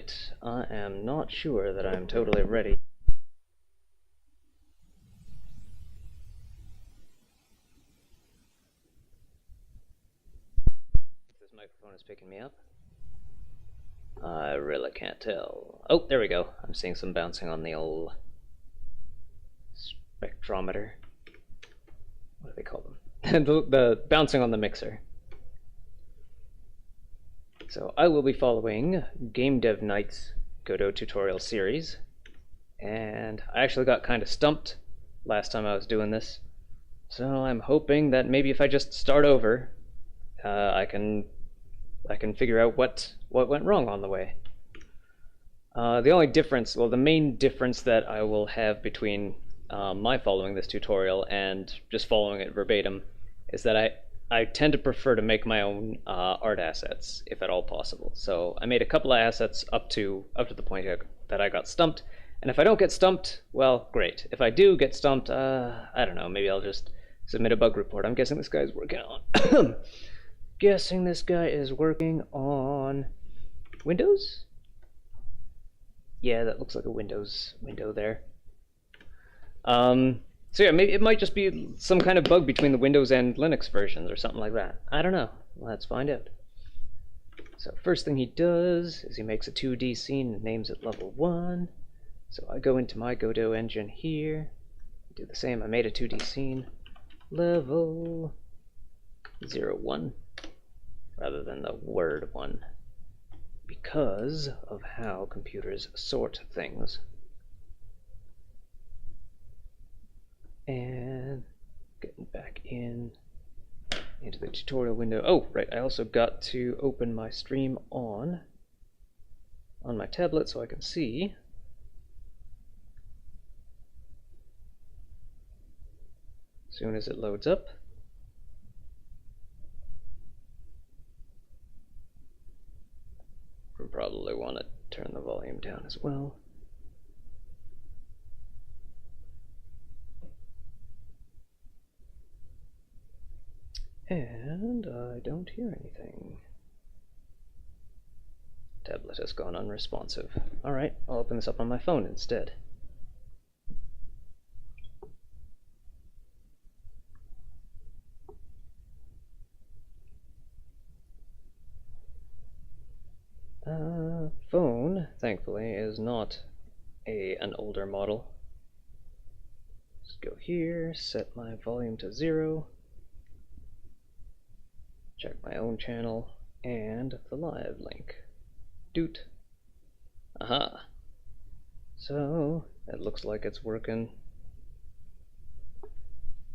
Alright, I am not sure that I'm totally ready. This microphone is picking me up. I really can't tell. Oh, there we go. I'm seeing some bouncing on the old spectrometer. What do they call them? the bouncing on the mixer. So I will be following Game Dev Night's Godot tutorial series, and I actually got kind of stumped last time I was doing this, so I'm hoping that maybe if I just start over, I can figure out what went wrong on the way. The only difference, well, the main difference that I will have between my following this tutorial and just following it verbatim is that I tend to prefer to make my own art assets, if at all possible. So I made a couple of assets up to the point that I got stumped, and if I don't get stumped, well, great. If I do get stumped, I don't know, maybe I'll just submit a bug report. I'm guessing this guy's working on guessing this guy is working on Windows? Yeah, that looks like a Windows window there. So yeah, maybe it might just be some kind of bug between the Windows and Linux versions or something like that. I don't know. Let's find out. So first thing he does is he makes a 2D scene and names it level 1. So I go into my Godot engine here, do the same. I made a 2D scene, level 01, rather than the word 1, because of how computers sort things. And getting back into the tutorial window. Oh, right, I also got to open my stream on my tablet so I can see. As soon as it loads up. I'll probably want to turn the volume down as well. And I don't hear anything. Tablet has gone unresponsive. Alright, I'll open this up on my phone instead. Phone, thankfully, is not an older model. Just go here, set my volume to 0. Check my own channel and the live link. Doot. Aha. So it looks like it's working.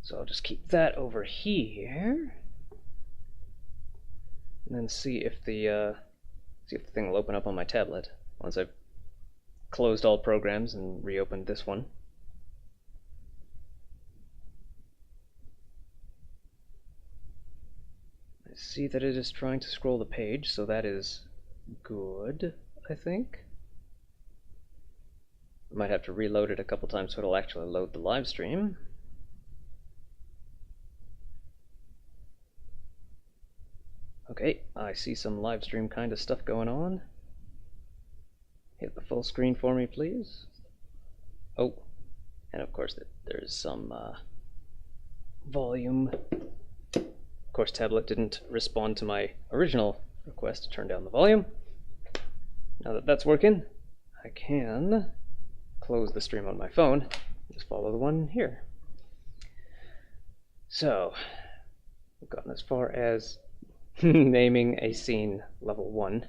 So I'll just keep that over here, and then see if the thing will open up on my tablet once I've closed all programs and reopened this one. I see that it is trying to scroll the page, so that is good, I think. I might have to reload it a couple times so it'll actually load the live stream. Okay, I see some live stream kind of stuff going on. Hit the full screen for me, please. Oh, and of course there's some volume. Of course, tablet didn't respond to my original request to turn down the volume. Now that that's working, I can close the stream on my phone. Just follow the one here. So, we've gotten as far as naming a scene level 1.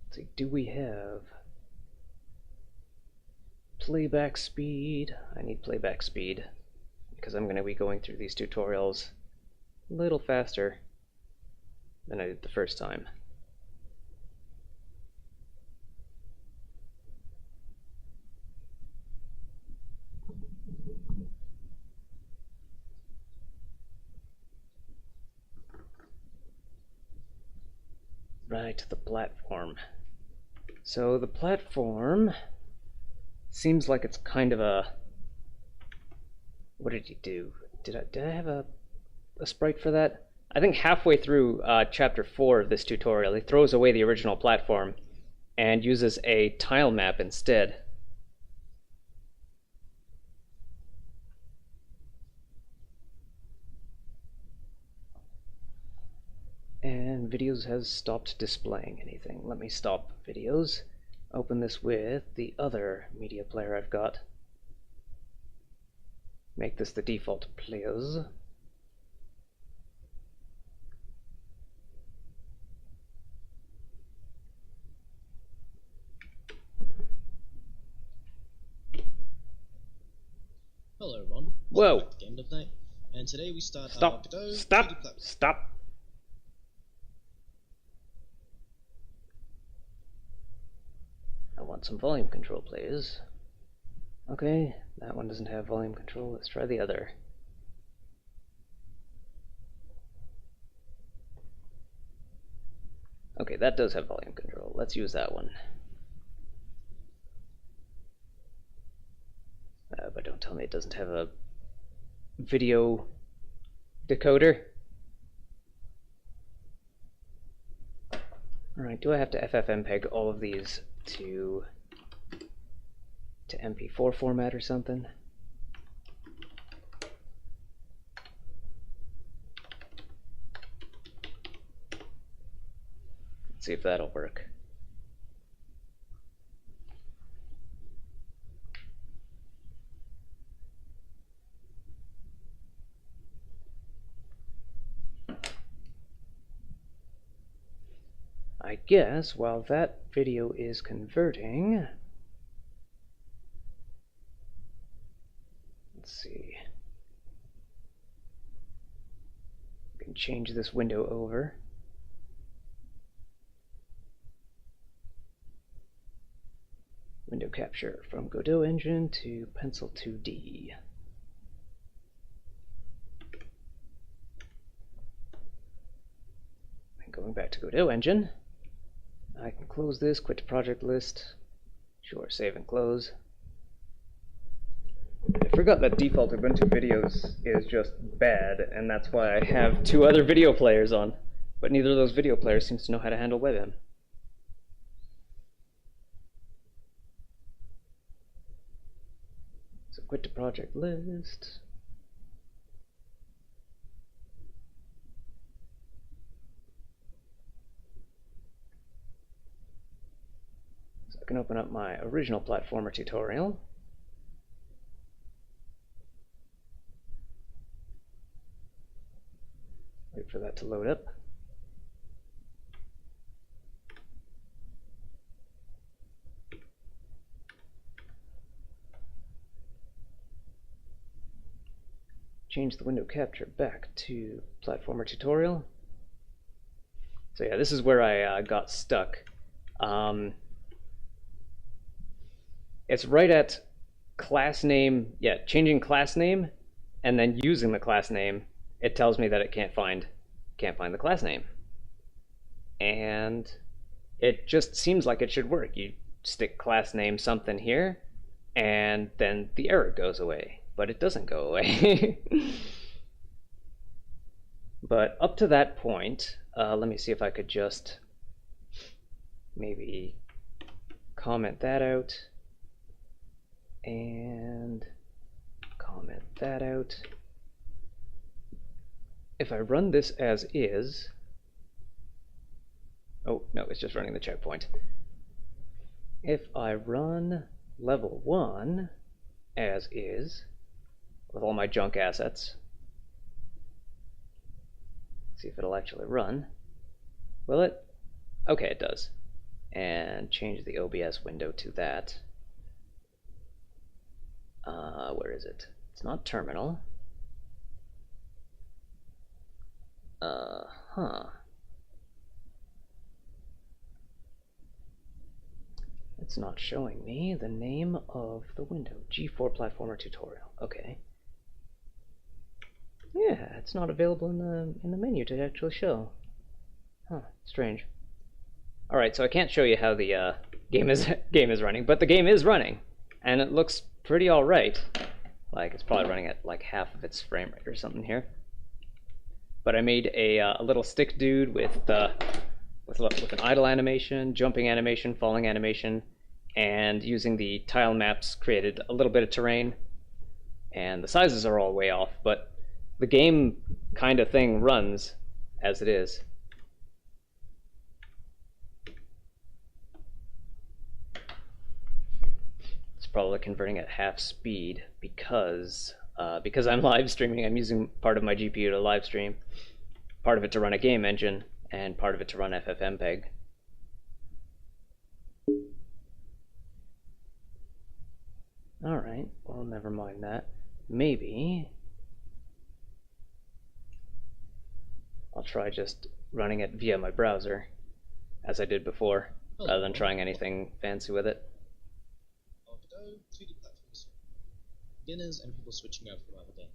Let's see, do we have playback speed? I need playback speed because I'm going to be going through these tutorials a little faster than I did the first time. Right, the platform. So the platform seems like it's kind of a What did he do? Did I have a sprite for that? I think halfway through chapter 4 of this tutorial, he throws away the original platform and uses a tile map instead. And videos has stopped displaying anything. Let me stop videos. Open this with the other media player I've got. Make this the default players. Hello everyone. Whoa! Welcome back to Game Dev Night, and today we start Stop! our Godot Stop! 3D platform. Stop! I want some volume control, please. Okay, that one doesn't have volume control. Let's try the other. Okay, that does have volume control. Let's use that one. But don't tell me it doesn't have a video decoder. Alright, do I have to FFmpeg all of these to MP4 format or something? Let's see if that'll work. I guess while that video is converting, let's see, I can change this window over. Window capture from Godot engine to Pencil 2D. And going back to Godot engine, I can close this, quit to project list, sure, save and close. I forgot that default Ubuntu videos is just bad, and that's why I have two other video players on, but neither of those video players seems to know how to handle WebM. So quit to project list. I can open up my original platformer tutorial. Wait for that to load up. Change the window capture back to platformer tutorial. So yeah, this is where I got stuck. It's right at class name, yeah, changing class name, and then using the class name, it tells me that it can't find the class name. And it just seems like it should work. You stick class name something here, and then the error goes away, but it doesn't go away. But up to that point, let me see if I could just maybe comment that out. And comment that out. If I run this as is, oh no, it's just running the checkpoint. If I run level 1 as is, with all my junk assets, see if it'll actually run. Will it? Okay, it does. And change the OBS window to that. Where is it? It's not terminal. It's not showing me the name of the window. G4 platformer tutorial. Okay. Yeah, it's not available in the menu to actually show. Huh, strange. Alright, so I can't show you how the game is running, but the game is running, and it looks pretty alright. Like it's probably running at like half of its frame rate or something here. But I made a little stick dude with an idle animation, jumping animation, falling animation, and using the tile maps created a little bit of terrain. And the sizes are all way off, but the game kind of thing runs as it is. It's probably converting at half speed because I'm live streaming. I'm using part of my GPU to live stream, part of it to run a game engine, and part of it to run FFmpeg. Alright, well, never mind that. Maybe I'll try just running it via my browser, as I did before, rather than trying anything fancy with it. Godot 2D platforms. Beginners and people switching over from other games.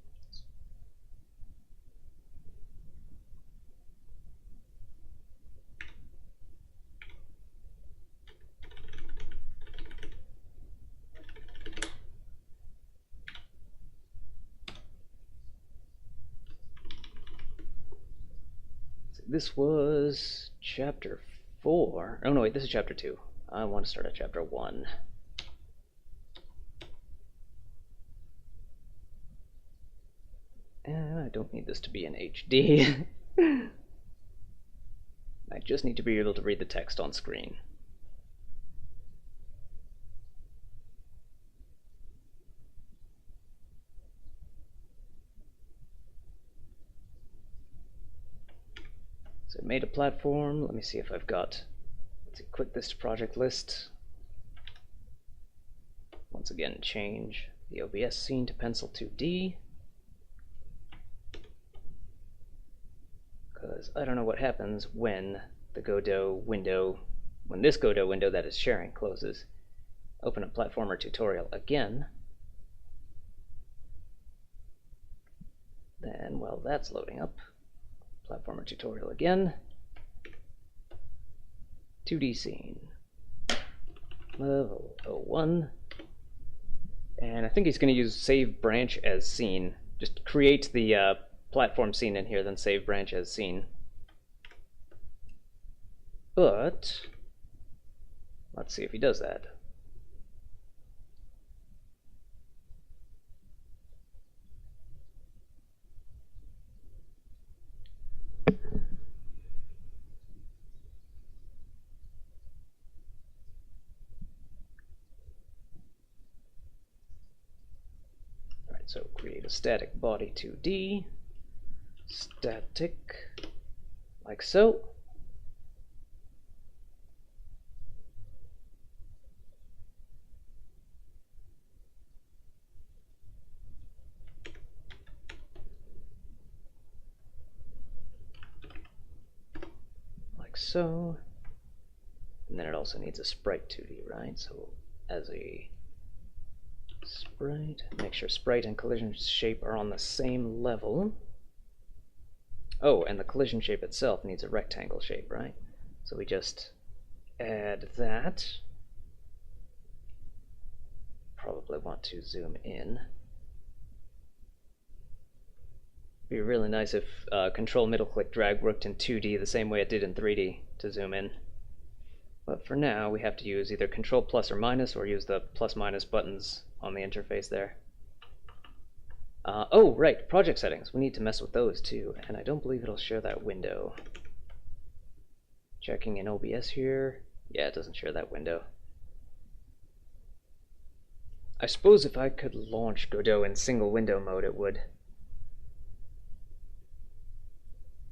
This was chapter 4. Oh no, wait, this is chapter 2. I want to start at chapter 1. And I don't need this to be in HD. I just need to be able to read the text on screen. So I made a platform. Let me see if I've got, let's see, click this to project list. Once again, change the OBS scene to pencil 2D. Because I don't know what happens when the Godot window, when this Godot window that is sharing closes. Open a platformer tutorial again. Then, well, that's loading up. Platformer tutorial again. 2D scene. Level 01. And I think he's going to use save branch as scene. Just create the platform scene in here, then save branch as scene. But let's see if he does that. So create a static body 2D, static, like so. Like so. And then it also needs a sprite 2D, right? So as a sprite, make sure sprite and collision shape are on the same level. Oh, and the collision shape itself needs a rectangle shape, right? So we just add that. Probably want to zoom in. It'd be really nice if control middle click drag worked in 2D the same way it did in 3D to zoom in. But for now, we have to use either control plus or minus, or use the plus minus buttons on the interface there. Oh, right, project settings. We need to mess with those too, and I don't believe it'll share that window. Checking in OBS here. Yeah, it doesn't share that window. I suppose if I could launch Godot in single window mode, it would.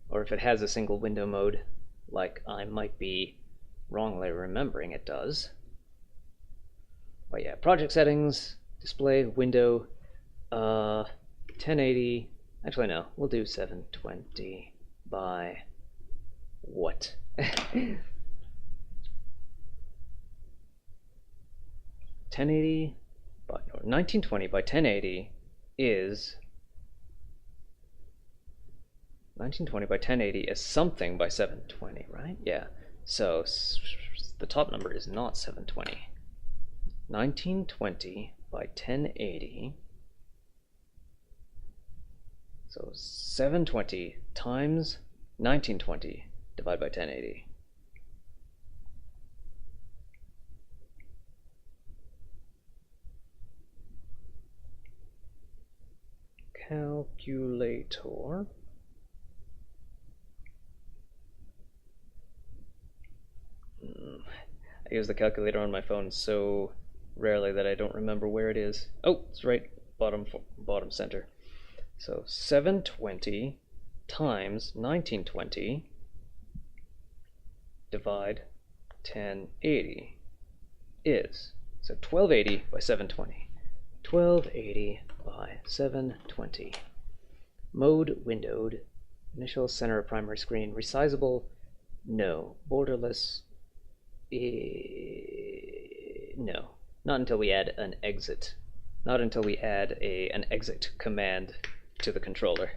Or if it has a single window mode, like I might be wrongly remembering it does. But yeah, project settings, display, window, 1080, actually no, we'll do 720 by what? 1080 by, or 1920 by 1080 is 1920 by 1080 is something by 720, right? Yeah. So the top number is not 720. 1920 by 1080 So 720 times 1920 divided by 1080. Calculator. I use the calculator on my phone so rarely that I don't remember where it is. Oh, it's right bottom center. So 720 times 1920 divide 1080 is, so 1280 by 720. 1280 by 720. Mode windowed. Initial center of primary screen. Resizable? No. Borderless? No. Not until we add an exit. Not until we add an exit command to the controller.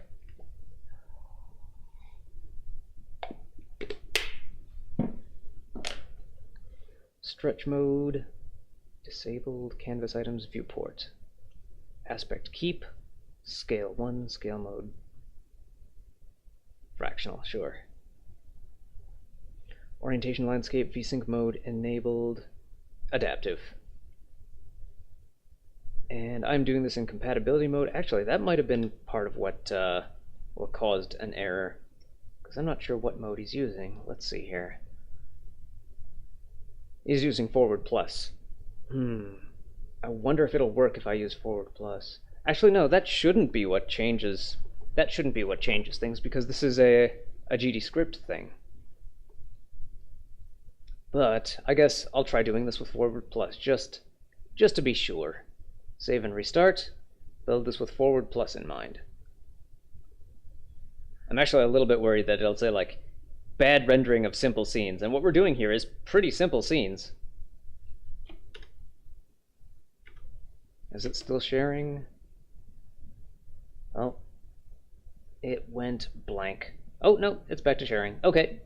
Stretch mode. Disabled. Canvas items. Viewport. Aspect keep. Scale 1. Scale mode. Fractional. Sure. Orientation landscape. VSync mode enabled. Adaptive. And I'm doing this in compatibility mode. Actually, that might have been part of what caused an error, because I'm not sure what mode he's using. Let's see here. He's using forward plus. I wonder if it'll work if I use forward plus. Actually, no, that shouldn't be what changes. That shouldn't be what changes things, because this is a GD script thing. But I guess I'll try doing this with forward plus just to be sure. Save and restart. Build this with forward plus in mind. I'm actually a little bit worried that it'll say like bad rendering of simple scenes, and what we're doing here is pretty simple scenes. Is it still sharing? Oh, it went blank. Oh no, it's back to sharing. Okay.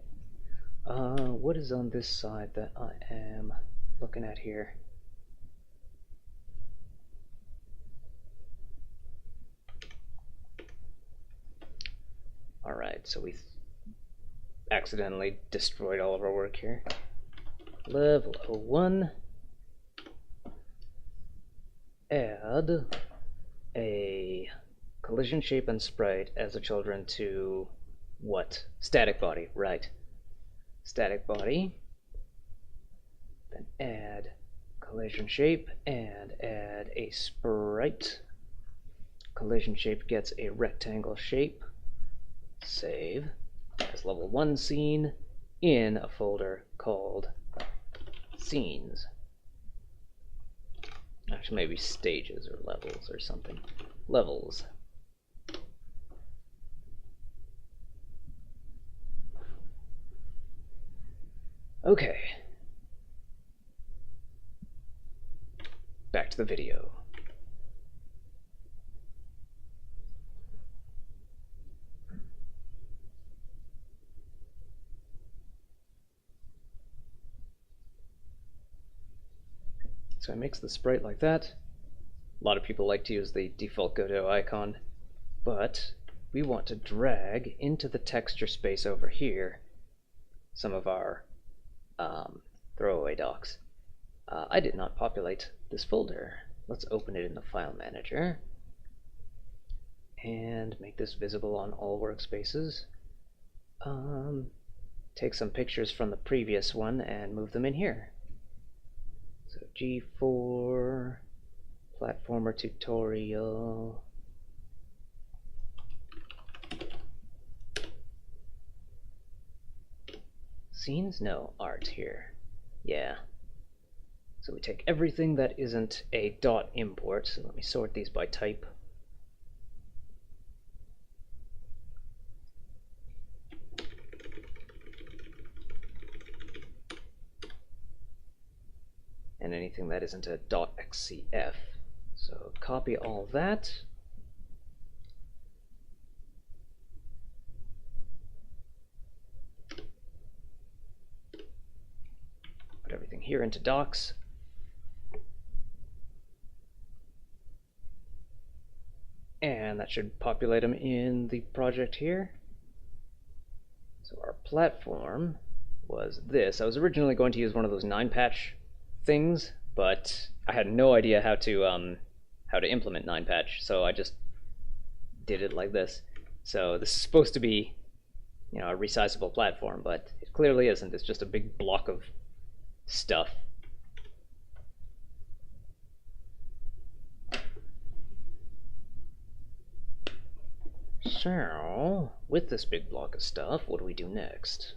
What is on this side that I am looking at here? Alright, so we accidentally destroyed all of our work here. Level 01. Add a collision shape and sprite as a children to what? Static body, right. Static body. Then add collision shape and add a sprite. Collision shape gets a rectangle shape. Save as level 1 scene in a folder called scenes. Actually, maybe stages or levels or something. Levels. Okay. Back to the video. So it makes the sprite like that. A lot of people like to use the default Godot icon, but we want to drag into the texture space over here some of our throwaway docs. I did not populate this folder. Let's open it in the file manager and make this visible on all workspaces. Take some pictures from the previous one and move them in here. So G4 platformer tutorial. Scenes? No, art here. Yeah. So we take everything that isn't a dot import. So let me sort these by type. And anything that isn't a .xcf. So copy all that. Put everything here into docs. And that should populate them in the project here. So our platform was this. I was originally going to use one of those 9-patch things, but I had no idea how to implement 9-patch, so I just did it like this. So this is supposed to be, you know, a resizable platform, but it clearly isn't. It's just a big block of stuff. So, with this big block of stuff, what do we do next?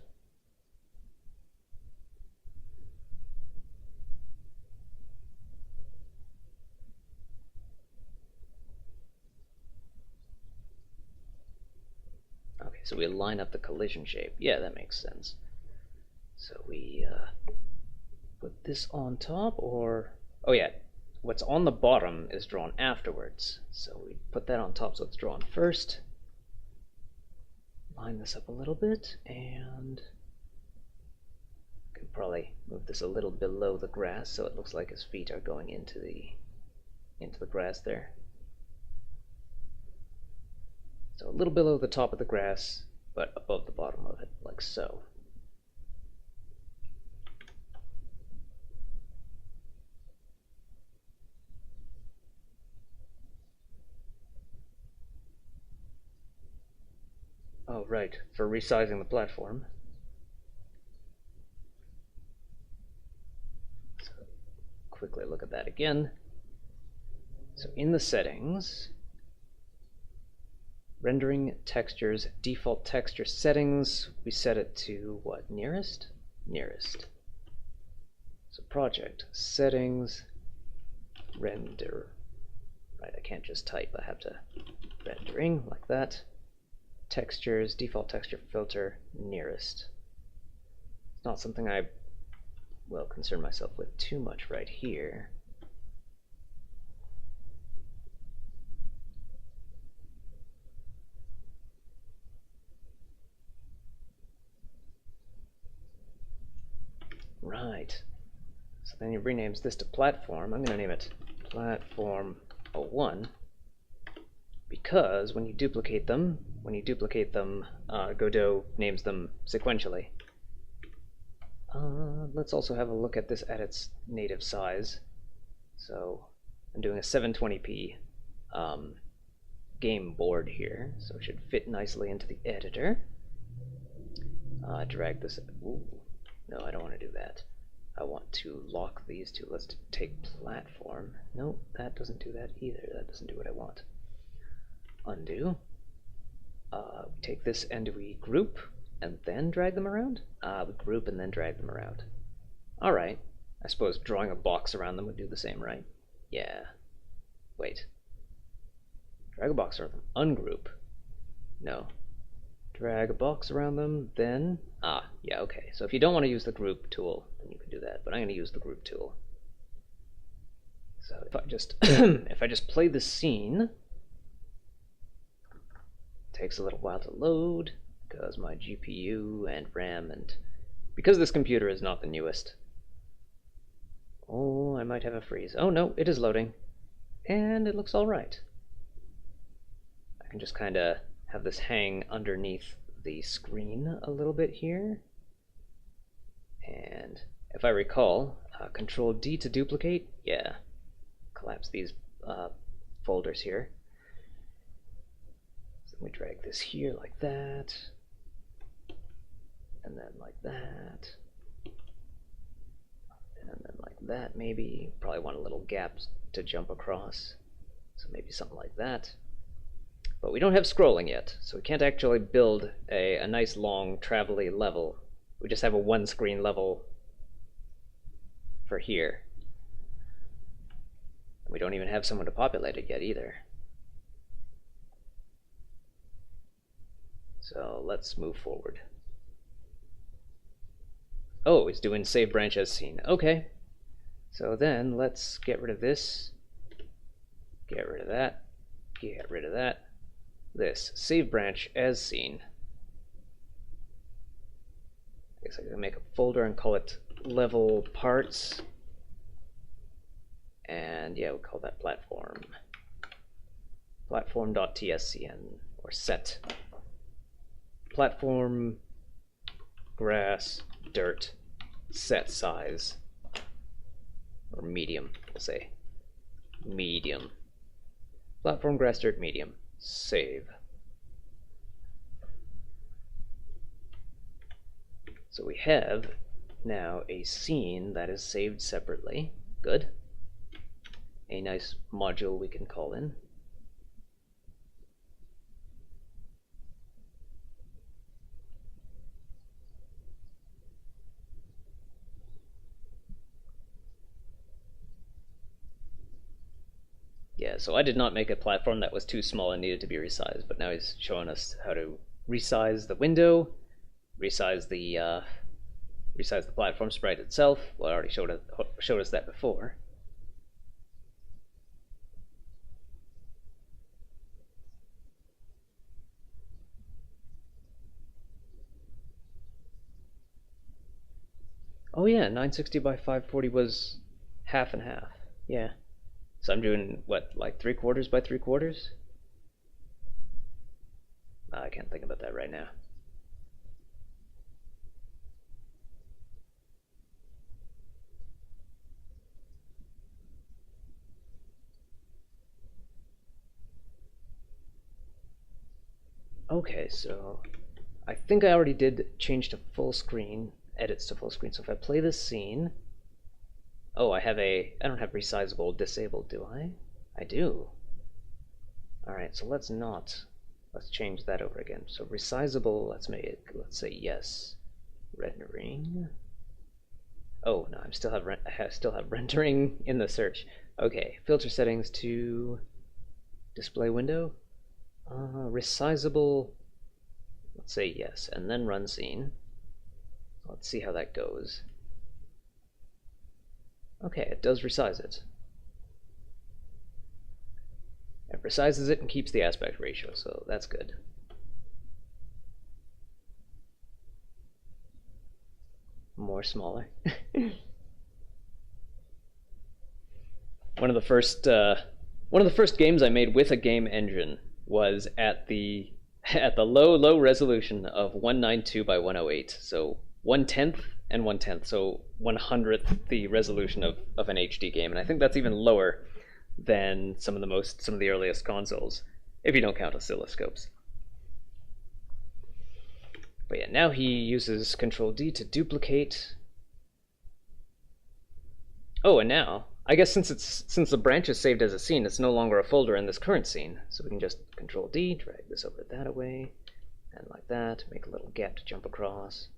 Okay, so we line up the collision shape. Yeah, that makes sense. So we put this on top, or... Oh yeah, what's on the bottom is drawn afterwards. So we put that on top so it's drawn first. Line this up a little bit, and can probably move this a little below the grass so it looks like his feet are going into the grass there. So a little below the top of the grass, but above the bottom of it, like so. Oh, right, for resizing the platform. So quickly look at that again. So in the settings, rendering textures, default texture settings, we set it to what, nearest? Nearest. So project, settings, render. Right, I can't just type, I have to rendering like that. Textures, default texture filter, nearest. It's not something I will concern myself with too much right here. Right. So then it renames this to platform. I'm going to name it platform 01 because when you duplicate them, Godot names them sequentially. Let's also have a look at this at its native size. So I'm doing a 720p game board here, so it should fit nicely into the editor. Drag this. Ooh, no, I don't want to do that. I want to lock these two. Let's take platform. No, that doesn't do that either. That doesn't do what I want. Undo. Take this and we group and then drag them around? We group and then drag them around. Alright. I suppose drawing a box around them would do the same, right? Yeah. Wait. Drag a box around them. Ungroup. No. Drag a box around them, then... yeah, okay. So if you don't want to use the group tool, then you can do that, but I'm going to use the group tool. So if I just if I just play the scene, it takes a little while to load, because my GPU and RAM and... Because this computer is not the newest. Oh, I might have a freeze. Oh no, it is loading. And it looks alright. I can just kind of have this hang underneath the screen a little bit here. And if I recall, Control D to duplicate, yeah. Collapse these folders here. So we drag this here like that. And then like that. And then like that maybe. Probably want a little gap to jump across. So maybe something like that. But we don't have scrolling yet, so we can't actually build a nice long travel-y level. We just have a one-screen level for here. We don't even have someone to populate it yet either. So let's move forward. Oh, it's doing save branch as seen. Okay. So then let's get rid of this. Get rid of that. Get rid of that. This save branch as seen. I guess I can make a folder and call it level parts. And yeah, we'll call that platform platform.tscn, or set platform grass dirt set size, or medium, we'll say medium. Platform grass dirt medium. Save. So we have now a scene that is saved separately. Good. A nice module we can call in. Yeah, so I did not make a platform that was too small and needed to be resized, but now he's showing us how to resize the window, resize the platform sprite itself. Well, I already showed us that before. Oh yeah, 960 by 540 was half and half. Yeah. So I'm doing, what, like 3/4 by 3/4? I can't think about that right now. Okay, so I think I already did change to full screen, edits to full screen. So if I play this scene, oh, I don't have resizable disabled, do I? I do. All right, so let's change that over again. So resizable, let's say yes. Rendering. Oh no, I still have rendering in the search. Okay, filter settings to display window. Resizable, let's say yes, and then run scene. Let's see how that goes. Okay, it does resize it. It resizes it and keeps the aspect ratio, so that's good. More smaller. One of the first games I made with a game engine was at the low resolution of 192 by 108, so 1/10 and 1/10, so 100th the resolution of an HD game, and I think that's even lower than some of the earliest consoles, if you don't count oscilloscopes. But yeah, now he uses Control D to duplicate. Oh, and now I guess since the branch is saved as a scene, it's no longer a folder in this current scene. So we can just Control D, drag this over that away, and like that, make a little gap to jump across,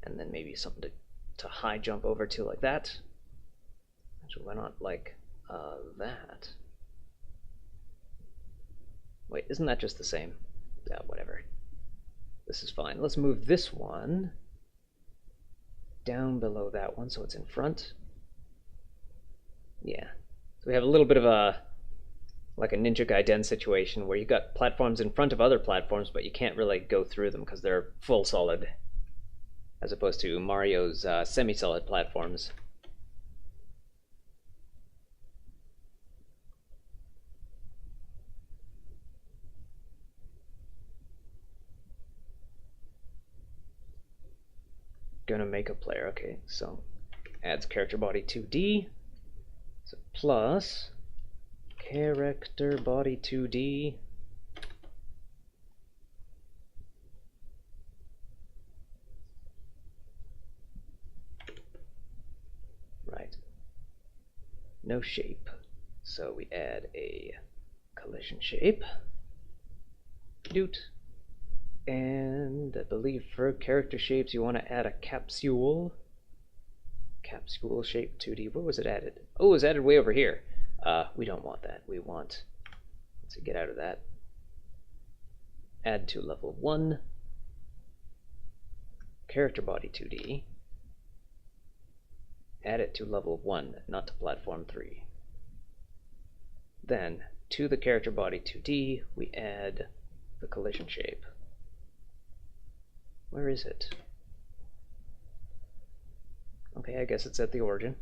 and then maybe something to high jump over to like that. Actually, why not like that? Wait, isn't that just the same? Yeah, whatever. This is fine. Let's move this one down below that one so it's in front. Yeah. So we have a little bit of like a Ninja Gaiden situation where you've got platforms in front of other platforms, but you can't really go through them because they're full solid, as opposed to Mario's semi-solid platforms. Gonna make a player. Okay, so adds character body 2D. So plus character body 2D. Right. No shape. So we add a collision shape. Doot. And I believe for character shapes you want to add a capsule. Capsule shape 2D. Where was it added? Oh, it was added way over here. We don't want that. We want, let's get out of that. Add to level 1. Character body 2D. Add it to level 1, not to platform 3. Then, to the character body 2D, we add the collision shape. Where is it? Okay, I guess it's at the origin.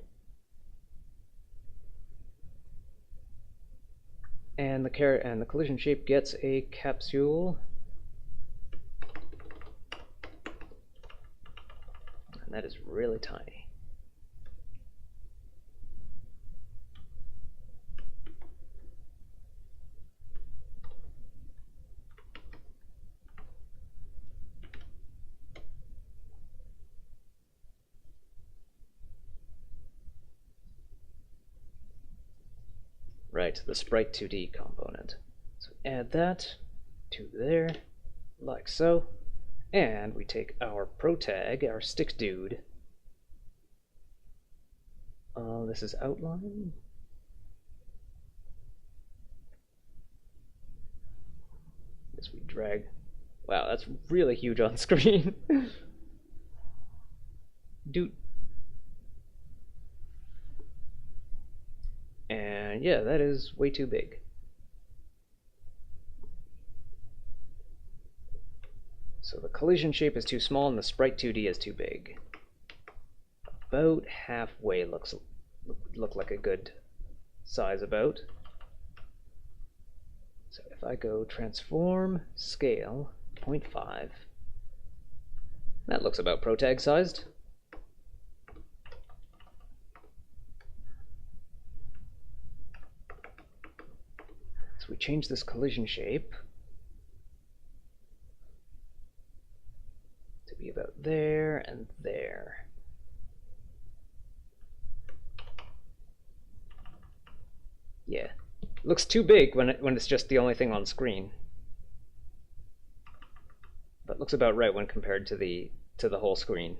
And the collision shape gets a capsule. And that is really tiny. Right, the sprite 2D component. So add that to there, like so. And we take our protag, our stick dude. This is outline. This we drag. Wow, that's really huge on screen. Dude. And yeah, that is way too big. So the collision shape is too small and the sprite 2D is too big. About halfway look like a good size about. So if I go transform scale 0.5, that looks about protag sized. So we change this collision shape to be about there and there. Yeah, looks too big when it's just the only thing on screen, but looks about right when compared to the whole screen.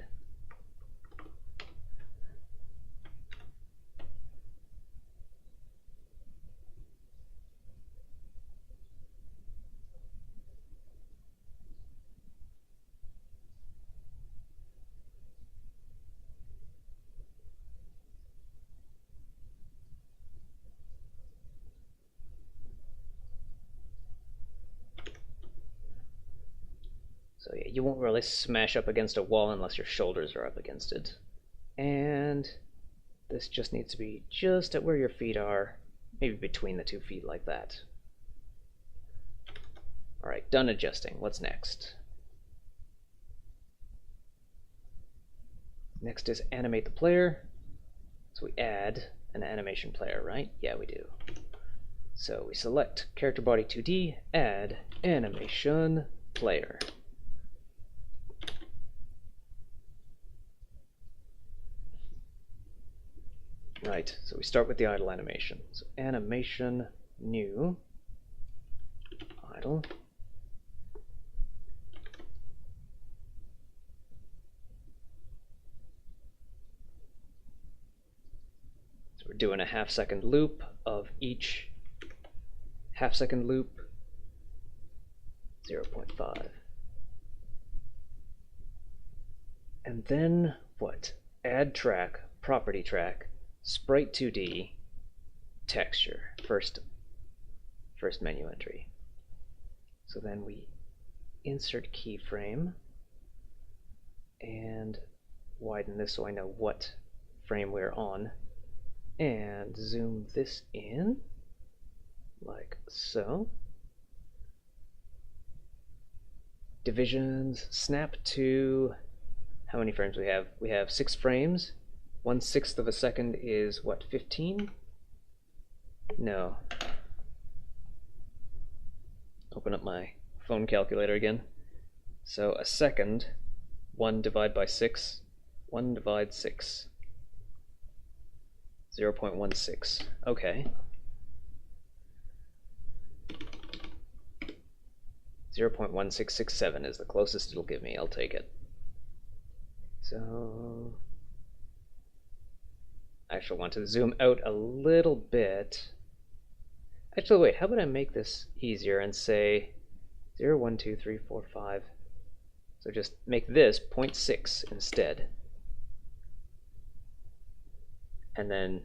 So yeah, you won't really smash up against a wall unless your shoulders are up against it. And this just needs to be just at where your feet are, maybe between the 2 feet like that. Alright, done adjusting. What's next? Next is animate the player. So we add an animation player, right? Yeah, we do. So we select character body 2D, add animation player. Right, so we start with the idle animation. So animation, new, idle. So we're doing a half-second loop of each half-second loop, 0.5. And then what? Add track, property track, sprite 2D, texture, first menu entry. So then we insert keyframe and widen this so I know what frame we're on, and zoom this in like so. Divisions, snap to how many frames we have? We have 6 frames. 1/6 of a second is what, 15? No. Open up my phone calculator again. So a second, 1 divided by 6, 1 divide 6. 0.16. Okay. 0.1667 is the closest it'll give me. I'll take it. So I actually want to zoom out a little bit. Actually, wait, how about I make this easier and say 0, 1, 2, 3, 4, 5. So just make this 0.6 instead. And then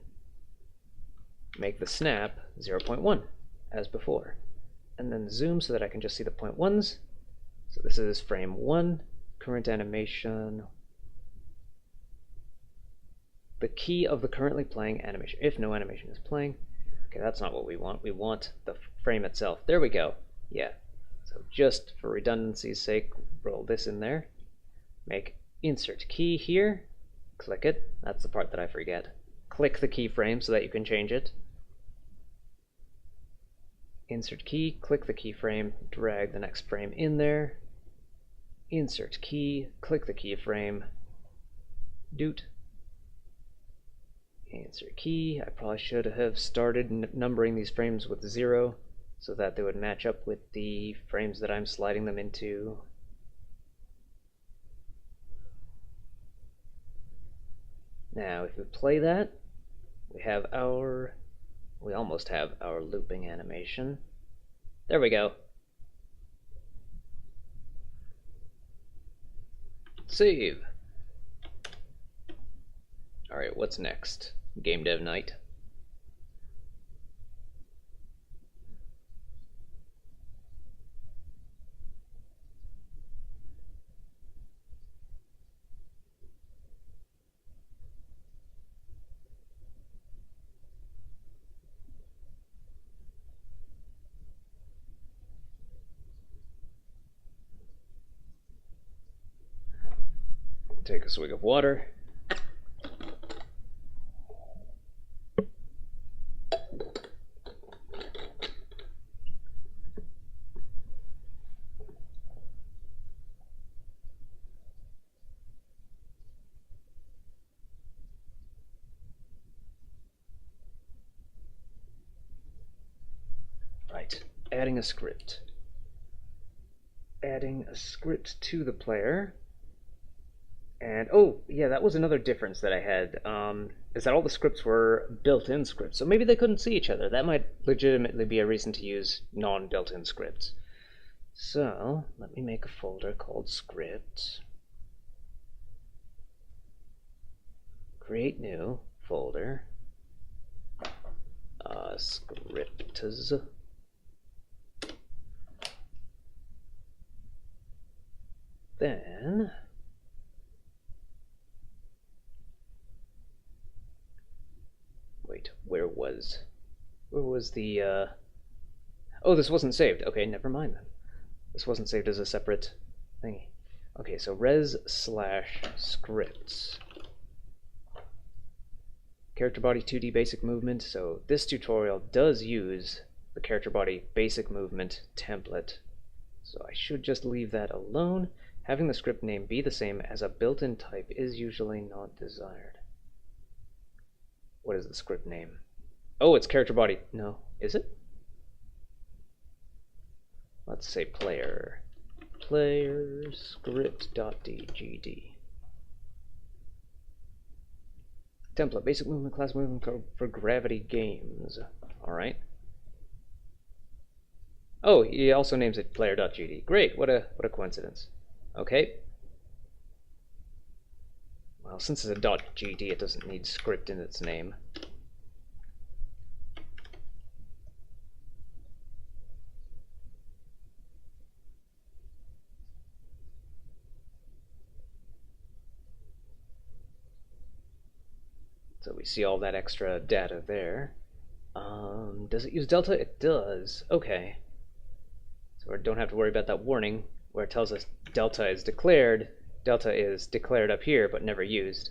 make the snap 0.1 as before. And then zoom so that I can just see the 0.1s. So this is frame 1, current animation. The key of the currently playing animation, if no animation is playing. Okay, that's not what we want. We want the frame itself. There we go. Yeah. So just for redundancy's sake, roll this in there. Make insert key here. Click it. That's the part that I forget. Click the keyframe so that you can change it. Insert key, click the keyframe, drag the next frame in there. Insert key, click the keyframe, doot. Insert key. I probably should have started numbering these frames with 0 so that they would match up with the frames that I'm sliding them into. Now, if we play that, we almost have our looping animation. There we go. Save. Alright, what's next? Game Dev Night. Take a swig of water. Right, adding a script. Adding a script to the player. And oh yeah, that was another difference that I had, is that all the scripts were built-in scripts, so maybe they couldn't see each other. That might legitimately be a reason to use non-built-in scripts. So let me make a folder called script. Create new folder. Scripts. Then wait, where was the oh, this wasn't saved. Okay, never mind then. This wasn't saved as a separate thingy. Okay, so res/scripts. Character body 2D basic movement. So this tutorial does use the character body basic movement template. So I should just leave that alone. Having the script name be the same as a built-in type is usually not desired. What is the script name? Oh, it's character body. No, is it? Let's say player script.dgd. Template, basic movement, class movement for gravity games. Alright. Oh, he also names it player.gd. Great, what a coincidence. Okay. Well, since it's a .gd, it doesn't need script in its name. So we see all that extra data there. Does it use delta? It does. Okay. So we don't have to worry about that warning where it tells us delta is declared. Delta is declared up here, but never used.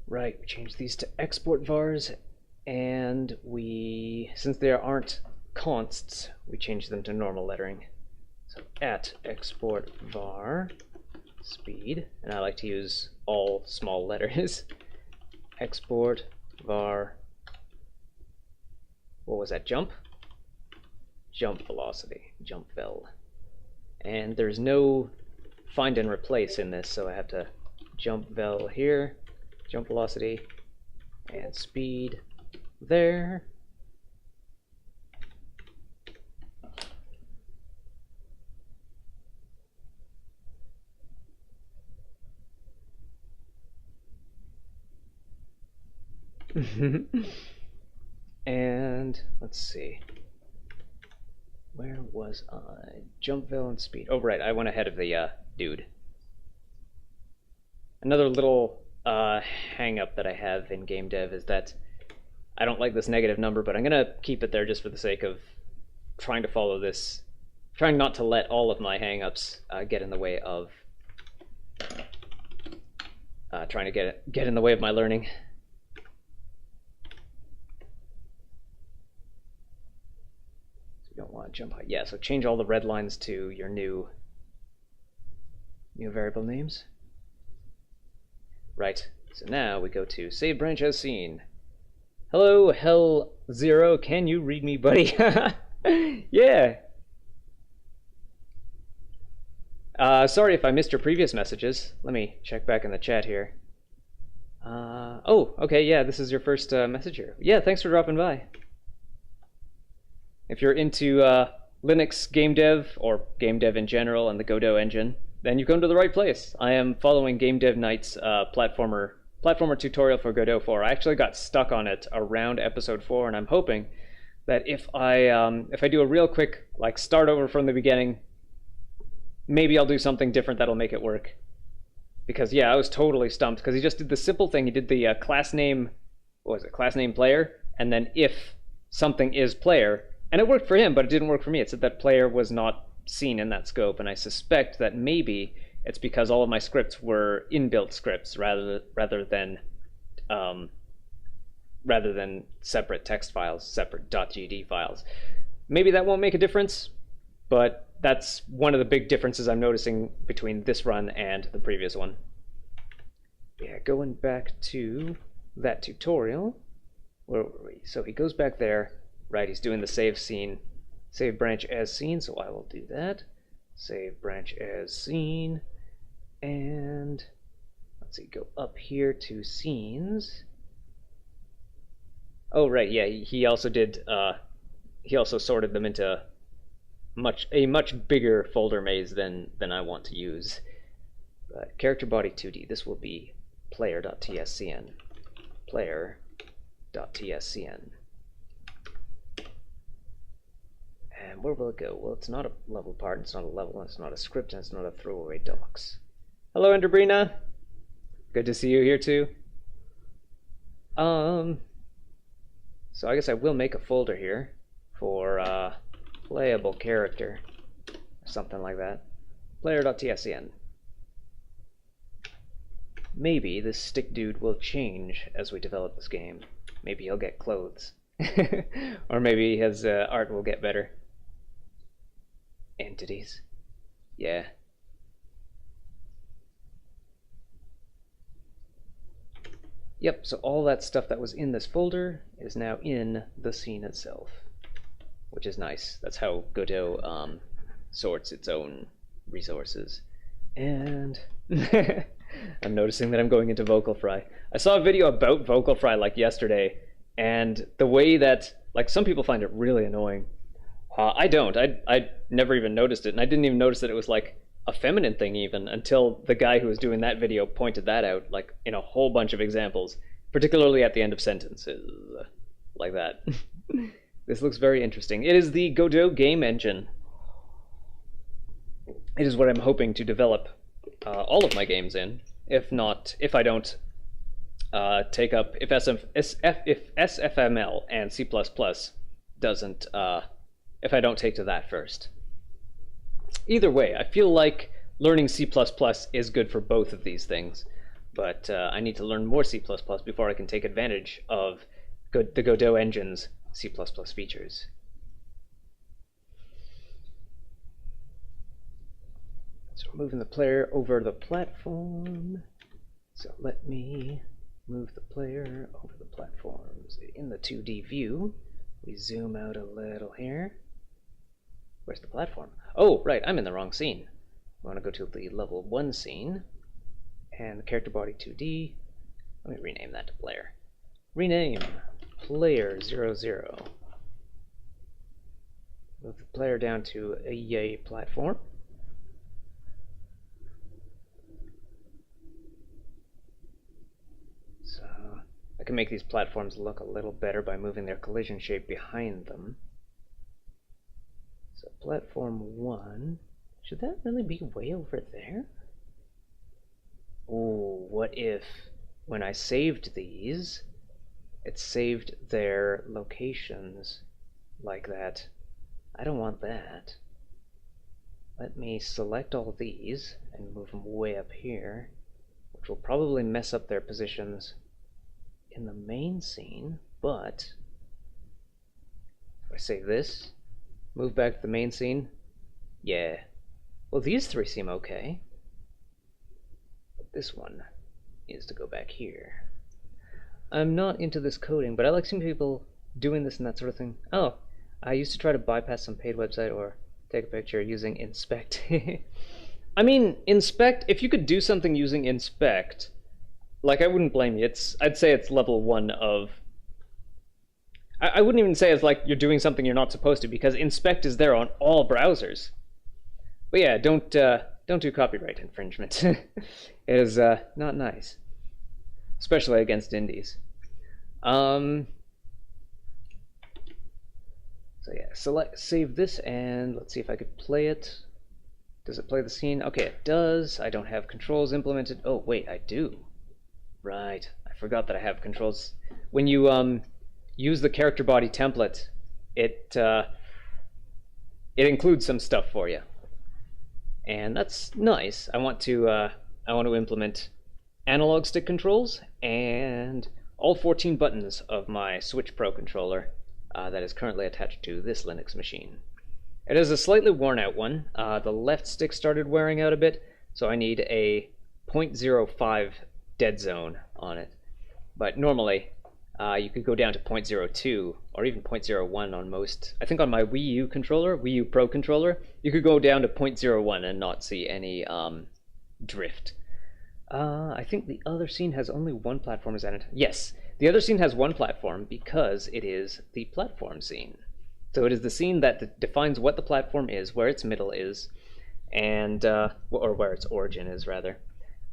Right, we change these to export vars, and since there aren't consts, we change them to normal lettering. So at export var speed, and I like to use all small letters. Export var, what was that, jump? Jump velocity, jump vel. And there's no find and replace in this, so I have to jump vel here, jump velocity, and speed there. And let's see. Where was I? Jump, veil, and speed. Oh, right. I went ahead of the dude. Another little hang up that I have in game dev is that I don't like this negative number, but I'm going to keep it there just for the sake of trying to follow this, trying not to let all of my hang-ups get in the way of trying to get in the way of my learning. So you don't want to jump high. Yeah, so change all the red lines to your new variable names. Right, so now we go to save branch as seen. Hello, Hell Zero, can you read me, buddy? Yeah. Sorry if I missed your previous messages. Let me check back in the chat here. Oh, okay, yeah, this is your first message here. Yeah, thanks for dropping by. If you're into Linux game dev, or game dev in general, and the Godot engine, then you've come to the right place. I am following Game Dev Night's platformer tutorial for Godot 4. I actually got stuck on it around episode 4, and I'm hoping that if I do a real quick start over from the beginning, maybe I'll do something different that'll make it work. Because yeah, I was totally stumped because he just did the simple thing. He did the class name, what was it? Class name player, and then if something is player, and it worked for him, but it didn't work for me. It said that player was not seen in that scope, and I suspect that maybe it's because all of my scripts were inbuilt scripts rather than separate text files, separate .gd files. Maybe that won't make a difference, but that's one of the big differences I'm noticing between this run and the previous one. Yeah, going back to that tutorial, where were we? So he goes back there, right? He's doing the save branch as seen, so I will do that. Save branch as seen, and let's see, go up here to scenes. Oh right, yeah, he also did. He also sorted them into a much bigger folder maze than I want to use. But character body 2D. This will be player.tscn. Player.tscn. And where will it go? Well, it's not a level part, it's not a level, it's not a script, and it's not a throwaway docs. Hello, Enderbrina. Good to see you here too. So I guess I will make a folder here for playable character, or something like that. Player.tscn. Maybe this stick dude will change as we develop this game. Maybe he'll get clothes. Or maybe his art will get better. Entities. Yeah. Yep, so all that stuff that was in this folder is now in the scene itself, which is nice. That's how Godot sorts its own resources. And I'm noticing that I'm going into vocal fry. I saw a video about vocal fry yesterday, and the way that some people find it really annoying. I don't. I never even noticed it, and I didn't even notice that it was a feminine thing even until the guy who was doing that video pointed that out in a whole bunch of examples, particularly at the end of sentences like that. This looks very interesting. It is the Godot game engine. It is what I'm hoping to develop all of my games in. If I don't take up, if SFML and C++ doesn't, if I don't take to that first. Either way, I feel like learning C++ is good for both of these things, but I need to learn more C++ before I can take advantage of the Godot engine's C++ features. So we're moving the player over the platform. So let me move the player over the platforms. In the 2D view, we zoom out a little here. Where's the platform? Oh, right, I'm in the wrong scene. I want to go to the level 1 scene, and the character body 2D. Let me rename that to player. Rename player 00. Move the player down to a yay platform. So I can make these platforms look a little better by moving their collision shape behind them. So platform 1, should that really be way over there? Ooh, what if when I saved these, it saved their locations like that? I don't want that. Let me select all these and move them way up here, which will probably mess up their positions in the main scene, but if I save this, move back to the main scene, yeah. Well, these three seem okay. But this one needs to go back here. I'm not into this coding, but I like seeing people doing this and that sort of thing. Oh, I used to try to bypass some paid website or take a picture using inspect. I mean, inspect, if you could do something using inspect, like, I wouldn't blame you. I'd say it's level 1 of... I wouldn't even say it's like you're doing something you're not supposed to, because inspect is there on all browsers. But yeah, don't do copyright infringement. It is not nice, especially against indies. So yeah, save this, and let's see if I could play it. Does it play the scene? Okay, it does. I don't have controls implemented. Oh wait, I do. Right, I forgot that I have controls. When you use the character body template, it includes some stuff for you, and that's nice. I want to implement analog stick controls and all 14 buttons of my Switch Pro controller that is currently attached to this Linux machine. It is a slightly worn out one. The left stick started wearing out a bit, so I need a 0.05 dead zone on it. But normally, you could go down to 0.02 or even 0.01 on most. I think on my Wii U controller, Wii U Pro controller, you could go down to 0.01 and not see any drift. I think the other scene has only one platform, is that it? Yes, the other scene has one platform because it is the platform scene. So it is the scene that defines what the platform is, where its middle is, and or where its origin is, rather,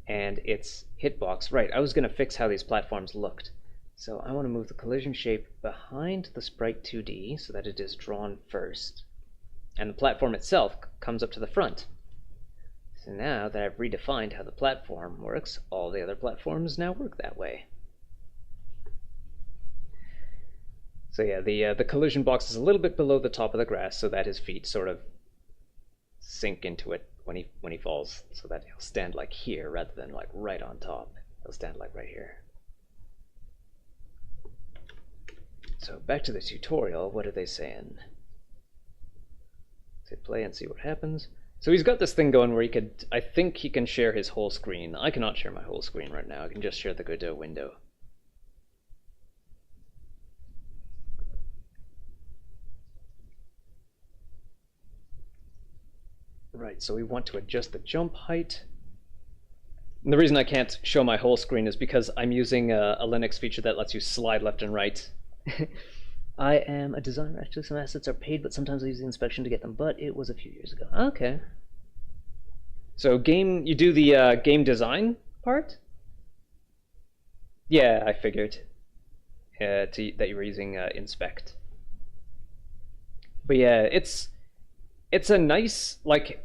and its hitbox. Right, I was going to fix how these platforms looked. So I want to move the collision shape behind the sprite 2D so that it is drawn first, and the platform itself comes up to the front. So now that I've redefined how the platform works, all the other platforms now work that way. So yeah, the collision box is a little bit below the top of the grass so that his feet sort of sink into it when he falls, so that he'll stand like here rather than like right on top. He'll stand like right here. So back to the tutorial, what are they saying? Say play and see what happens. So he's got this thing going where he could, I think he can share his whole screen. I cannot share my whole screen right now. I can just share the Godot window. Right, so we want to adjust the jump height. And the reason I can't show my whole screen is because I'm using a Linux feature that lets you slide left and right. I am a designer. Actually, some assets are paid, but sometimes I use the inspection to get them, but it was a few years ago. Okay. So you do the game design part? Yeah, I figured that you were using inspect. But yeah, it's a nice, like,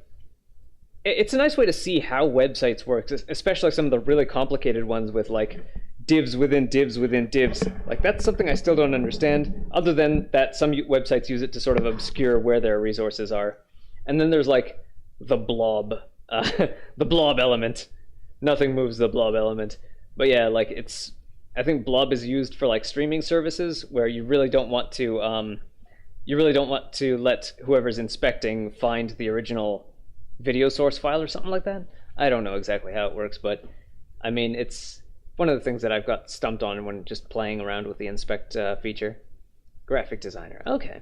it's a nice way to see how websites work, especially some of the really complicated ones with like divs within divs within divs. Like, that's something I still don't understand, other than that some websites use it to sort of obscure where their resources are. And then there's like the blob, the blob element. Nothing moves the blob element. But yeah, like, I think blob is used for like streaming services where you really don't want to let whoever's inspecting find the original video source file or something like that. I don't know exactly how it works, but I mean, it's one of the things that I've got stumped on when just playing around with the inspect feature. Graphic designer, okay.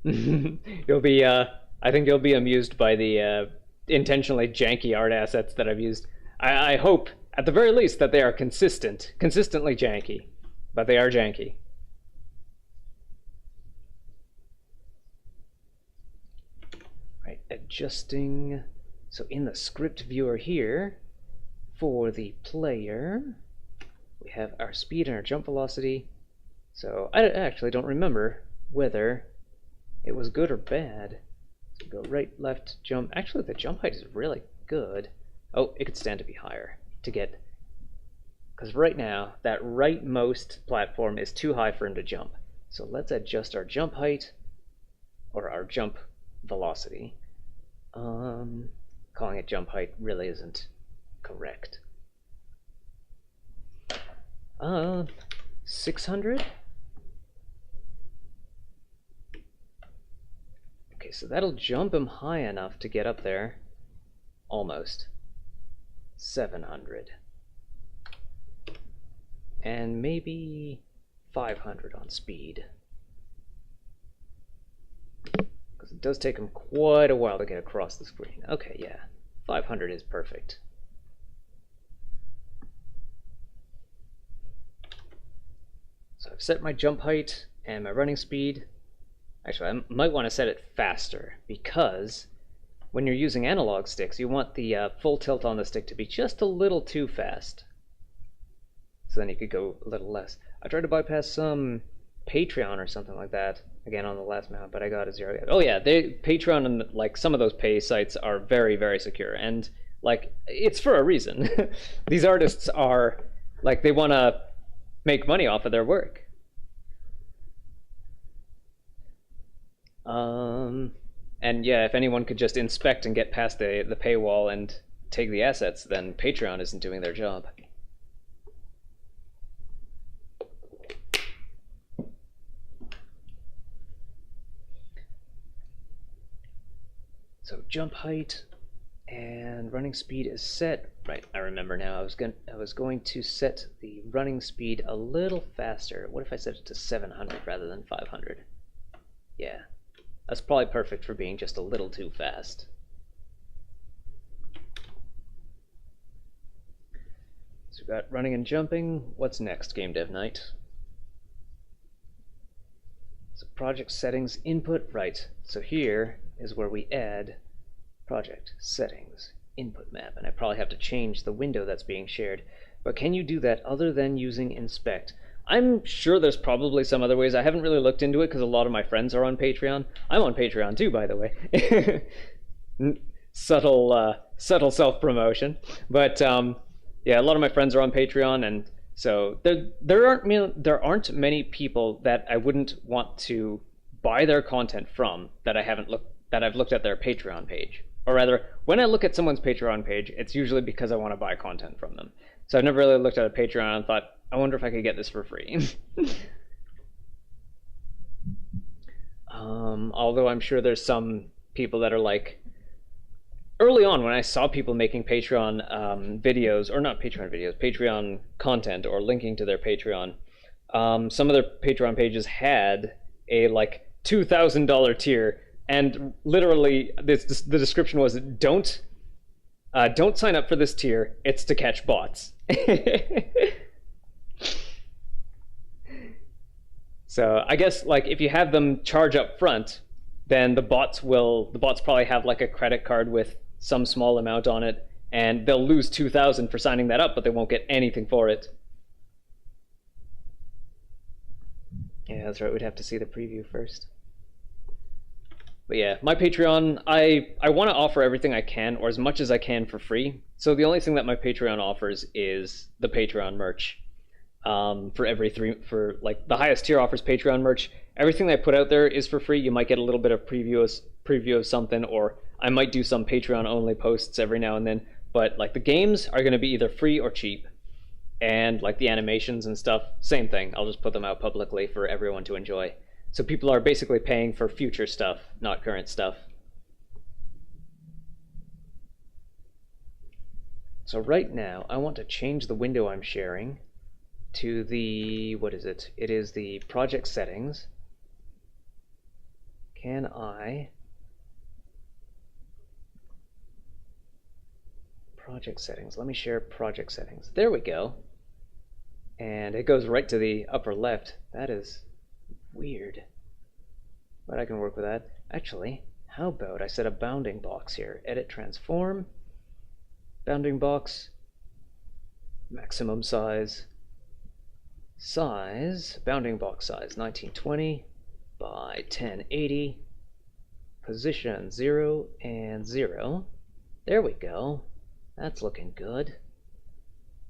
You'll be, I think you'll be amused by the intentionally janky art assets that I've used. I hope, at the very least, that they are consistently janky, but they are janky. Right, adjusting. So in the script viewer here, for the player, we have our speed and our jump velocity. So I actually don't remember whether it was good or bad. So go right, left, jump. Actually, the jump height is really good. Oh, it could stand to be higher to get, because right now that rightmost platform is too high for him to jump. So let's adjust our jump height, or our jump velocity. Calling it jump height really isn't correct. 600? Okay, so that'll jump him high enough to get up there. Almost. 700. And maybe 500 on speed. Because it does take him quite a while to get across the screen. Okay, yeah. 500 is perfect. So I've set my jump height and my running speed. Actually, I might want to set it faster, because when you're using analog sticks, you want the full tilt on the stick to be just a little too fast. So then you could go a little less. I tried to bypass some Patreon or something like that, again on the last map, but I got a 0. Oh yeah, Patreon and like some of those pay sites are very, very secure, and like it's for a reason. These artists are like, they want to make money off of their work. And yeah, if anyone could just inspect and get past the paywall and take the assets, then Patreon isn't doing their job. So jump height and running speed is set. Right, I remember now. I was going to set the running speed a little faster. What if I set it to 700 rather than 500? Yeah. That's probably perfect for being just a little too fast. So we've got running and jumping. What's next, Game Dev Night? So project settings, input, right. So here is where we add project settings, input map, and I probably have to change the window that's being shared. But can you do that other than using inspect? I'm sure there's probably some other ways. I haven't really looked into it because a lot of my friends are on Patreon. I'm on Patreon too, by the way. Subtle self-promotion. But yeah, a lot of my friends are on Patreon, and so there aren't many people that I wouldn't want to buy their content from that I've looked at their Patreon page. Or rather, when I look at someone's Patreon page, it's usually because I want to buy content from them. So I've never really looked at a Patreon and thought, I wonder if I could get this for free. Although I'm sure there's some people that are like, early on when I saw people making Patreon videos, or not Patreon videos, Patreon content, or linking to their Patreon, some of their Patreon pages had a like $2,000 tier, and literally the description was, don't sign up for this tier, it's to catch bots. So I guess like if you have them charge up front, then the bots probably have like a credit card with some small amount on it, and they'll lose 2,000 for signing that up, but they won't get anything for it. Yeah, that's right, we'd have to see the preview first. But yeah, my Patreon, I want to offer everything I can, or as much as I can, for free. So the only thing that my Patreon offers is the Patreon merch. For like the highest tier offers Patreon merch. Everything I put out there is for free. You might get a little bit of preview of something, or I might do some Patreon only posts every now and then. But like the games are going to be either free or cheap, and like the animations and stuff, same thing. I'll just put them out publicly for everyone to enjoy. So people are basically paying for future stuff, not current stuff. So right now, I want to change the window I'm sharing to the, what is it? It is the project settings. Can I... Project settings. Let me share project settings. There we go. And it goes right to the upper left. That is weird. But I can work with that. Actually, how about I set a bounding box here? Edit transform. Bounding box. Maximum size. Size, bounding box size, 1920 by 1080. Position 0 and 0. There we go. That's looking good.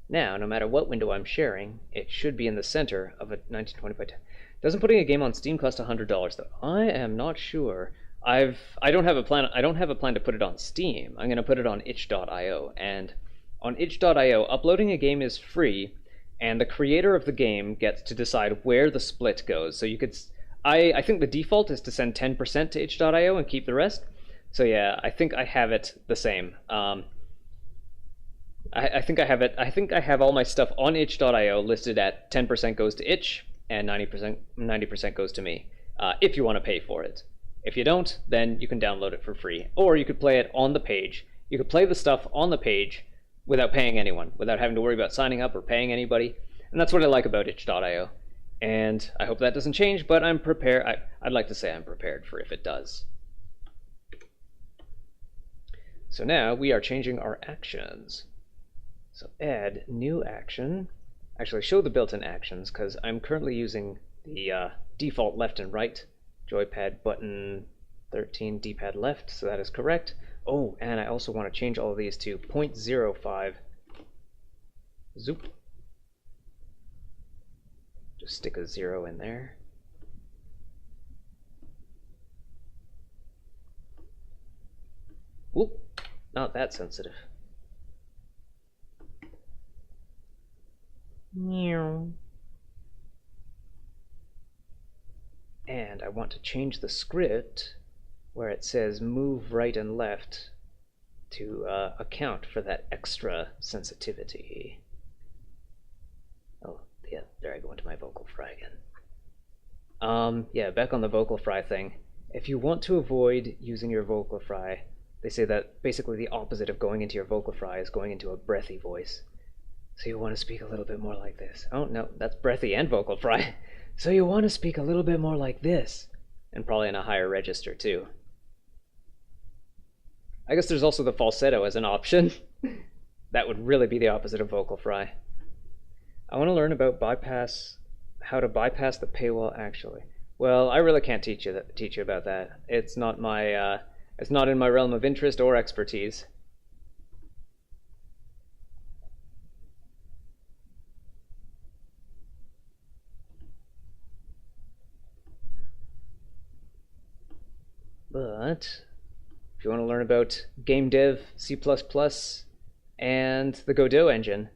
Now, no matter what window I'm sharing, it should be in the center of a 1920 by 10. Doesn't putting a game on Steam cost $100 though? I am not sure. I don't have a plan. I don't have a plan to put it on Steam. I'm going to put it on itch.io, and on itch.io, uploading a game is free, and the creator of the game gets to decide where the split goes. So you could, I think the default is to send 10% to itch.io and keep the rest. So yeah, I think I have it the same. I think I have it. I think I have all my stuff on itch.io listed at 10% goes to itch and 90% goes to me. If you want to pay for it. If you don't, then you can download it for free, or you could play it on the page. You could play the stuff on the page without paying anyone, without having to worry about signing up or paying anybody. And that's what I like about itch.io. And I hope that doesn't change, but I'm prepared. I'd like to say I'm prepared for if it does. So now we are changing our actions. So add new action. Actually, show the built-in actions, because I'm currently using the default left and right. Joypad button 13, D-pad left, so that is correct. Oh, and I also want to change all of these to 0.05. Zoop. Just stick a 0 in there. Whoop, not that sensitive. Meow. And I want to change the script where it says move right and left to account for that extra sensitivity. Oh, yeah, there I go into my vocal fry again. Yeah, back on the vocal fry thing. If you want to avoid using your vocal fry, they say that basically the opposite of going into your vocal fry is going into a breathy voice. So you want to speak a little bit more like this. Oh, no, that's breathy and vocal fry. So you want to speak a little bit more like this, and probably in a higher register too. I guess there's also the falsetto as an option. That would really be the opposite of vocal fry. I want to learn about how to bypass the paywall actually. Well, I really can't teach you about that. It's not my it's not in my realm of interest or expertise. But if you want to learn about game dev, C++, and the Godot engine,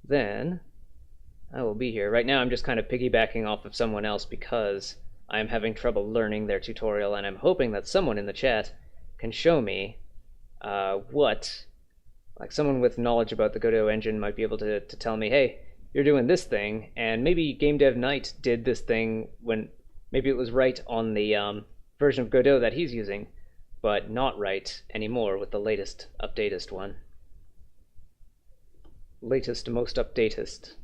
then I will be here. Right now I'm just kind of piggybacking off of someone else because I'm having trouble learning their tutorial, and I'm hoping that someone in the chat can show me like someone with knowledge about the Godot engine might be able to tell me, hey, you're doing this thing, and maybe Game Dev Knight did this thing when maybe it was right on the version of Godot that he's using, but not right anymore with the latest, updatest one. Latest, most updatest.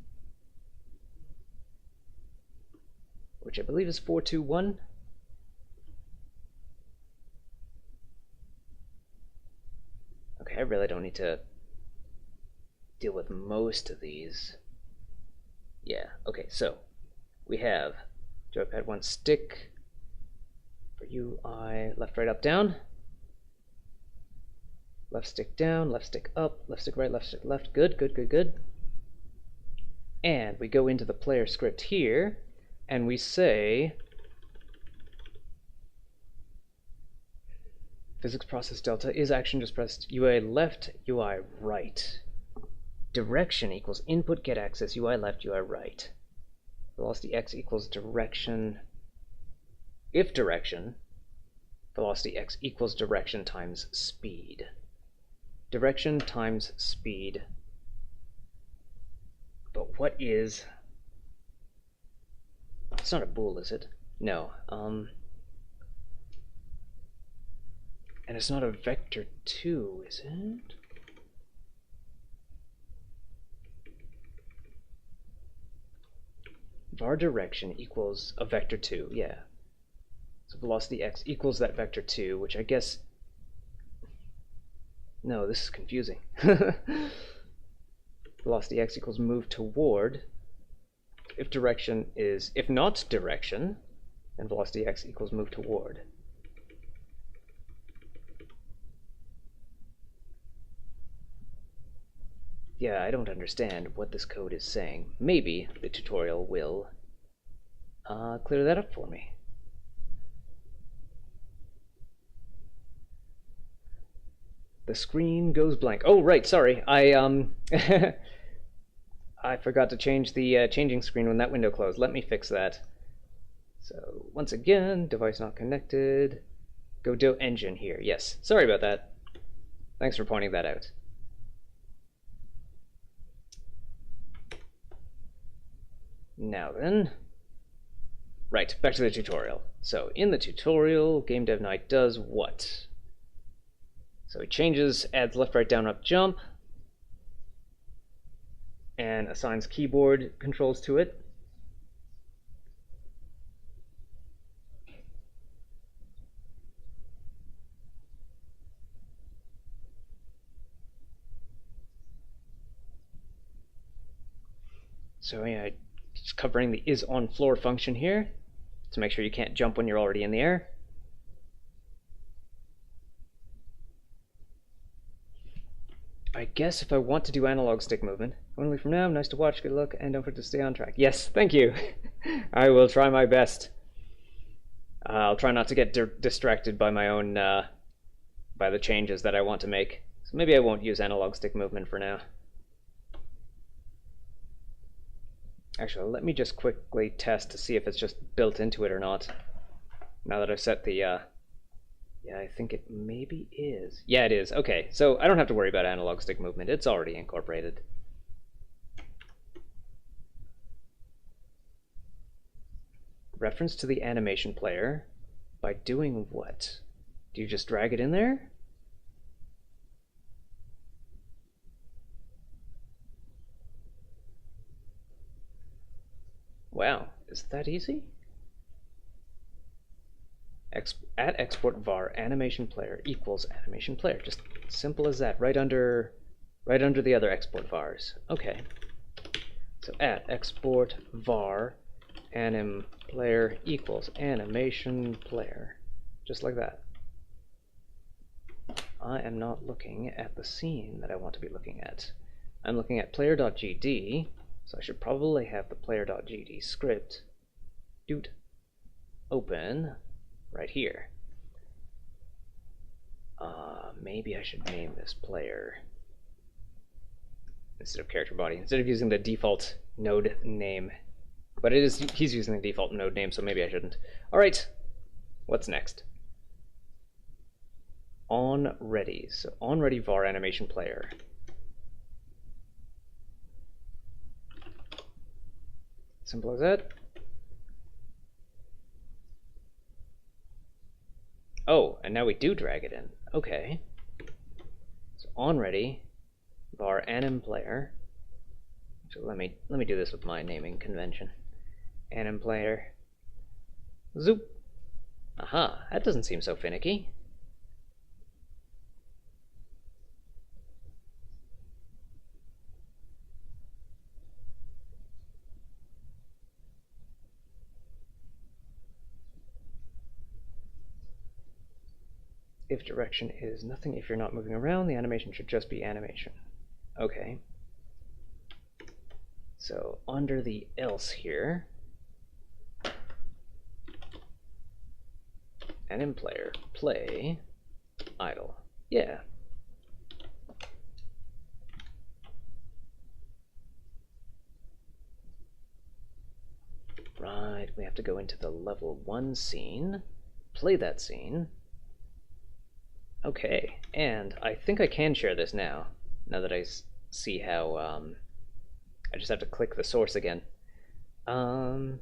Which I believe is 4.2.1. Okay, I really don't need to deal with most of these. Yeah, okay, so we have joypad 1 stick for UI, left, right, up, down. Left stick down, left stick up, left stick right, left stick left. Good, good, good, good. And we go into the player script here, and we say physics process delta is action just pressed UI left, UI right. Direction equals input get access UI left, UI right. Velocity x equals direction. If direction, velocity x equals direction times speed. Direction times speed. But what is... It's not a bool, is it? No. And it's not a vector 2, is it? Var direction equals a vector 2, yeah. So velocity x equals that vector 2, which I guess... No, this is confusing. Velocity x equals move toward. if direction is, if not direction, then velocity x equals move toward. Yeah, I don't understand what this code is saying. Maybe the tutorial will clear that up for me. The screen goes blank. Oh, right, sorry. I I forgot to change the changing screen when that window closed. Let me fix that. So once again, device not connected. Godot engine here. Yes, sorry about that. Thanks for pointing that out. Now then, right, back to the tutorial. So in the tutorial, Game Dev Night does what? So it changes, adds left, right, down, up, jump, and assigns keyboard controls to it. So yeah, just covering the isOnFloor function here to make sure you can't jump when you're already in the air. I guess if I want to do analog stick movement, only from now, nice to watch, good luck, and don't forget to stay on track. Yes, thank you. I will try my best. I'll try not to get distracted by my own, by the changes that I want to make. So maybe I won't use analog stick movement for now. Actually, let me just quickly test to see if it's just built into it or not. Now that I've set the, yeah, I think it maybe is. Yeah, it is. Okay, so I don't have to worry about analog stick movement. It's already incorporated. Reference to the animation player by doing what? Do you just drag it in there? Wow, is that easy? At export var animation player equals animation player. Just simple as that. Right under the other export vars. Okay. So at export var anim player equals animation player. Just like that. I am not looking at the scene that I want to be looking at. I'm looking at player.gd, so I should probably have the player.gd script doot open right here. Maybe I should name this player instead of character body, instead of using the default node name. But he's using the default node name, so maybe I shouldn't. All right, what's next? OnReady. So OnReady var animation player. Simple as that. Oh, and now we do drag it in. Okay. So OnReady var anim player. So let me do this with my naming convention. Anim player. Zoop. Aha, that doesn't seem so finicky. If direction is nothing, if you're not moving around, the animation should just be animation. Okay. So under the else here, anim player play idle. Yeah. Right, we have to go into the level 1 scene, play that scene. Okay, and I think I can share this now that I see how, I just have to click the source again. And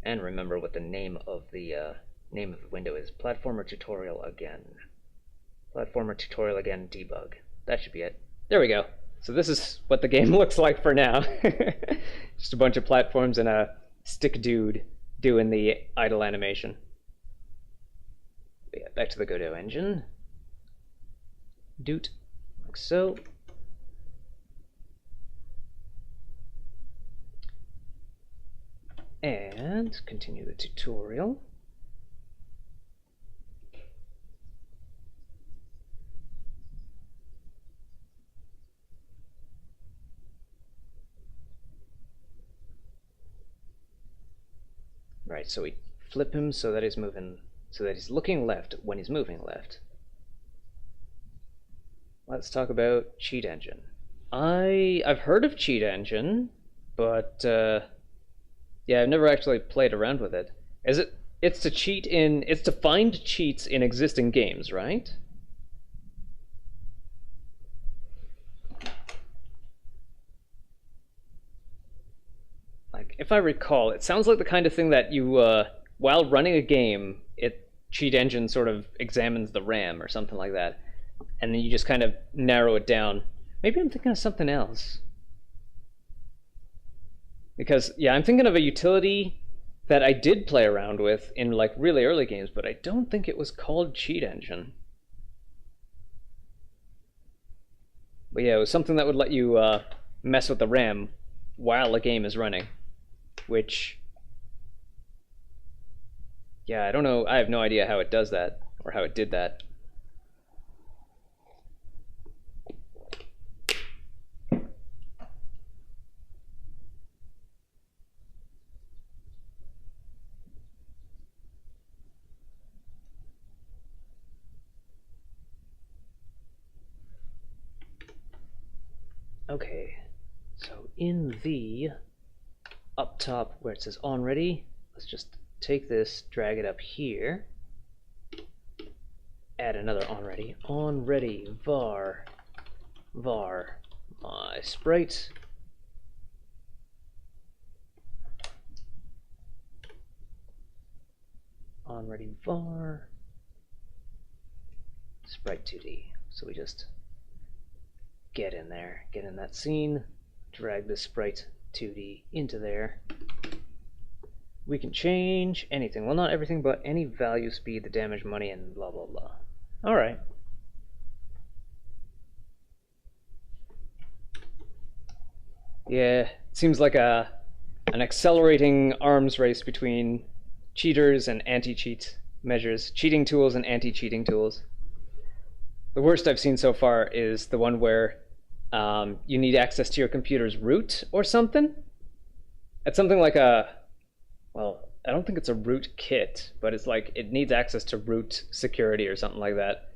remember what the name of the window is. Platformer tutorial again. Platformer tutorial again debug. That should be it. There we go. So this is what the game looks like for now. Just a bunch of platforms and a stick dude doing the idle animation. Yeah, back to the Godot engine. Doot, like so. And continue the tutorial. Right, so we flip him so that he's moving, so that he's looking left when he's moving left. Let's talk about Cheat Engine. I've heard of Cheat Engine, but yeah, I've never actually played around with it. It's to find cheats in existing games, right? Like, if I recall, it sounds like the kind of thing that you, while running a game, Cheat Engine sort of examines the RAM or something like that, and then you just kind of narrow it down. Maybe I'm thinking of something else. Because, yeah, I'm thinking of a utility that I did play around with in, like, really early games, but I don't think it was called Cheat Engine. But yeah, it was something that would let you mess with the RAM while a game is running. Which, yeah, I don't know, I have no idea how it does that, or how it did that. Okay, so in the up top where it says on ready, let's just take this, drag it up here, add another on ready, var my sprite, on ready var sprite 2D. So we just get in there, get in that scene, drag the sprite 2D into there. We can change anything. Well, not everything, but any value, speed, the damage, money, and blah, blah, blah. All right. Yeah, it seems like an accelerating arms race between cheaters and anti-cheat measures, cheating tools and anti-cheating tools. The worst I've seen so far is the one where you need access to your computer's root or something. It's something like well, I don't think it's a root kit, but it's like it needs access to root security or something like that.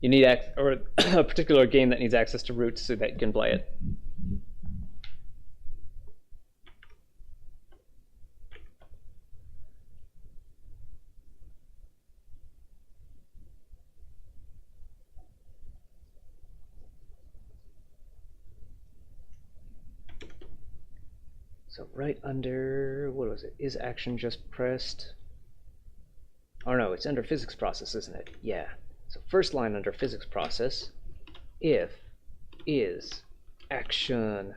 You need or a particular game that needs access to root so that you can play it. So right under, what was it? Is action just pressed? Oh no, it's under physics process, isn't it? Yeah. So first line under physics process, if is action,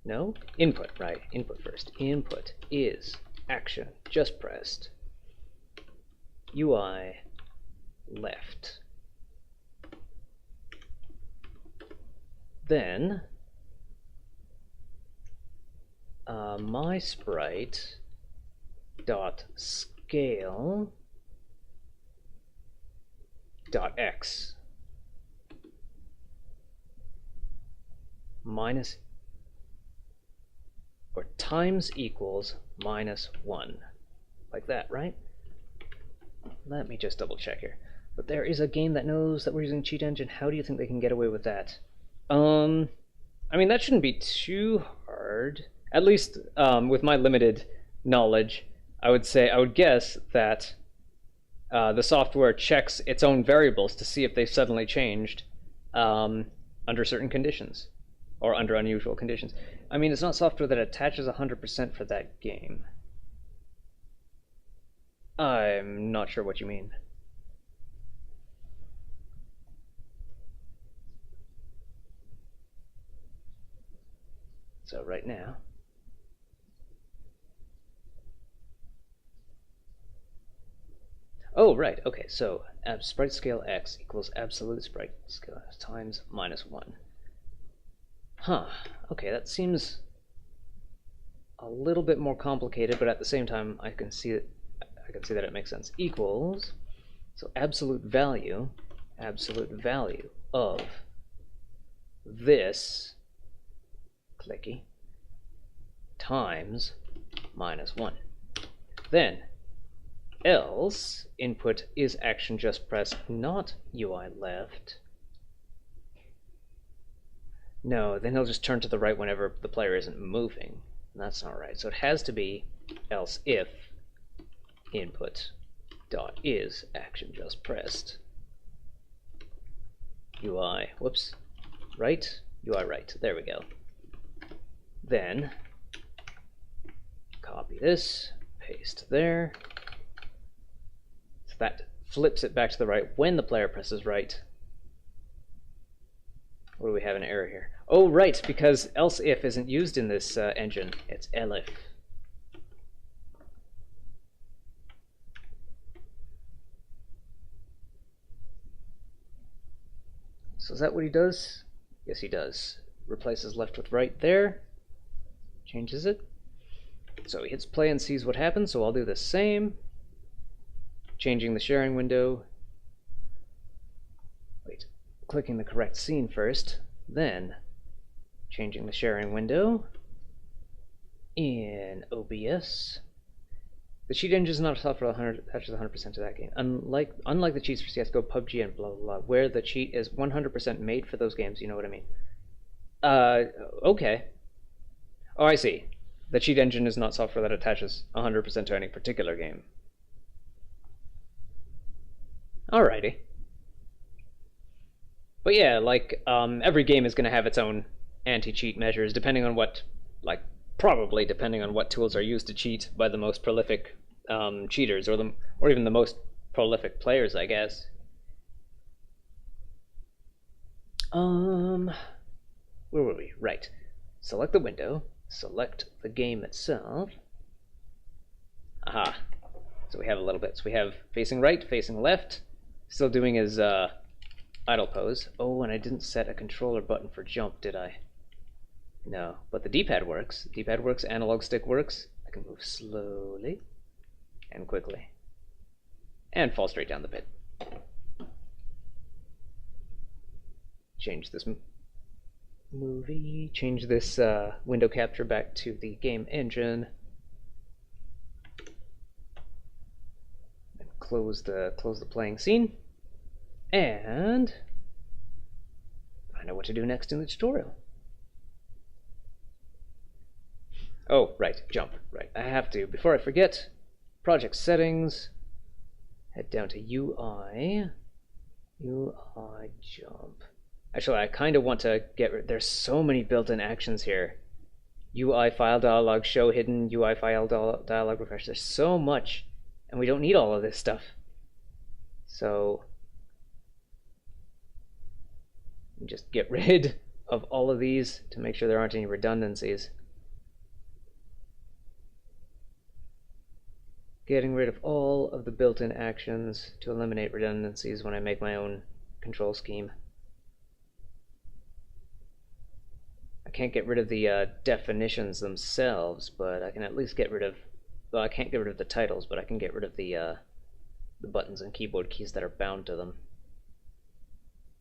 no? Input, right, input first. Input is action just pressed, UI left. Then my sprite dot scale dot x minus or times equals -1, like that, right? Let me just double check here. But there is a game that knows that we're using Cheat Engine. How do you think they can get away with that? I mean, that shouldn't be too hard. At least with my limited knowledge, I would guess that the software checks its own variables to see if they've suddenly changed under certain conditions or under unusual conditions. I mean, it's not software that attaches 100% for that game. I'm not sure what you mean. So right now, oh, right, okay, so sprite scale x equals absolute sprite scale times -1. Huh, okay, that seems a little bit more complicated, but at the same time I can see that it makes sense. Equals, so absolute value of this clicky times -1. Then else input is action just press, not UI left. No, then he'll just turn to the right whenever the player isn't moving. That's not right. So it has to be else if input dot is action just pressed. UI, whoops, right, UI right, there we go. Then copy this, paste there. So that flips it back to the right when the player presses right. What do we have an error here? Oh, right, because else if isn't used in this engine. It's elif. So is that what he does? Yes, he does. Replaces left with right there. Changes it. So he hits play and sees what happens, so I'll do the same. Changing the sharing window. Wait, clicking the correct scene first, then changing the sharing window in OBS. The cheat engine is not a software that attaches 100% to that game. Unlike the cheats for CSGO, PUBG, and blah, blah, blah, where the cheat is 100% made for those games, you know what I mean. Okay. Oh, I see. The cheat engine is not software that attaches 100% to any particular game. Alrighty. But yeah, like, every game is going to have its own anti-cheat measures, depending on what, like, probably depending on what tools are used to cheat by the most prolific cheaters, or even the most prolific players, I guess. Where were we? Right. Select the window, select the game itself. Aha. So we have a little bit. So we have facing right, facing left, still doing his idle pose. Oh, and I didn't set a controller button for jump, did I? No, but the D-pad works. D-pad works, analog stick works. I can move slowly and quickly. And fall straight down the pit. Change this movie, change this window capture back to the game engine. And close the playing scene. And I know what to do next in the tutorial. Oh, right, jump. Right, I have to. Before I forget, project settings, head down to UI, UI jump. Actually, I kind of want to get rid. There's so many built-in actions here. UI file dialog, show hidden, UI file dialog refresh. There's so much, and we don't need all of this stuff. So just get rid of all of these to make sure there aren't any redundancies. Getting rid of all of the built-in actions to eliminate redundancies when I make my own control scheme. I can't get rid of the definitions themselves, but I can at least get rid of, well, I can't get rid of the titles, but I can get rid of the buttons and keyboard keys that are bound to them.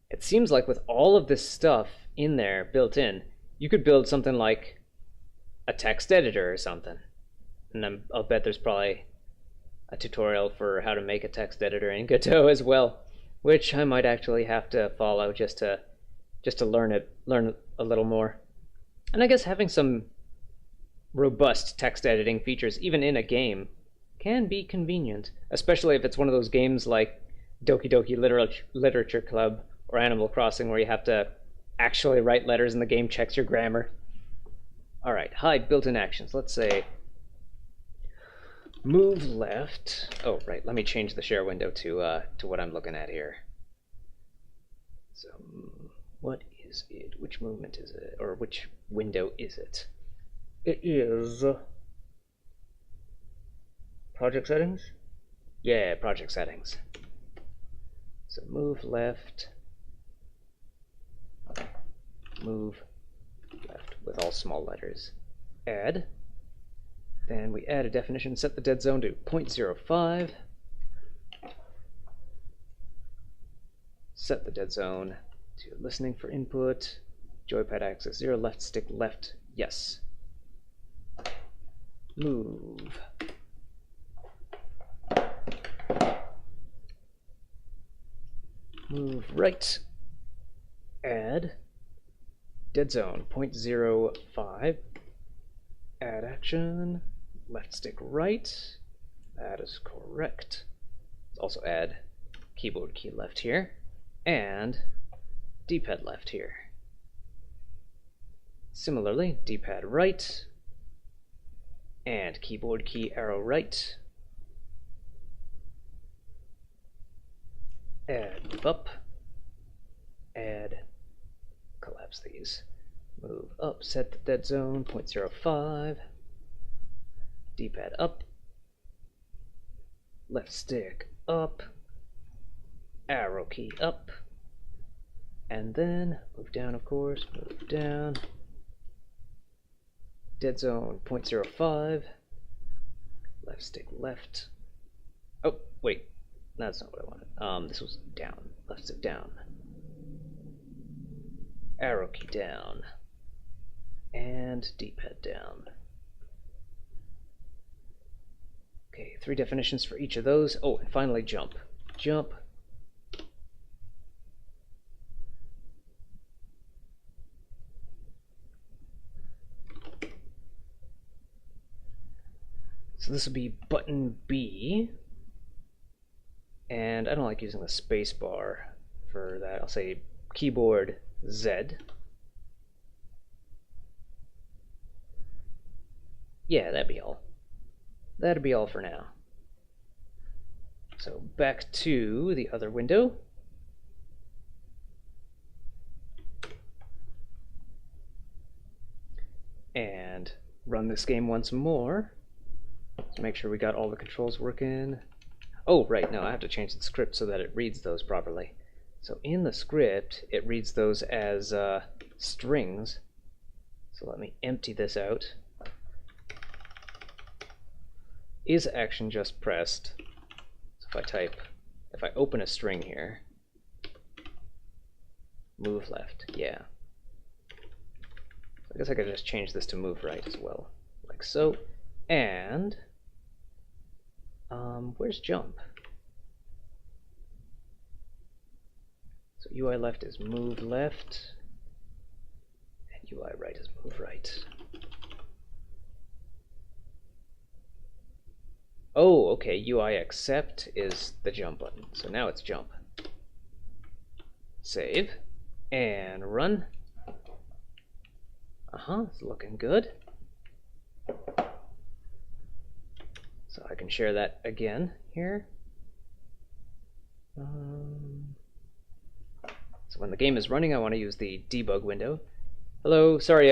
It seems like with all of this stuff in there built in, you could build something like a text editor or something. And I'll bet there's probably a tutorial for how to make a text editor in Godot as well, which I might actually have to follow just to learn a little more. And I guess having some robust text editing features even in a game can be convenient, especially if it's one of those games like Doki Doki Literature Club or Animal Crossing where you have to actually write letters and the game checks your grammar. Alright, hide built-in actions. Let's say move left. Oh, right, let me change the share window to what I'm looking at here. So, what is it? Which movement is it? Or which window is it? It is project settings? Yeah, project settings. So move left, move left with all small letters. Add Then we add a definition, set the dead zone to 0.05. Set the dead zone to listening for input. Joypad axis 0, left stick left, yes. Move. Move right. Add. Dead zone 0.05. Add action. Left stick right. That is correct. Let's also add keyboard key left here. And D-pad left here. Similarly, D-pad right. And keyboard key arrow right. Add move up. Add collapse these. Move up, set the dead zone 0.05. D-pad up. Left stick up. Arrow key up. And then move down, of course. Move down. Dead zone 0.05. Left stick left. Oh, wait. That's not what I wanted. This was down. Left stick down. Arrow key down. And D-pad down. Okay, 3 definitions for each of those. Oh, and finally jump. Jump. So this will be button B. And I don't like using the space bar for that. I'll say keyboard Z. Yeah, that'd be all. That'd be all for now. So back to the other window. And run this game once more. To make sure we got all the controls working. Oh, right, no, I have to change the script so that it reads those properly. So in the script, it reads those as strings. So let me empty this out. Is action just pressed? So if I open a string here, move left, yeah. I guess I could just change this to move right as well, like so. And where's jump? So UI left is move left, and UI right is move right. Oh, okay, UI accept is the jump button. So now it's jump. Save, and run. It's looking good. So I can share that again here. So when the game is running, I want to use the debug window. Hello, sorry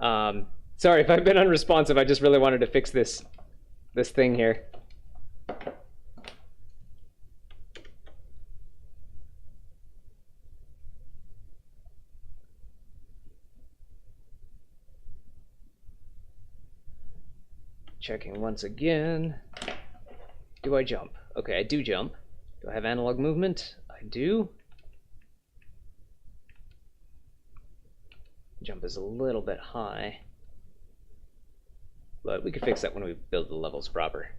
sorry if I've been unresponsive. I just really wanted to fix this thing here. Checking once again. Do I jump? Okay, I do jump. Do I have analog movement? I do. Jump is a little bit high. But we can fix that when we build the levels proper.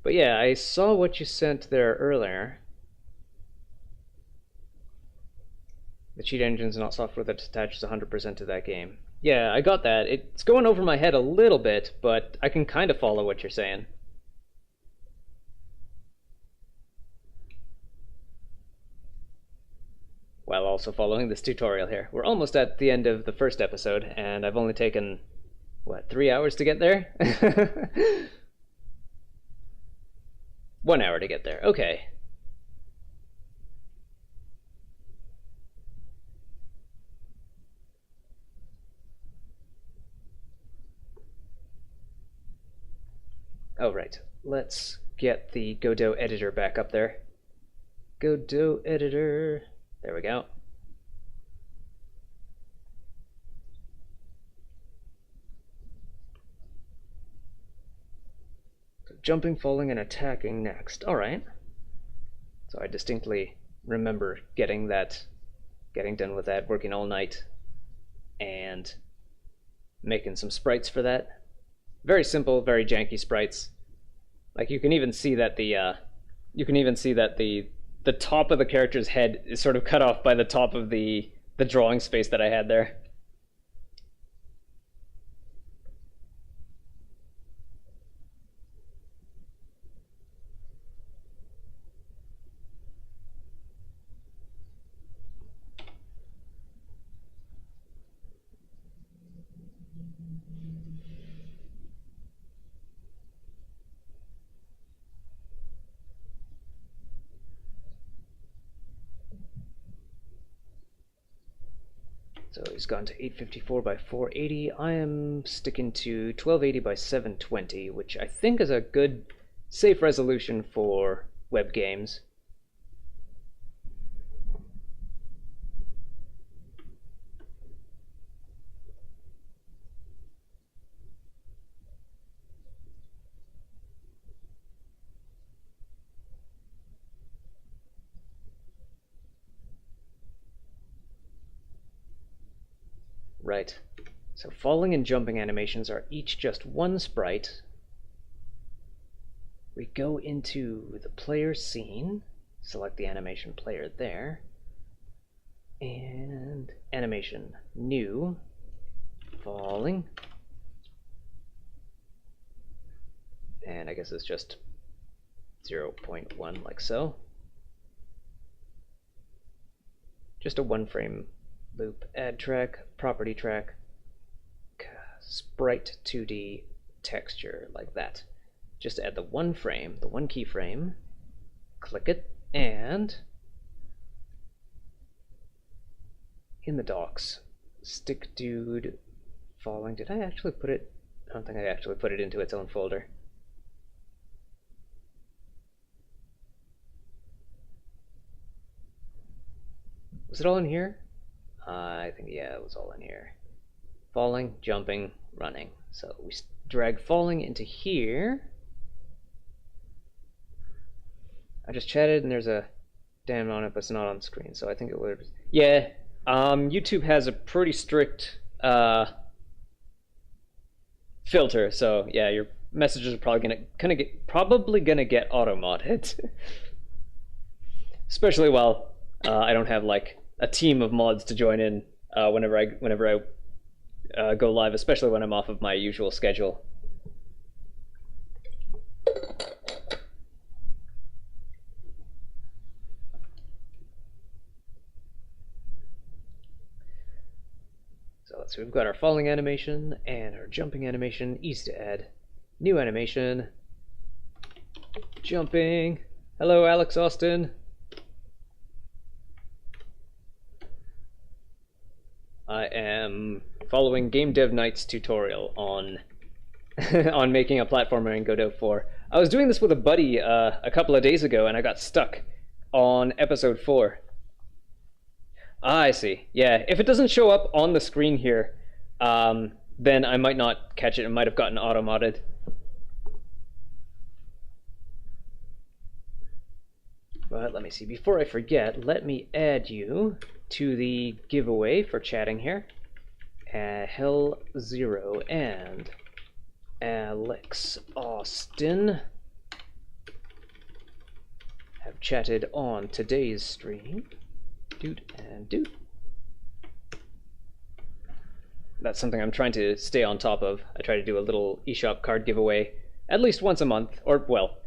But yeah, I saw what you sent there earlier. The cheat engine is not software that attaches 100% to that game. Yeah, I got that. It's going over my head a little bit, but I can kind of follow what you're saying. While also following this tutorial here. We're almost at the end of the first episode, and I've only taken, what, 3 hours to get there? 1 hour to get there, okay. Oh, right. Let's get the Godot editor back up there. Godot editor. There we go. jumping, falling, and attacking next. Alright. So I distinctly remember getting done with that, working all night, and making some sprites for that. Very simple, very janky sprites. Like you can even see that the top of the character's head is sort of cut off by the top of the drawing space that I had there. So he's gone to 854 by 480. I am sticking to 1280 by 720, which I think is a good, safe resolution for web games. Right. So falling and jumping animations are each just one sprite. We go into the player scene, select the animation player there, and animation new, falling, and I guess it's just 0.1 like so. Just a one frame loop, add track, property track, sprite 2D texture like that. Just add the one frame, the one keyframe, click it, and in the docs, stick dude falling. Did I actually put it? I don't think I actually put it into its own folder. Was it all in here? I think, yeah, it was all in here. Falling, jumping, running. So we drag falling into here. I just chatted and there's a damn on it, but it's not on screen, so I think it would. Yeah, YouTube has a pretty strict filter, so yeah, your messages are probably gonna get auto-modded. Especially while I don't have like a team of mods to join in whenever I go live, especially when I'm off of my usual schedule. So we've got our falling animation and our jumping animation, easy to add. New animation, jumping. Hello, Alex Austin. I am following Game Dev Night's tutorial on on making a platformer in Godot 4. I was doing this with a buddy a couple of days ago, and I got stuck on episode 4. Ah, I see. Yeah, if it doesn't show up on the screen here, then I might not catch it. It might have gotten auto-modded. But let me see. Before I forget, let me add you to the giveaway for chatting here. Hell Zero and Alex Austin have chatted on today's stream. Doot and doot. That's something I'm trying to stay on top of. I try to do a little eShop card giveaway at least once a month, or well,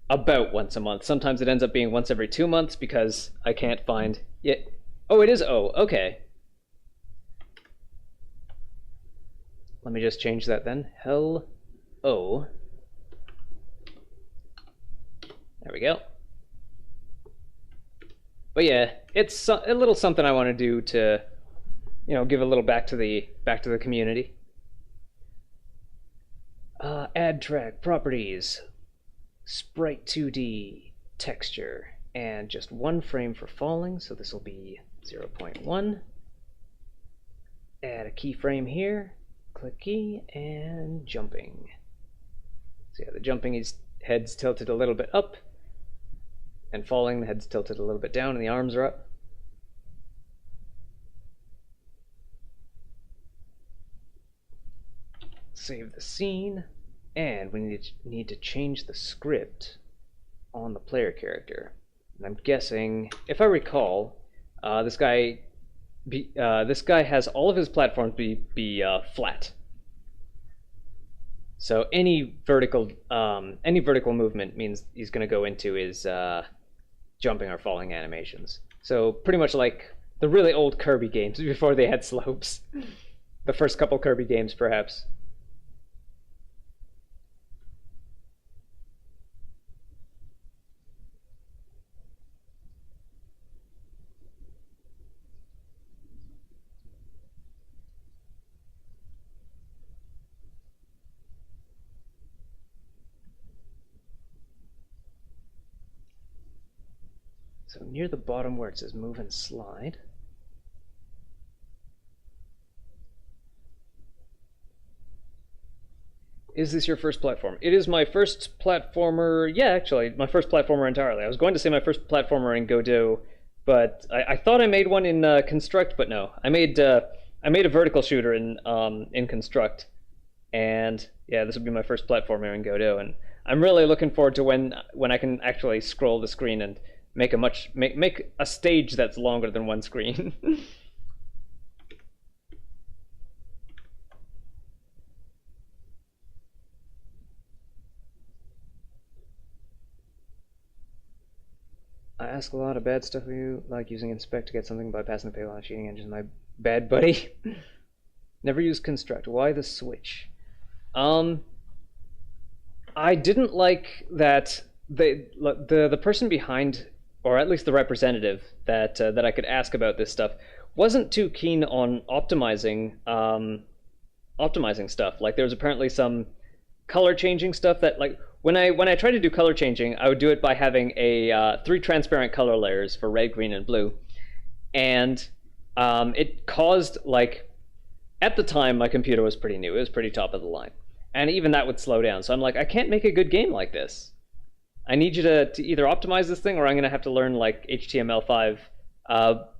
about once a month. Sometimes it ends up being once every 2 months because I can't find it. Oh, it is O. Okay. Let me just change that then. Hell O. There we go. But yeah, it's a little something I want to do to, you know, give a little back to the community. Add track, properties, sprite 2D, texture, and just one frame for falling, so this will be 0.1. Add a keyframe here, click key, and jumping. So yeah, the jumping is head's tilted a little bit up, and falling, the head's tilted a little bit down, and the arms are up. Save the scene, and we need to change the script on the player character. And I'm guessing, if I recall, this guy has all of his platforms be flat. So any vertical movement means he's going to go into his jumping or falling animations. So pretty much like the really old Kirby games before they had slopes. The first couple Kirby games, perhaps. So near the bottom where it says move and slide. Is this your first platform? It is my first platformer. Yeah, actually, my first platformer entirely. I was going to say my first platformer in Godot, but I thought I made one in Construct, but no. I made a vertical shooter in Construct, and yeah, this would be my first platformer in Godot, and I'm really looking forward to when I can actually scroll the screen and make a stage that's longer than one screen. I ask a lot of bad stuff of you, like using inspect to get something, bypassing the payload, cheating engines. My bad buddy. Never use construct. Why the switch? I didn't like that the person behind, or at least the representative that I could ask about this stuff, wasn't too keen on optimizing stuff. Like there was apparently some color changing stuff that, like, when I tried to do color changing, I would do it by having a 3 transparent color layers for red, green, and blue, and it caused, like, at the time my computer was pretty new, it was pretty top of the line, and even that would slow down. So I'm like, I can't make a good game like this. I need you to either optimize this thing, or I'm going to have to learn like HTML5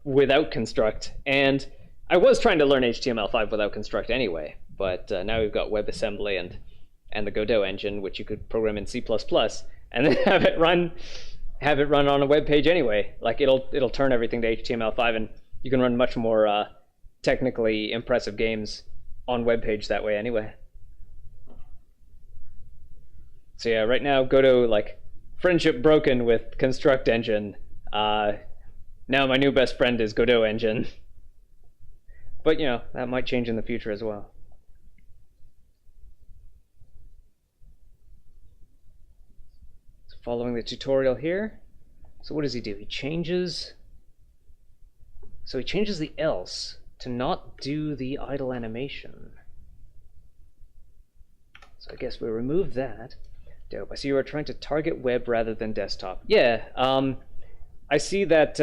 without construct. And I was trying to learn HTML5 without construct anyway, but now we've got WebAssembly and the Godot engine, which you could program in C++, and then have it run on a web page anyway. Like it'll turn everything to HTML5, and you can run much more technically impressive games on web page that way anyway. So yeah, right now Godot, like, friendship broken with Construct Engine. Now my new best friend is Godot Engine. But, you know, that might change in the future as well. So following the tutorial here. So what does he do? He changes... So he changes the else to not do the idle animation. So I guess we remove that. Dope. I see you are trying to target web rather than desktop. Yeah, I see that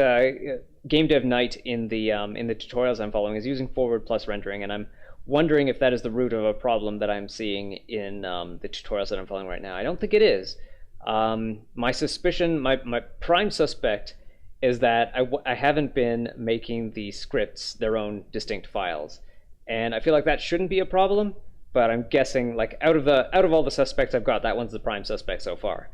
Game Dev Knight in the tutorials I'm following is using forward plus rendering, and I'm wondering if that is the root of a problem that I'm seeing in the tutorials that I'm following right now. I don't think it is. My suspicion, my prime suspect, is that I haven't been making the scripts their own distinct files, and I feel like that shouldn't be a problem. But I'm guessing, like, out of all the suspects I've got, that one's the prime suspect so far.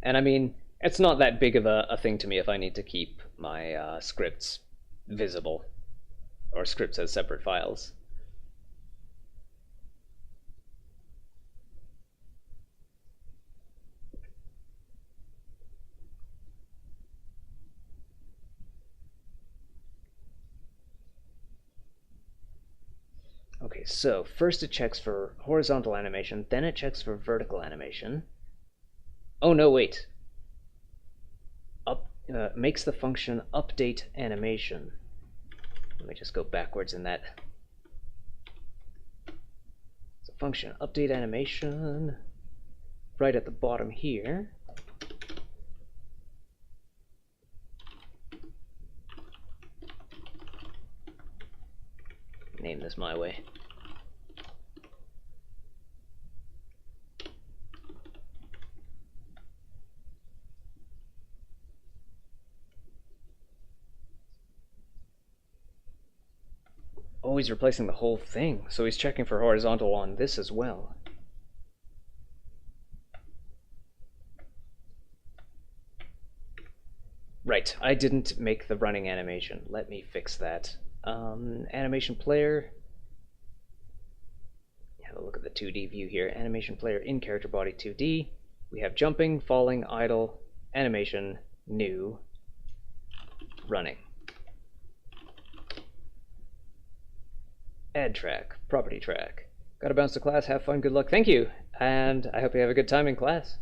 And I mean, it's not that big of a thing to me if I need to keep my scripts visible, or scripts as separate files. Okay, so first it checks for horizontal animation, then it checks for vertical animation. Oh no, wait. Makes the function update animation. Let me just go backwards in that. So function update animation, right at the bottom here. Name this my way. Oh, he's replacing the whole thing, so he's checking for horizontal on this as well. Right, I didn't make the running animation. Let me fix that. Animation player. Have a look at the 2D view here. Animation player in character body 2D. We have jumping, falling, idle, animation, new, running. Add track, property track. Gotta bounce to class, have fun, good luck, thank you, and I hope you have a good time in class.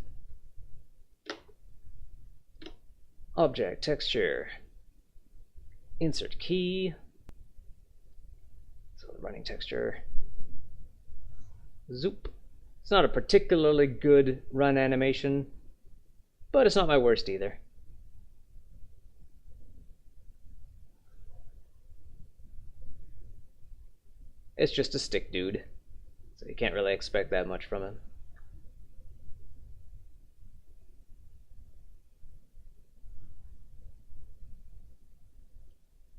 Object, texture, insert key, so the running texture, zoop. It's not a particularly good run animation, but it's not my worst either. It's just a stick dude, so you can't really expect that much from him.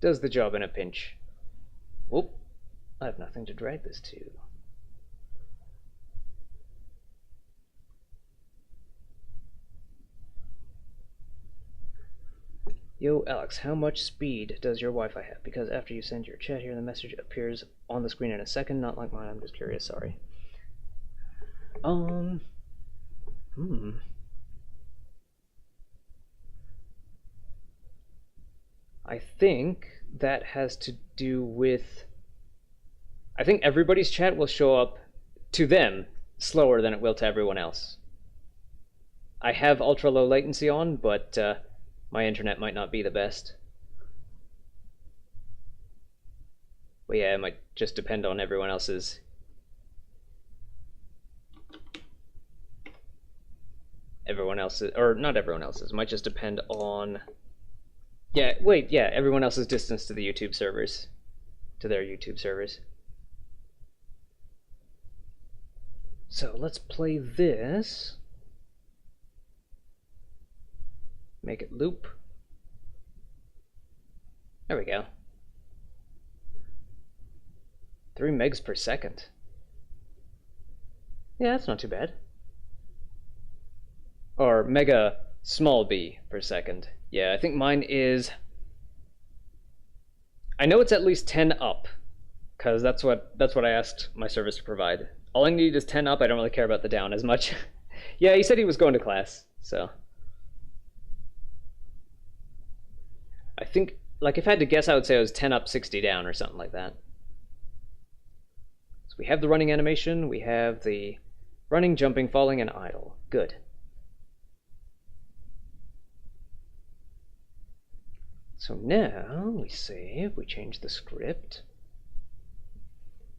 Does the job in a pinch. Whoop, I have nothing to drag this to. Yo, Alex, how much speed does your Wi-Fi have? Because after you send your chat here, the message appears on the screen in a second, not like mine. I'm just curious, sorry. I think that has to do with... I think everybody's chat will show up to them slower than it will to everyone else. I have ultra low latency on, but my internet might not be the best. But yeah, it might just depend on everyone else's. Or not everyone else's, it might just depend on... Yeah, wait, yeah, everyone else's distance to the YouTube servers. To their YouTube servers. So let's play this. Make it loop. There we go. 3 megs per second. Yeah, that's not too bad. Or mega small b per second. Yeah, I think mine is... I know it's at least 10 up, because that's what I asked my service to provide. All I need is 10 up. I don't really care about the down as much. Yeah, he said he was going to class, so... I think, like, if I had to guess, I would say it was 10 up, 60 down, or something like that. So we have the running animation, we have the running, jumping, falling, and idle. Good. So now we save, we change the script.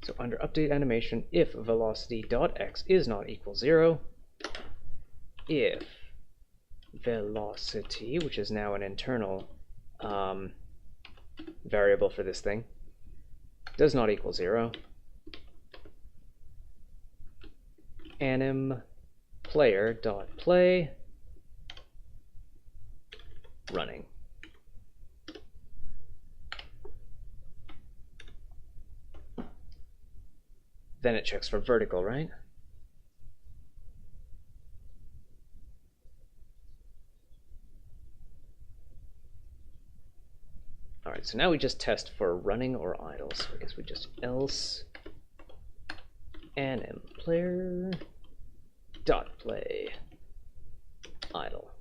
So under update animation, if velocity.x is not equal 0, if velocity, which is now an internal variable for this thing, does not equal 0, anim player.play running. Then it checks for vertical, right? Alright, so now we just test for running or idle. So I guess we just else anim player dot play idle.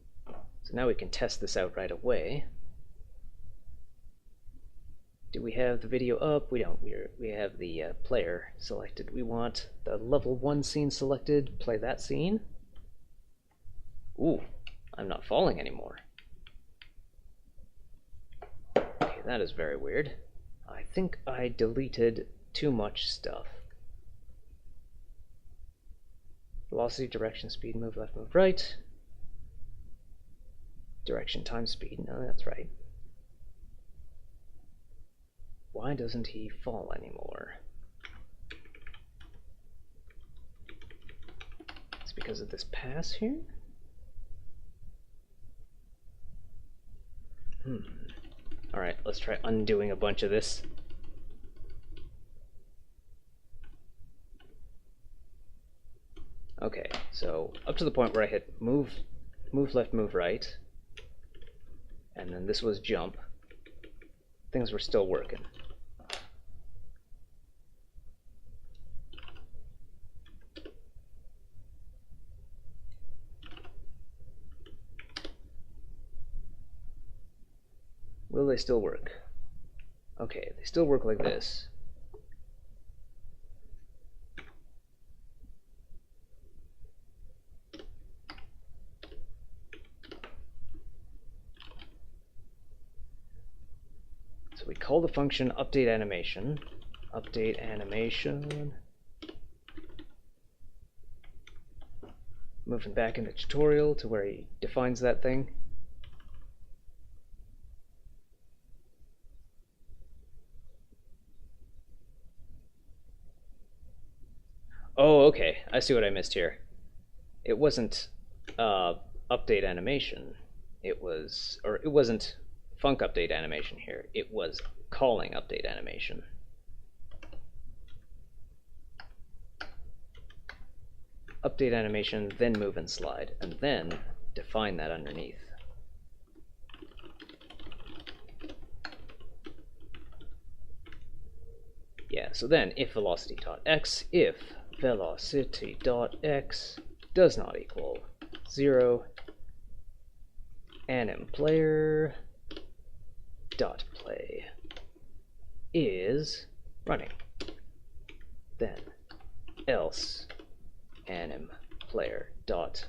So now we can test this out right away. Do we have the video up? We don't. We have the player selected. We want the level 1 scene selected. Play that scene. Ooh, I'm not falling anymore. Okay, that is very weird. I think I deleted too much stuff. Velocity, direction, speed, move left, move right. Direction, time, speed. No, that's right. Why doesn't he fall anymore? It's because of this pass here? Alright, let's try undoing a bunch of this. Okay, so up to the point where I hit move left, move right, and then this was jump, things were still working. Will they still work? Okay, they still work like this. So we call the function update animation. Update animation. Moving back in the tutorial to where he defines that thing. Oh, okay. I see what I missed here. It wasn't update animation. It wasn't func update animation here. It was calling update animation. Update animation, then move and slide, and then define that underneath. Yeah, so then if velocity.x, if velocity.x does not equal 0, animPlayer dot play is running. Then else animPlayer dot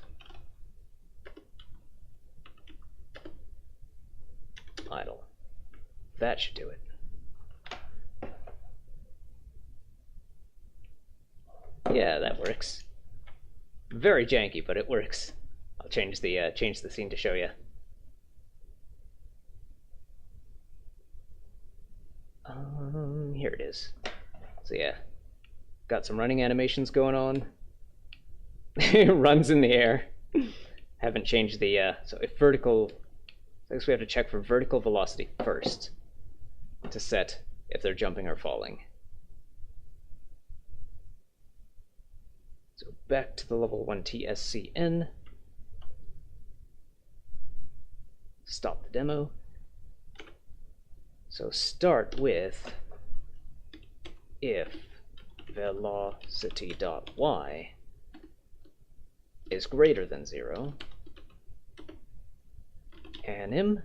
idle. That should do it. Yeah, that works. Very janky, but it works. I'll change the scene to show you. Here it is. So yeah, got some running animations going on. It runs in the air. Haven't changed the so if vertical. I guess we have to check for vertical velocity first to set if they're jumping or falling. So back to the level 1 TSCN. Stop the demo. So start with if velocity.y is greater than 0, anim.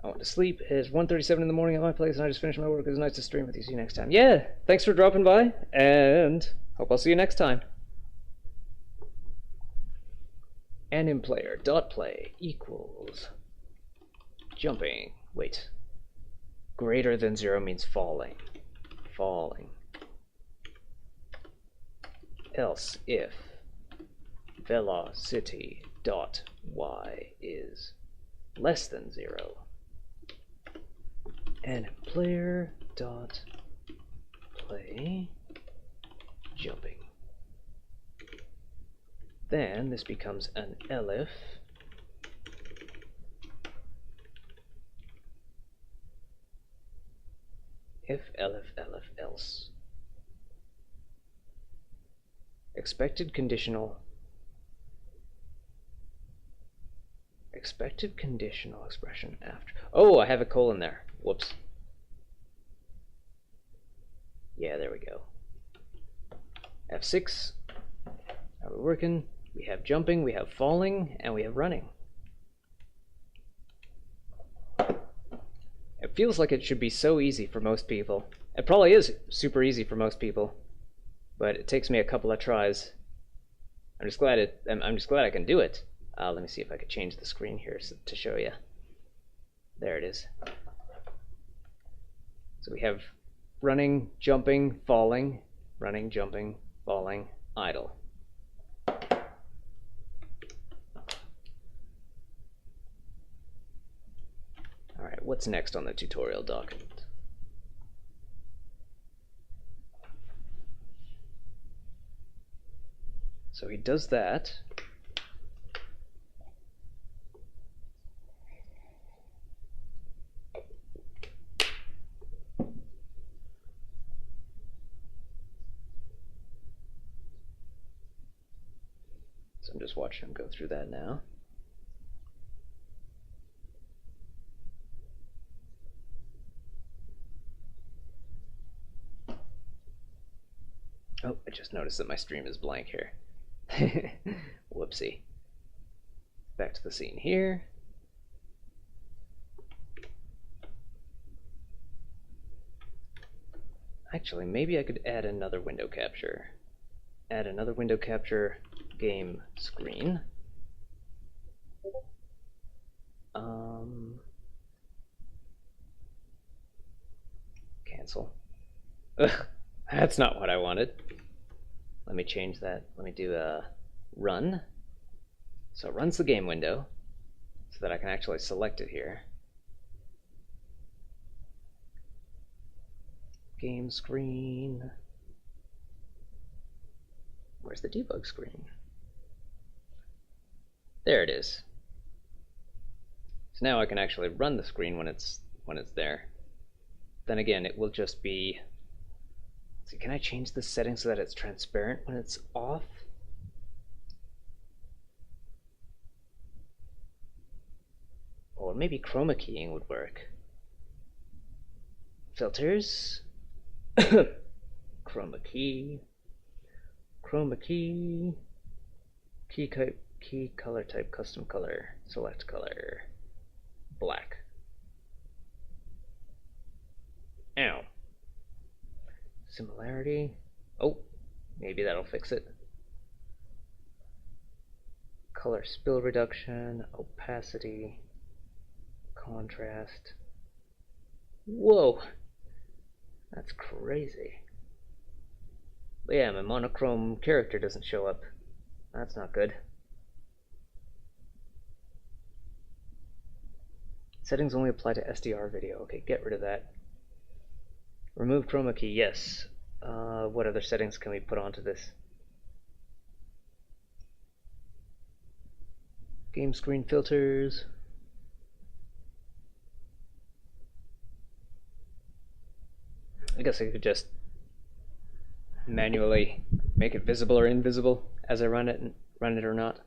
I went to sleep. It's 1:37 in the morning at my place, and I just finished my work. It was nice to stream with you. See you next time. Yeah, thanks for dropping by, and hope I'll see you next time. animPlayer.play equals jumping. Wait. Greater than 0 means falling. Falling. Else if velocity.y is less than 0, animPlayer.play jumping. Then this becomes an elif if elif else. Expected conditional expression after. Oh, I have a colon there. Whoops. Yeah, there we go. F6. How are we working? We have jumping, we have falling, and we have running. It feels like it should be so easy for most people. It probably is super easy for most people, but it takes me a couple of tries. I'm just glad I can do it. Let me see if I could change the screen here to show you. There it is. So we have running, jumping, falling, running, jumping, falling, idle. Alright, what's next on the tutorial document? So he does that. just watching him go through that now. Oh, I just noticed that my stream is blank here. Whoopsie. Back to the scene here. Actually, maybe I could add another window capture. Add another window capture game screen. Cancel. Ugh, that's not what I wanted. Let me change that. Let me do a run. So it runs the game window so that I can actually select it here. Game screen. Where's the debug screen? There it is. So now I can actually run the screen when it's there. Then again, it will just be. See, can I change the settings so that it's transparent when it's off? Or maybe chroma keying would work. Filters. Chroma key. Chroma key. Key type. Key color type. Custom color. Select color. Black. Ow. Similarity. Oh, maybe that'll fix it. Color spill reduction. Opacity. Contrast. Whoa. That's crazy. But yeah, my monochrome character doesn't show up. That's not good. Settings only apply to SDR video. Okay, get rid of that. Remove chroma key, yes. What other settings can we put onto this? Game screen filters. I guess I could just manually make it visible or invisible as I run it or not.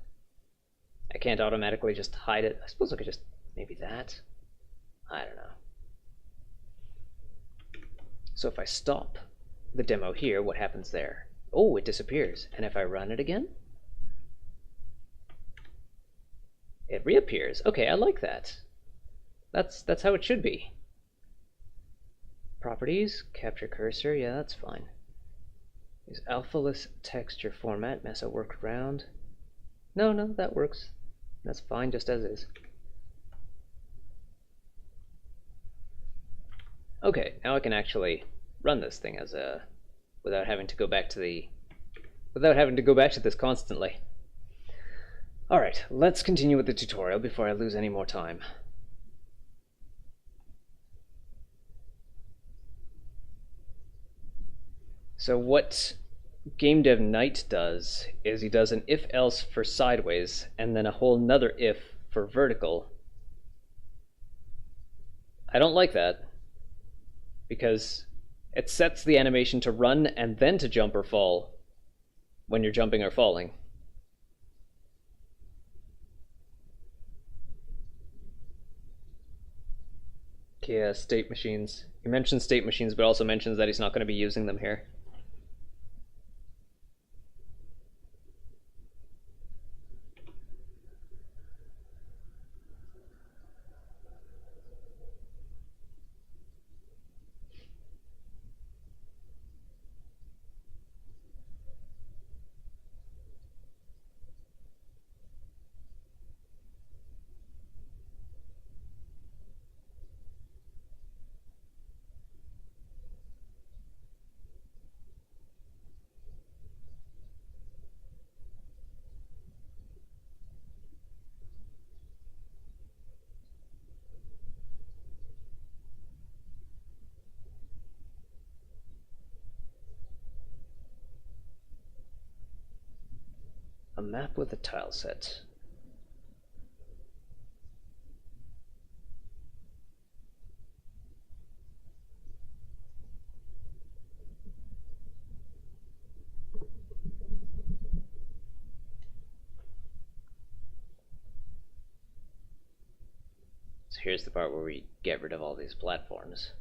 I can't automatically just hide it. I suppose I could just maybe that. I don't know. So if I stop the demo here, what happens there? Oh, it disappears. And if I run it again, it reappears. Okay, I like that. That's how it should be. Properties, capture cursor, yeah, that's fine. Use alphaless texture format, mess a workaround. No, that works. That's fine just as is. Okay, now I can actually run this thing as a without having to go back to this constantly. Alright, let's continue with the tutorial before I lose any more time. So what Game Dev Knight does is he does an if-else for sideways and then a whole nother if for vertical. I don't like that because it sets the animation to run and then to jump or fall when you're jumping or falling. Yeah, state machines. He mentions state machines, but also mentions that he's not going to be using them here. A map with a tile set. here's the part where we get rid of all these platforms.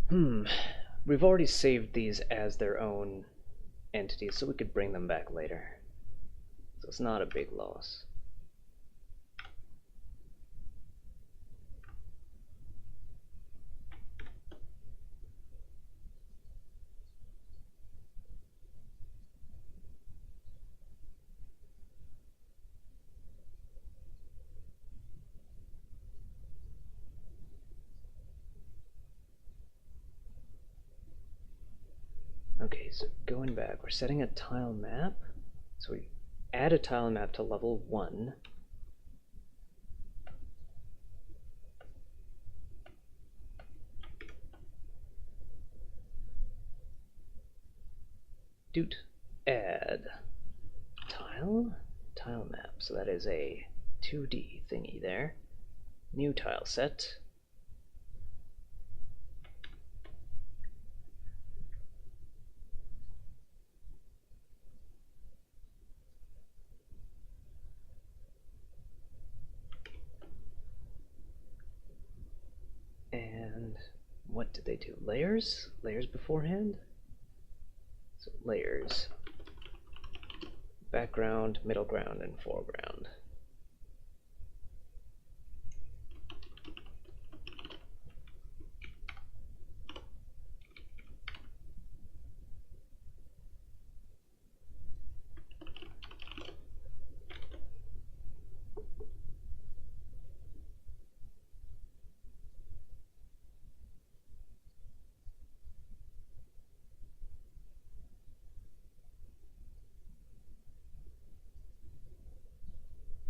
We've already saved these as their own entities, so we could bring them back later. So it's not a big loss. Okay, so going back, we're setting a tile map. So we add a tile map to level 1. Doot add tile map. So that is a 2D thingy there. New tile set. And what did they do? Layers? Layers beforehand? So layers. Background, middle ground, and foreground.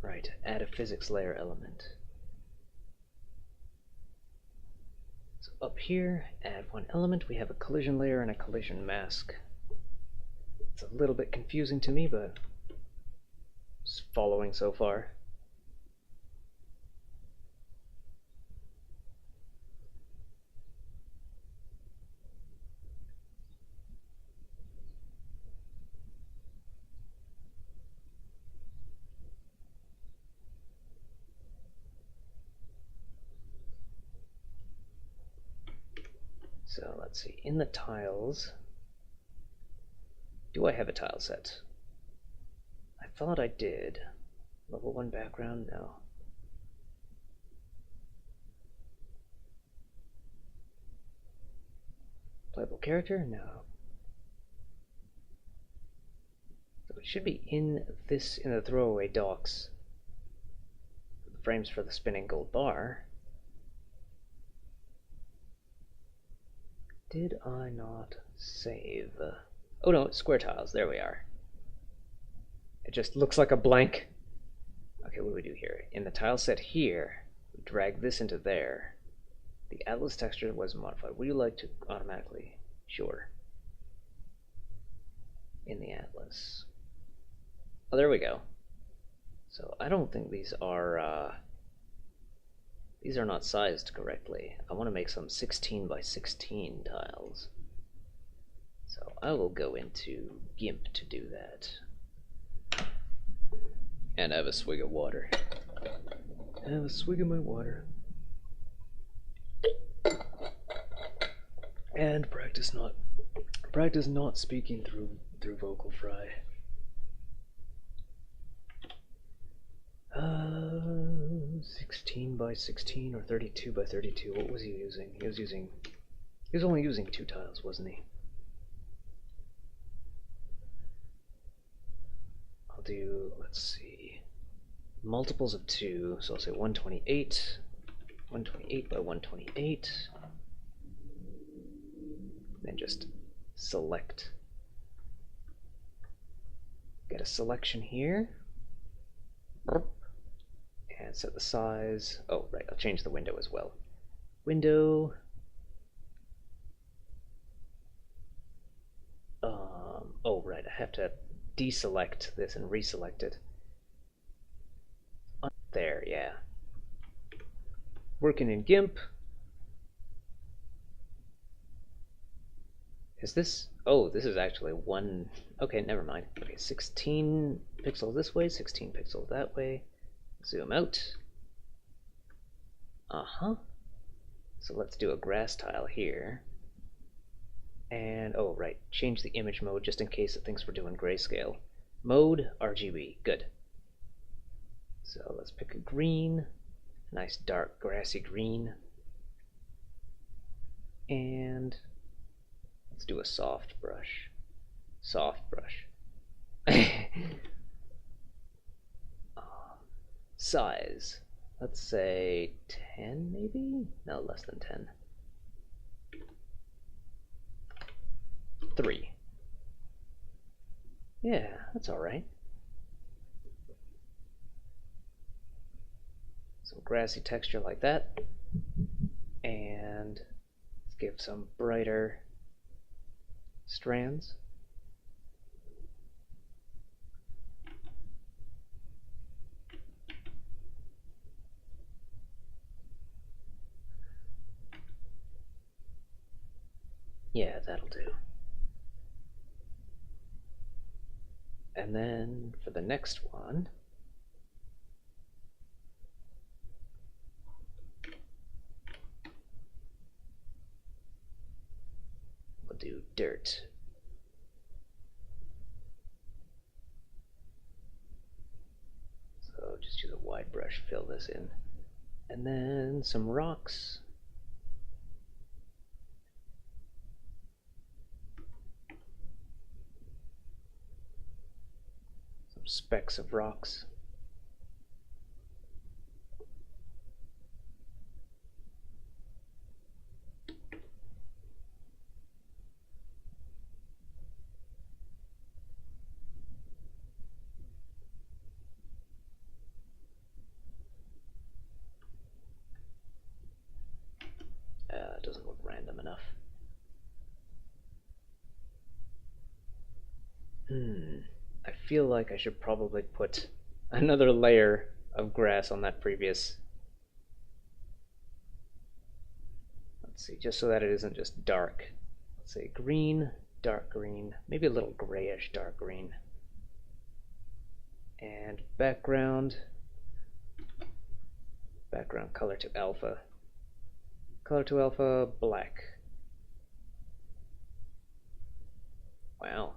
Right, add a physics layer element. So up here, add one element. We have a collision layer and a collision mask. It's a little bit confusing to me, but it's following so far. So let's see, in the tiles, do I have a tile set? I thought I did. Level 1 background, no. Playable character, no. So it should be in the throwaway docks. The frames for the spinning gold bar. Did I not save? Oh no, it's square tiles. There we are. It just looks like a blank. Okay, what do we do here? In the tile set here, we drag this into there. The Atlas texture was modified. Would you like to automatically? Sure. In the Atlas. Oh, there we go. So I don't think these are not sized correctly. I want to make some 16 by 16 tiles. So I will go into GIMP to do that. And have a swig of water. Have a swig of my water. And practice not speaking through vocal fry. 16 by 16 or 32 by 32. What was he using? He was only using 2 tiles, wasn't he? I'll do, let's see, multiples of 2. So I'll say 128 by 128. Then just select. Get a selection here. And set the size. Oh, right, I'll change the window as well. Window. Oh, right, I have to deselect this and reselect it. There, yeah. Working in GIMP. Is this? Oh, this is actually one. Okay, never mind. Okay, 16 pixels this way, 16 pixels that way. Zoom out. Uh-huh. So let's do a grass tile here. And, oh right, change the image mode just in case it thinks we're doing grayscale. Mode, RGB, good. So let's pick a green, nice dark grassy green. And let's do a soft brush. Soft brush. Size, let's say 10 maybe? No, less than 10. 3. Yeah, that's alright. Some grassy texture like that. And let's give some brighter strands. Yeah, that'll do. And then for the next one, we'll do dirt. So just use a wide brush, fill this in. And then some rocks. Some specks of rocks. It doesn't look random enough. I feel like I should probably put another layer of grass on that previous. Let's see, just so that it isn't just dark. Let's say green, dark green, maybe a little grayish dark green. And background color to alpha. Color to alpha, black. Wow.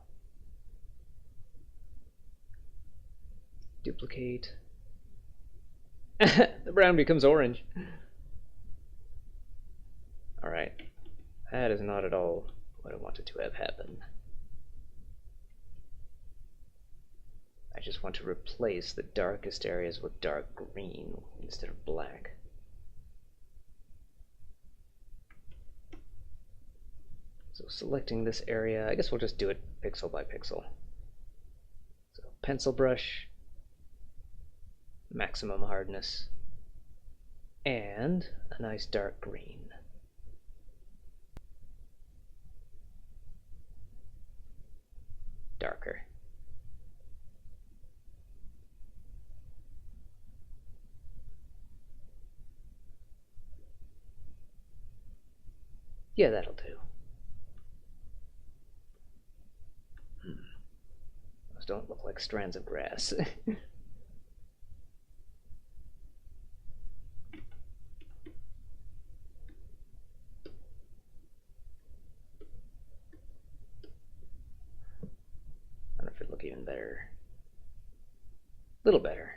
Duplicate. The brown becomes orange. Alright. That is not at all what I wanted to have happen. I just want to replace the darkest areas with dark green instead of black. So selecting this area, I guess we'll just do it pixel by pixel. So pencil brush, maximum hardness, and a nice dark green. Darker. Yeah, that'll do. Those don't look like strands of grass. I don't know if it'd look even better. A little better.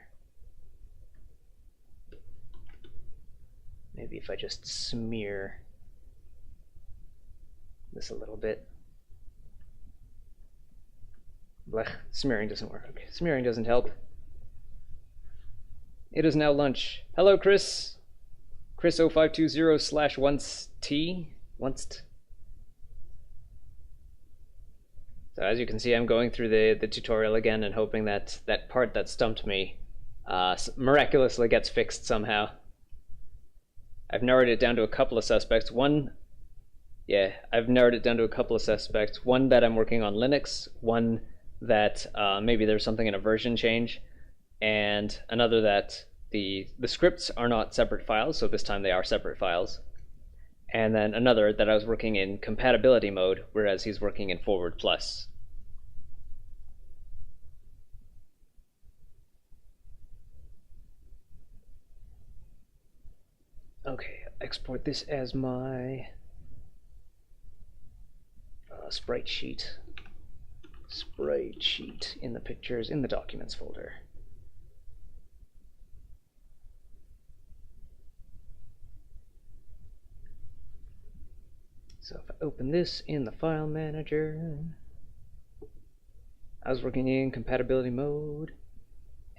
Maybe if I just smear this a little bit. Blech, smearing doesn't work. Smearing doesn't help. It is now lunch. Hello, Chris. Chris0520/once-t. Once-t. So as you can see, I'm going through the tutorial again and hoping that that part that stumped me miraculously gets fixed somehow. I've narrowed it down to a couple of suspects. I've narrowed it down to a couple of suspects. One that I'm working on Linux, one that maybe there's something in a version change, and another that the scripts are not separate files, so this time they are separate files. And then another that I was working in compatibility mode, whereas he's working in forward plus. Okay, export this as my sprite sheet. Sprite sheet in the pictures in the documents folder. So if I open this in the file manager, I was working in compatibility mode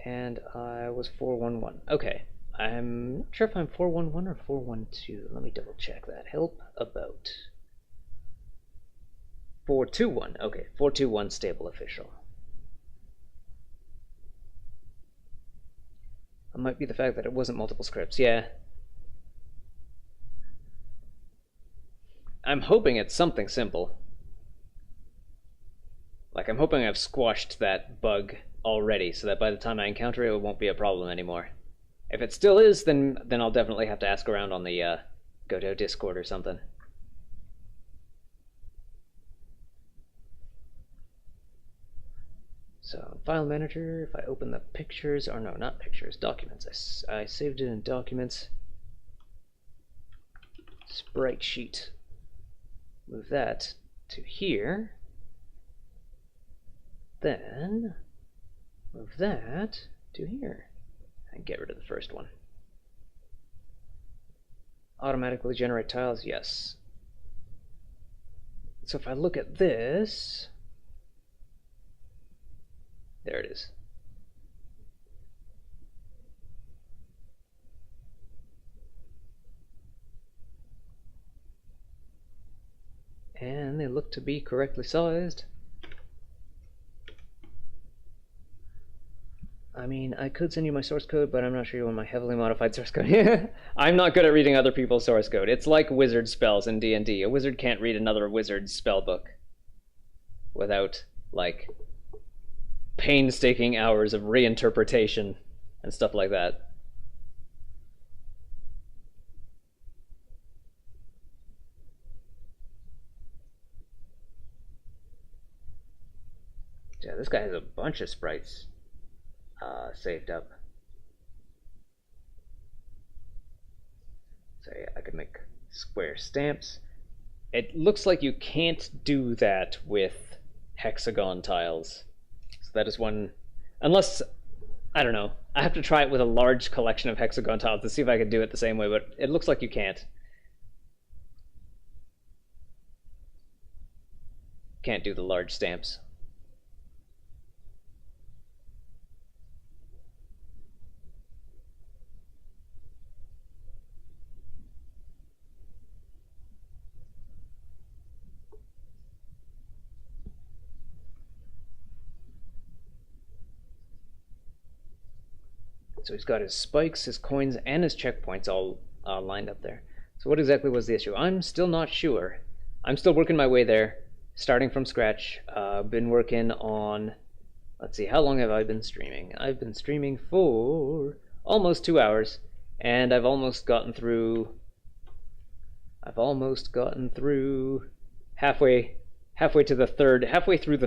and I was 411. Okay, I'm not sure if I'm 411 or 412. Let me double check that. Help about 421. Okay, 421 stable official. It might be the fact that it wasn't multiple scripts. Yeah. I'm hoping it's something simple. Like, I'm hoping I've squashed that bug already so that by the time I encounter it, it won't be a problem anymore. If it still is, then I'll definitely have to ask around on the Godot Discord or something. So, file manager, if I open the pictures, or no, not pictures, documents. I saved it in documents. Sprite sheet. Move that to here. Then move that to here. And get rid of the first one. Automatically generate tiles, yes. So if I look at this, there it is. And they look to be correctly sized. I mean, I could send you my source code, but I'm not sure you want my heavily modified source code. I'm not good at reading other people's source code. It's like wizard spells in D&D. A wizard can't read another wizard's spell book without, like, painstaking hours of reinterpretation and stuff like that. Yeah, this guy has a bunch of sprites saved up. So yeah, I could make square stamps. It looks like you can't do that with hexagon tiles. So that is one, unless, I don't know, I have to try it with a large collection of hexagon tiles to see if I can do it the same way, but it looks like you can't. Can't do the large stamps. So he's got his spikes, his coins, and his checkpoints all lined up there. So what exactly was the issue? I'm still not sure. I'm still working my way there, starting from scratch. Been working on, let's see, how long have I been streaming? I've been streaming for almost 2 hours, and I've almost gotten through halfway through the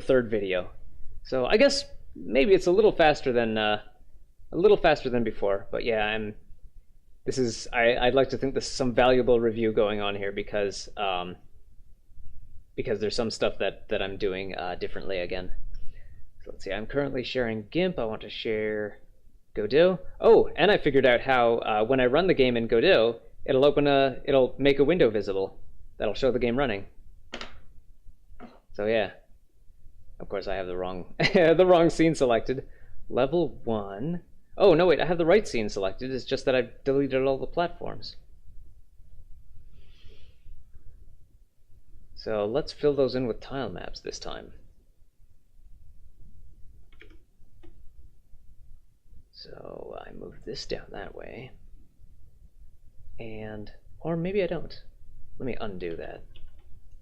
third video. So I guess maybe it's a little faster than before, but yeah, I'd like to think this is some valuable review going on here because there's some stuff that I'm doing differently again. So let's see, I'm currently sharing GIMP. I want to share Godot. Oh, and I figured out how when I run the game in Godot, it'll make a window visible that'll show the game running. So yeah, of course I have the wrong the wrong scene selected. Level 1. Oh, no, wait, I have the right scene selected. It's just that I've deleted all the platforms. So let's fill those in with tile maps this time. So I move this down that way. And, or maybe I don't. Let me undo that.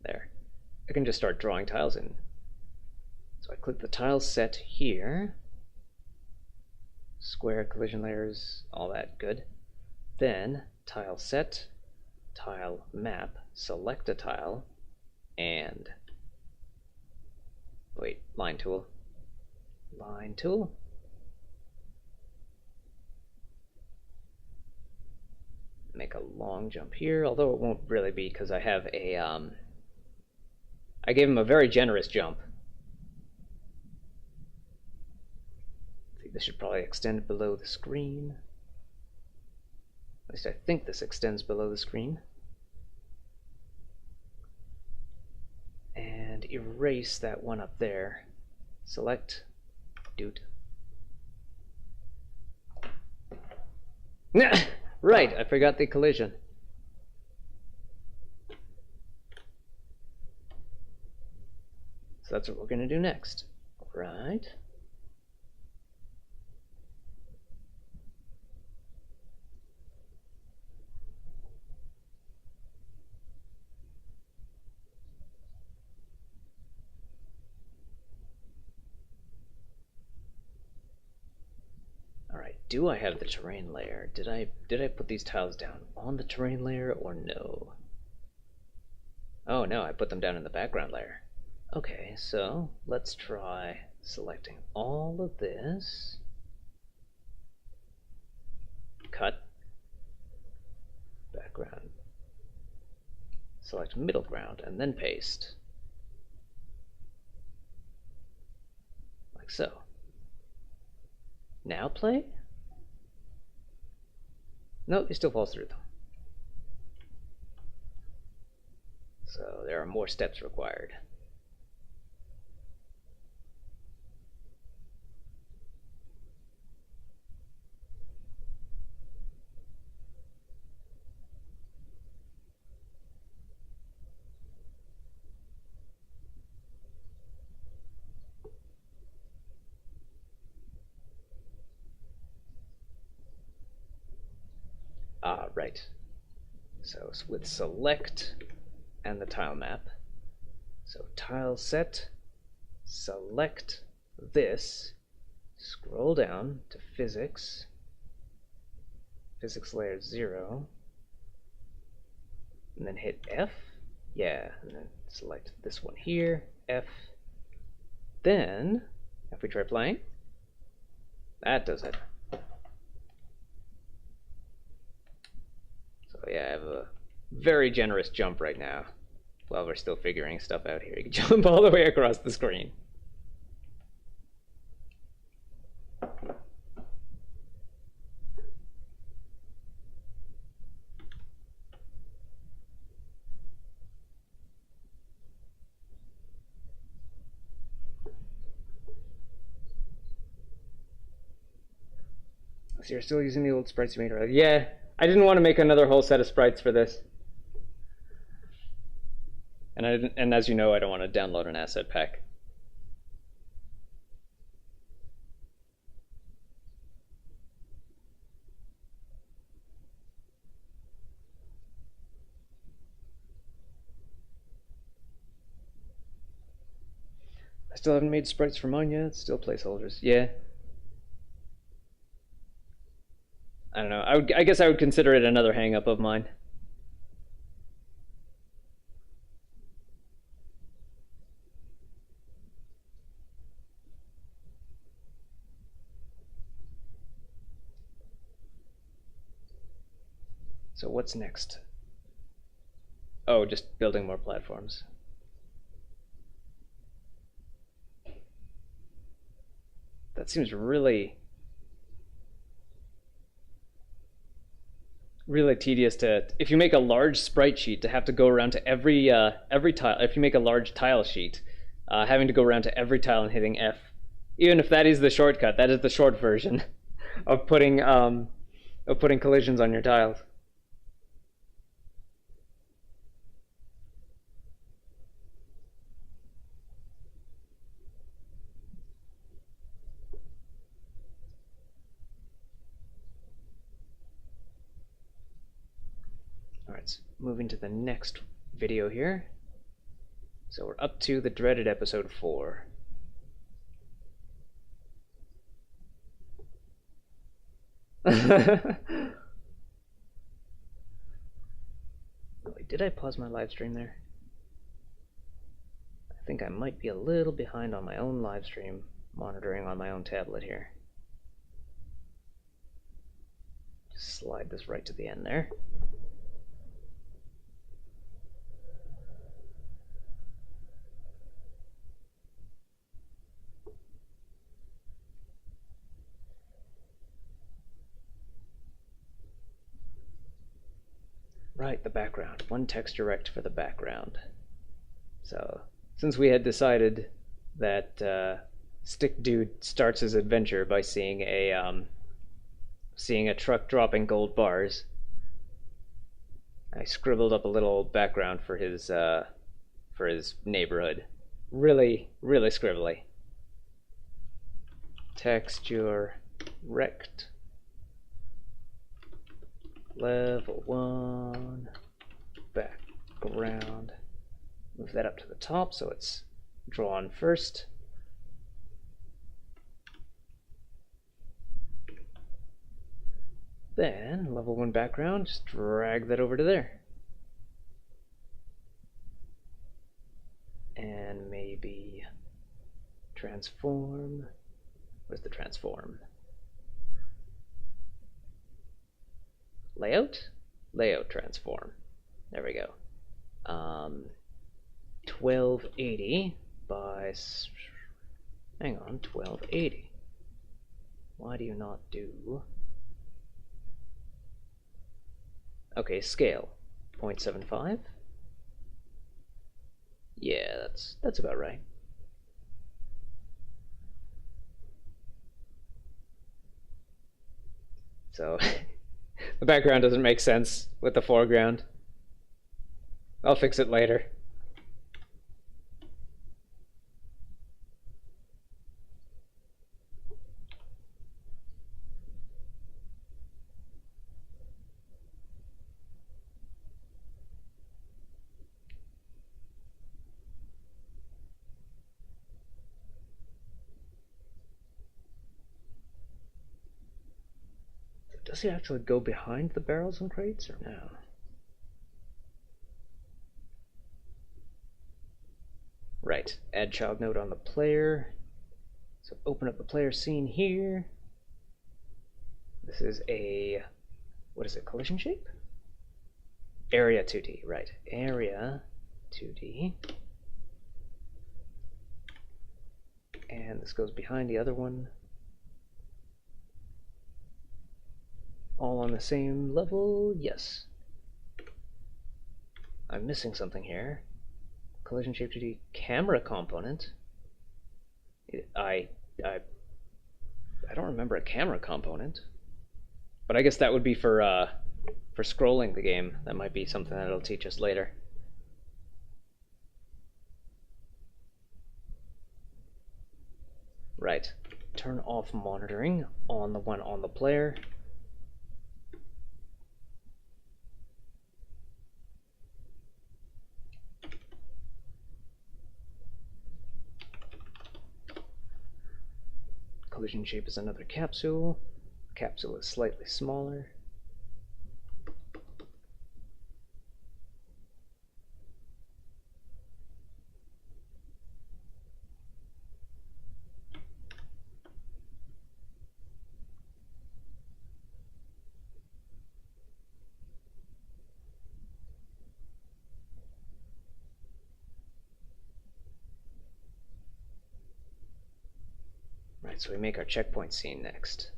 There. I can just start drawing tiles in. So I click the tile set here. Square, collision layers, all that good. Then tile set, tile map, select a tile, and wait, line tool. Line tool. make a long jump here, although it won't really be because I have a I gave him a very generous jump. I think this should probably extend below the screen. At least I think this extends below the screen. And erase that one up there. Select, dude. Right, I forgot the collision. So that's what we're going to do next. Right. Alright, do I have the terrain layer? Did I put these tiles down on the terrain layer or no? Oh no, I put them down in the background layer. Okay, so let's try selecting all of this. Cut. Background. Select middle ground and then paste. Like so. Now play? Nope, it still falls through though. So there are more steps required. Ah, right. So with select and the tile map. So tile set, select this, scroll down to physics, physics layer 0, and then hit F. Yeah, and then select this one here, F. Then, if we try playing, that does it. So yeah, I have a very generous jump right now while we're still figuring stuff out here. You can jump all the way across the screen. So you're still using the old sprites you made earlier? Yeah, I didn't want to make another whole set of sprites for this. And as you know, I don't want to download an asset pack. I still haven't made sprites for mine yet. Still placeholders. Yeah. I don't know. I guess I would consider it another hang-up of mine. So what's next? Oh, just building more platforms. That seems really tedious to, if you make a large sprite sheet, to have to go around to every tile. If you make a large tile sheet, having to go around to every tile and hitting F, even if that is the shortcut, that is the short version of putting collisions on your tiles. Alright, moving to the next video here. So we're up to the dreaded episode 4. Wait, did I pause my live stream there? I think I might be a little behind on my own live stream monitoring on my own tablet here. Just slide this right to the end there. Right, the background. One texture rect for the background. So, since we had decided that Stick Dude starts his adventure by seeing a truck dropping gold bars, I scribbled up a little background for his neighborhood. Really, really scribbly. Texture rect. Level 1. Background. Move that up to the top so it's drawn first. Then, level 1 background, just drag that over to there. And maybe transform. Where's the transform? Layout? Layout transform. There we go. 1280 by... Hang on, 1280. Why do you not do... Okay, scale. 0.75. Yeah, that's about right. So, the background doesn't make sense with the foreground. I'll fix it later. Does he actually go behind the barrels and crates or no? Right, add child node on the player. So open up the player scene here. This is a, what is it, collision shape? Area 2D, right. Area 2D. And this goes behind the other one. All on the same level? Yes. I'm missing something here. Collision shape 2D camera component. I don't remember a camera component, but I guess that would be for scrolling the game. That might be something that it'll teach us later. Right. Turn off monitoring on the one on the player. Collision shape is another capsule. Capsule is slightly smaller. Right, so we make our checkpoint scene next.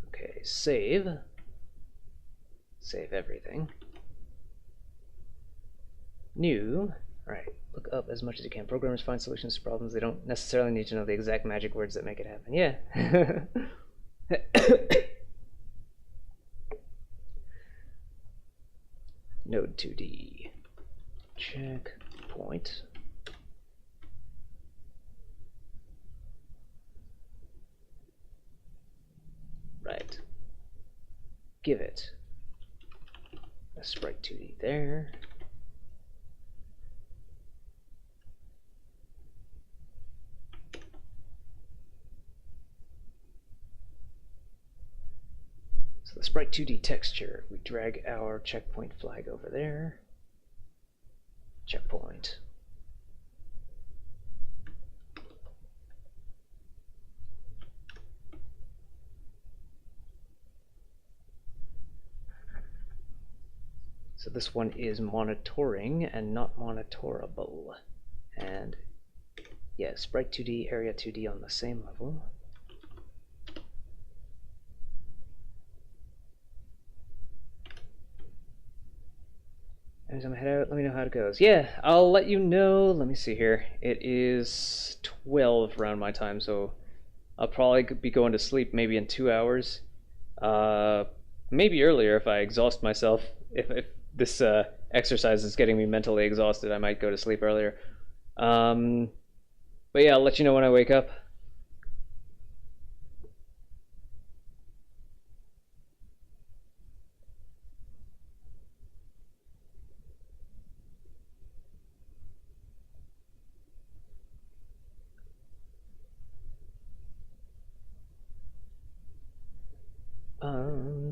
Okay, save. Save everything. New. Alright, look up as much as you can. Programmers find solutions to problems. They don't necessarily need to know the exact magic words that make it happen. Yeah. Node 2D. Checkpoint. Right. Give it a sprite 2D there. So the sprite 2D texture, we drag our checkpoint flag over there. Checkpoint. So this one is monitoring and not monitorable. And yeah, sprite 2D, area 2D on the same level. I'm head out. Let me know how it goes. Yeah, I'll let you know. Let me see here. It is 12 around my time, so I'll probably be going to sleep maybe in 2 hours. Maybe earlier if I exhaust myself. If this exercise is getting me mentally exhausted, I might go to sleep earlier. But yeah, I'll let you know when I wake up.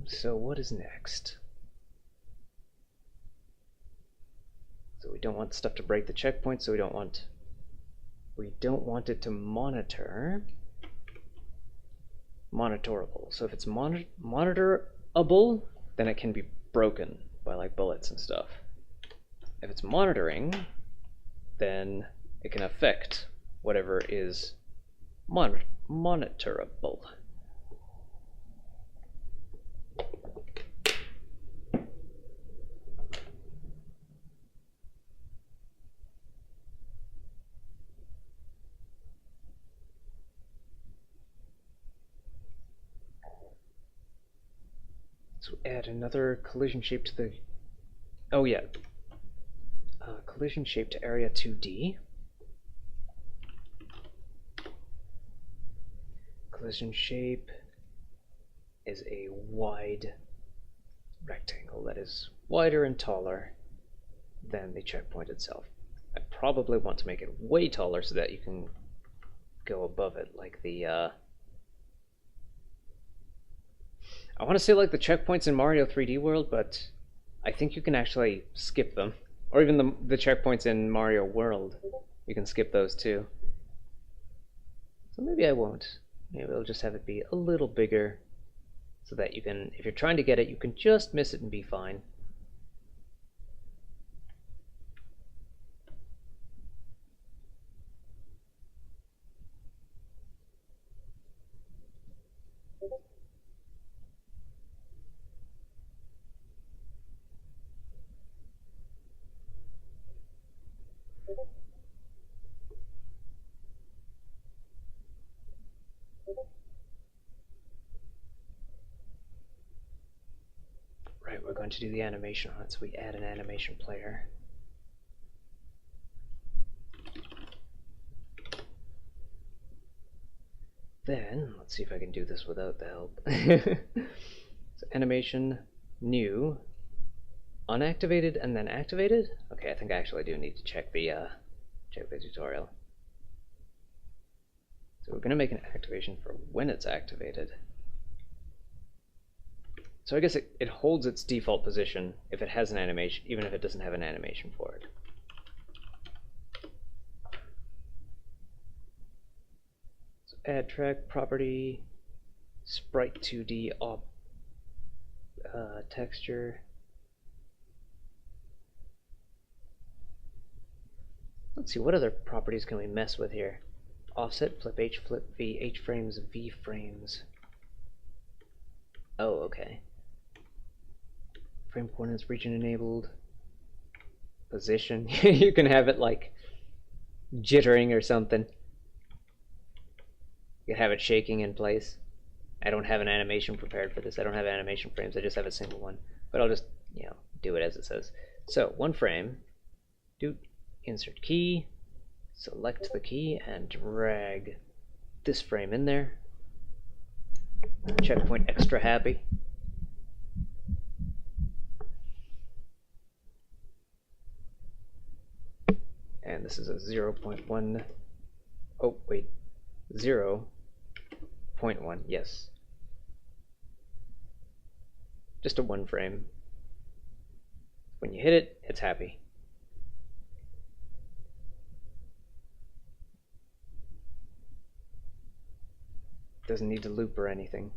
So what is next? So we don't want stuff to break the checkpoint, so we don't want it to monitorable. So if it's monitorable, then it can be broken by like bullets and stuff. If it's monitoring, then it can affect whatever is monitorable. So add another collision shape to the... Oh yeah. Collision shape to area 2D. Collision shape is a wide rectangle that is wider and taller than the checkpoint itself. I probably want to make it way taller so that you can go above it, like the I want to say like the checkpoints in Mario 3D World, but I think you can actually skip them. Or even the checkpoints in Mario World, you can skip those too. So maybe I won't. Maybe I'll just have it be a little bigger so that you can, if you're trying to get it, you can just miss it and be fine. Right, we're going to do the animation on it, so we add an animation player. Then, let's see if I can do this without the help. So animation, new, unactivated, and then activated? Okay, I think I actually do need to check the tutorial. So we're going to make an activation for when it's activated. So I guess it holds its default position if it has an animation, even if it doesn't have an animation for it. So add track property, sprite 2D texture. Let's see, what other properties can we mess with here? Offset, flip H, flip V, H frames, V frames. Oh, okay. Frame coordinates, region enabled. Position. You can have it like jittering or something. You can have it shaking in place. I don't have an animation prepared for this. I don't have animation frames. I just have a single one. But I'll just, do it as it says. So, one frame. Do insert key. Select the key and drag this frame in there. Checkpoint extra happy. And this is a 0.1. Oh, wait. 0.1, yes. Just a one frame. When you hit it, it's happy. Doesn't need to loop or anything.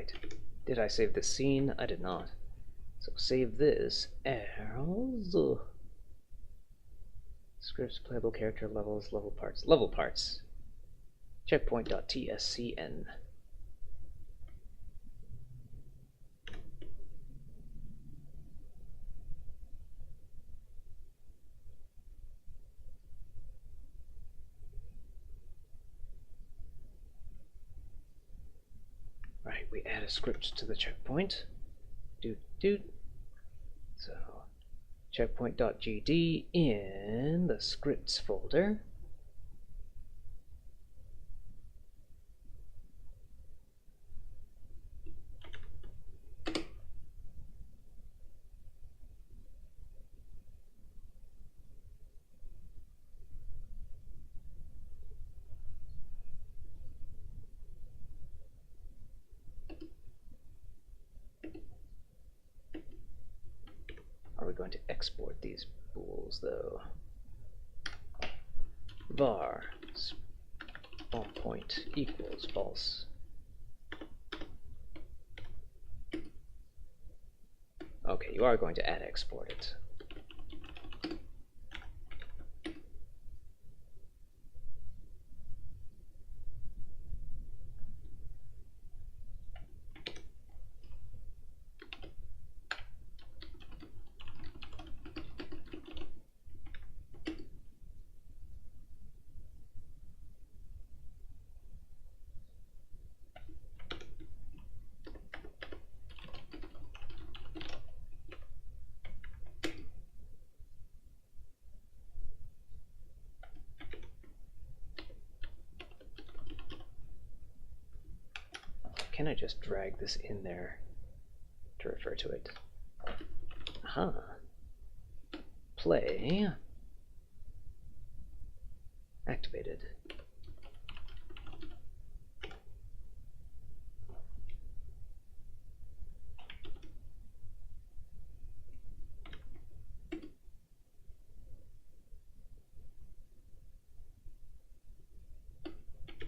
Right. Did I save this scene? I did not. So save this as scripts, playable character, levels, level parts. Level parts. Checkpoint.tscn. Right, we add a script to the checkpoint. Doot doot. So checkpoint.gd in the scripts folder. Are we going to export these bools though? Var spawn point equals false. Okay, you are going to add export it. Can I just drag this in there to refer to it? Aha. Play activated.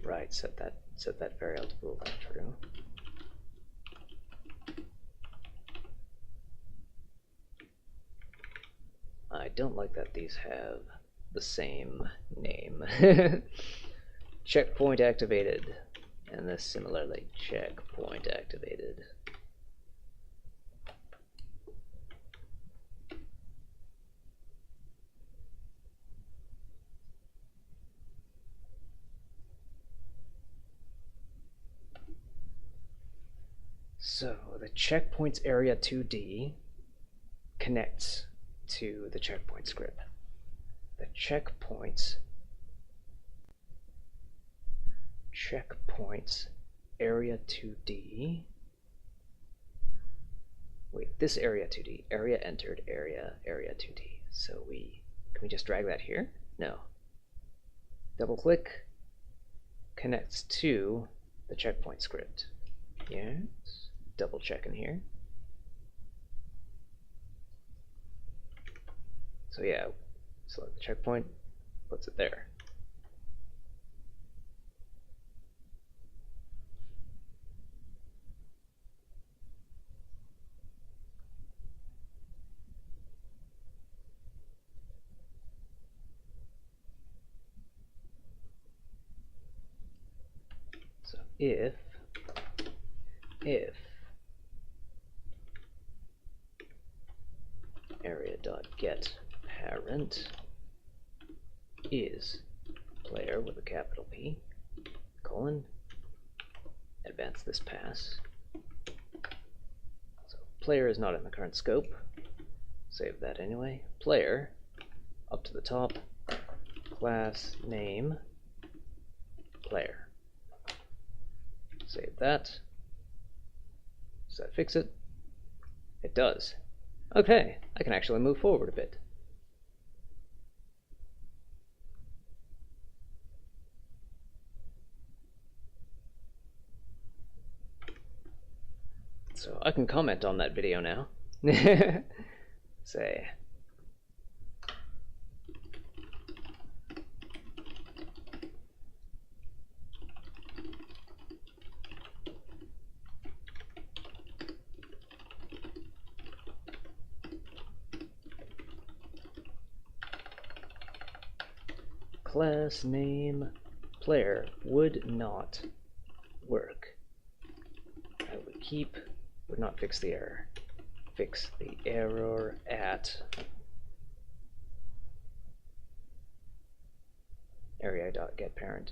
Right, set that variable to true. I don't like that these have the same name. Checkpoint activated, and this similarly, checkpoint activated. So the checkpoints area 2D connects to the checkpoint script. The checkpoints area 2D. Wait, this area 2D, area entered, area 2D. So can we just drag that here? No. Double click, connects to the checkpoint script. Yes, double check in here. So yeah, select the checkpoint, puts it there. So if area.get parent is player with a capital P, colon, advance this pass. So player is not in the current scope. Save that anyway. Player, up to the top, class name, player. Save that. Does that fix it? It does. Okay, I can actually move forward a bit. So I can comment on that video now. Say, class name player would not work. I would keep, would not fix the error. Fix the error at area.getParent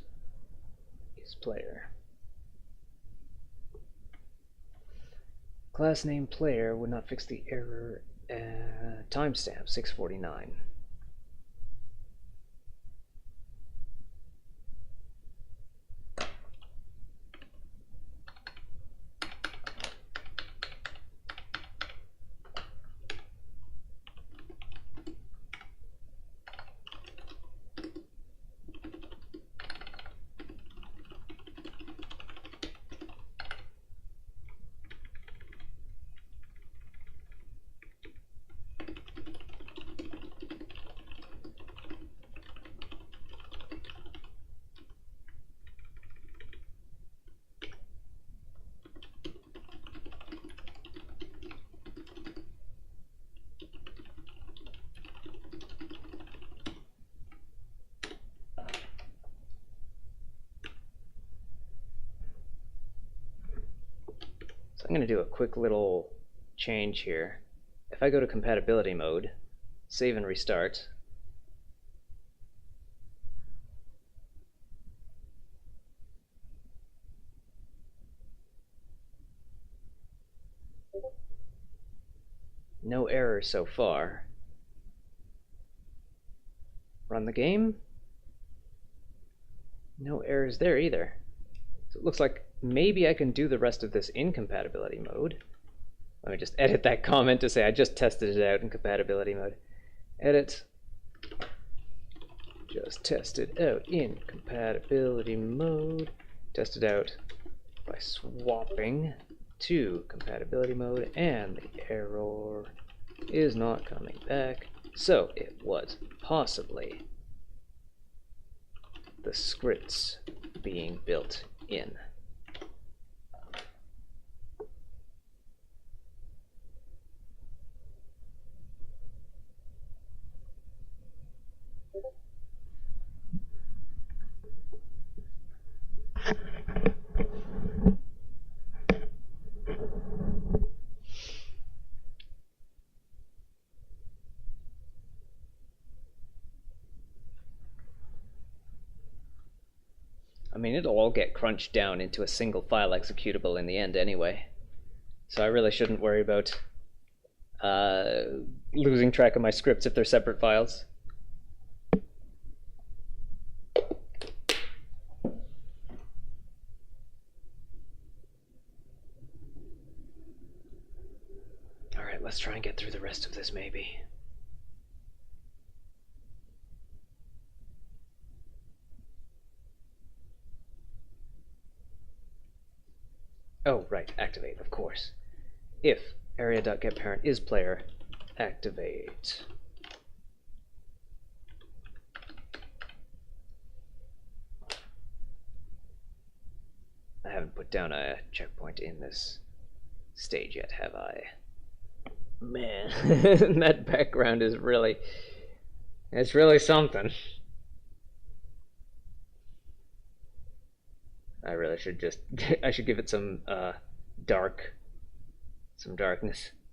is player. Class name player would not fix the error. Timestamp 649. So I'm going to do a quick little change here. If I go to compatibility mode, save and restart, no errors so far. Run the game, no errors there either. So it looks like maybe I can do the rest of this in compatibility mode. Let me just edit that comment to say I just tested it out in compatibility mode. Edit. Just test it out in compatibility mode. Test it out by swapping to compatibility mode, and the error is not coming back. So it was possibly the scripts being built in. I mean, it'll all get crunched down into a single file executable in the end anyway. So I really shouldn't worry about losing track of my scripts if they're separate files. Alright, let's try and get through the rest of this maybe. Oh, right, activate, of course. If area.getParent is player, activate. I haven't put down a checkpoint in this stage yet, have I? Man, that background is really, it's really something. I really should just, I should give it some darkness.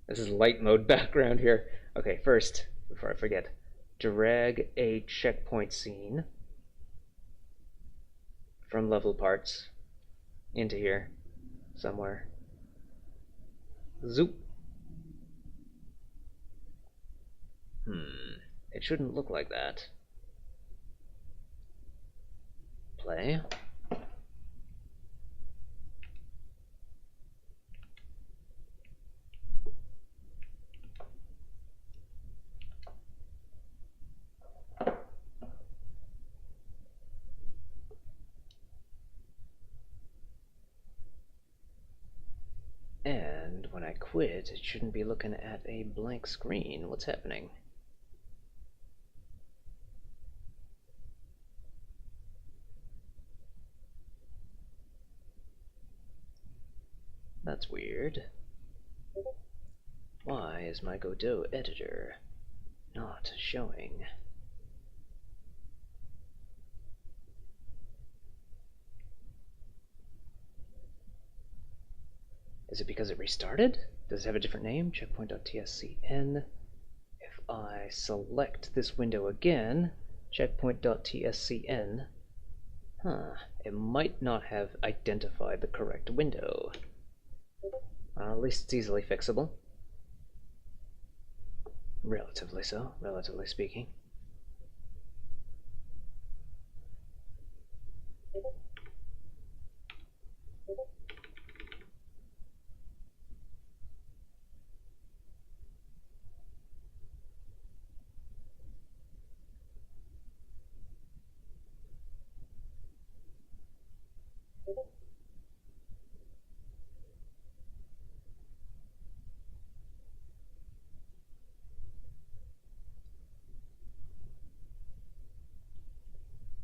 This is light mode background here. Okay, first, before I forget, drag a checkpoint scene from level parts into here somewhere. Zoop. It shouldn't look like that. Play. And when I quit, it shouldn't be looking at a blank screen. What's happening? That's weird. Why is my Godot editor not showing? Is it because it restarted? Does it have a different name? Checkpoint.tscn. If I select this window again, checkpoint.tscn, it might not have identified the correct window. At least it's easily fixable. Relatively so, relatively speaking.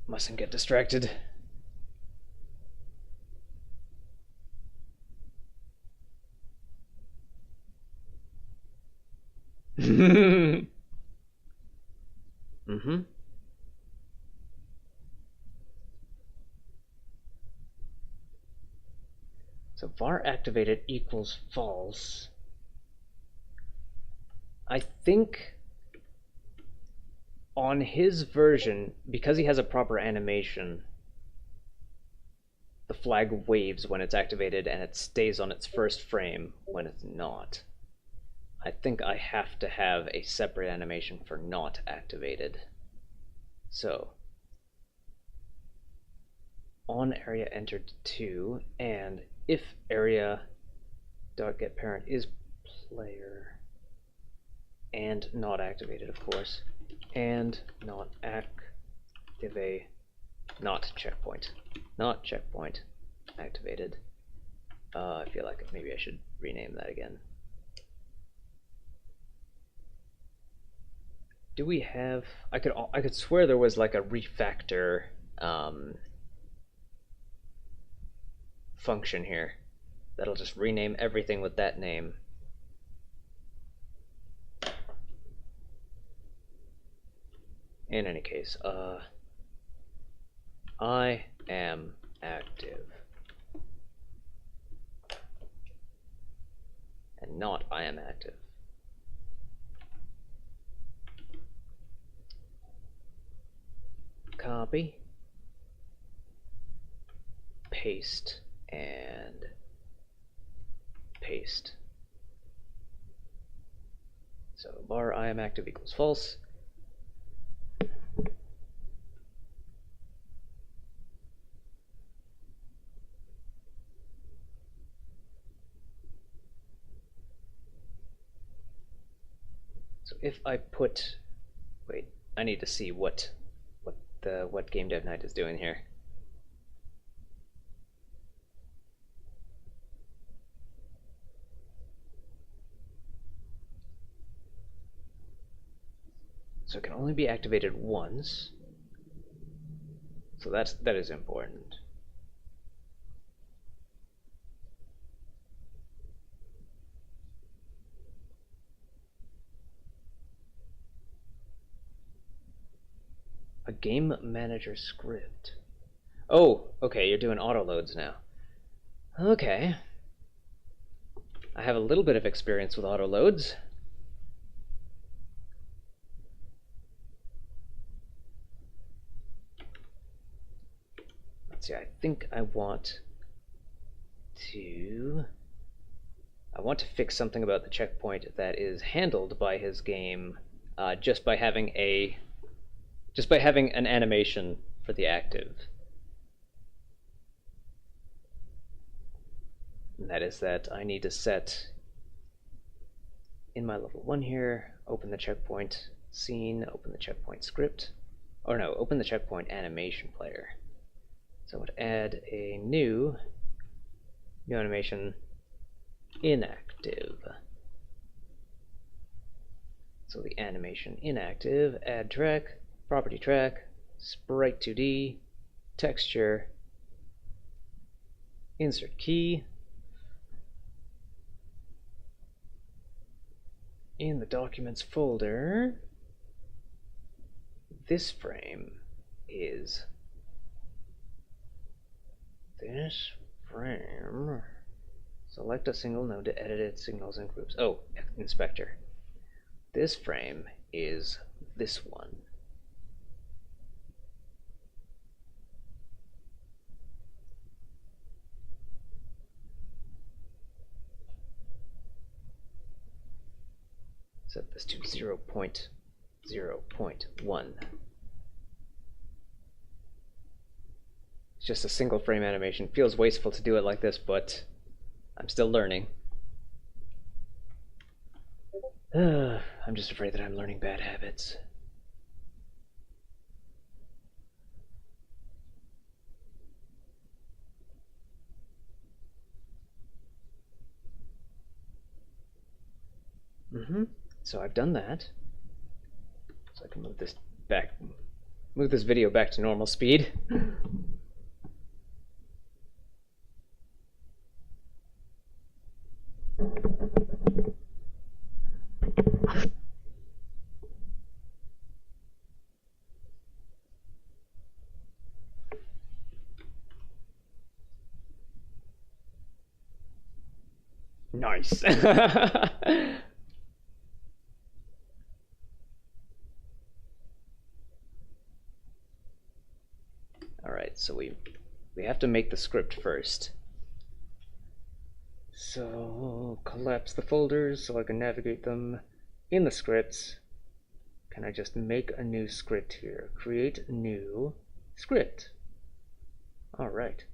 Mustn't get distracted. Mm-hmm. So var activated equals false. I think on his version, because he has a proper animation, the flag waves when it's activated and it stays on its first frame when it's not. I think I have to have a separate animation for not activated. So, on area entered 2, and if area.getParent is player, and not activated, of course, and not activate, not checkpoint activated. I feel like maybe I should rename that again. Do we have? I could swear there was like a refactor function here that'll just rename everything with that name. In any case, I am active, and not I am active. Copy, paste, and paste. So var I am active equals false. So if I put, wait, I need to see what Game Dev Night is doing here. So it can only be activated once. So that is important. A game manager script. Oh, okay, you're doing auto loads now. Okay. I have a little bit of experience with auto loads. Let's see, I think I want to fix something about the checkpoint that is handled by his game just by having an animation for the active. And that is that I need to set in my level 1 here, open the checkpoint scene, open the checkpoint script, or no, open the checkpoint animation player. So I would add a new animation inactive. So the animation inactive, add track, property track, sprite 2D, texture, insert key. In the documents folder, this frame is Select a single node to edit its signals and groups. Oh, inspector. This frame is this one. Set this to 0.0.1. It's just a single frame animation. Feels wasteful to do it like this, but I'm still learning. I'm just afraid that I'm learning bad habits. So I've done that. So I can move this video back to normal speed. Nice. Alright, so we have to make the script first. So collapse the folders so I can navigate them in the scripts. Can I just make a new script here? Create new script. Alright.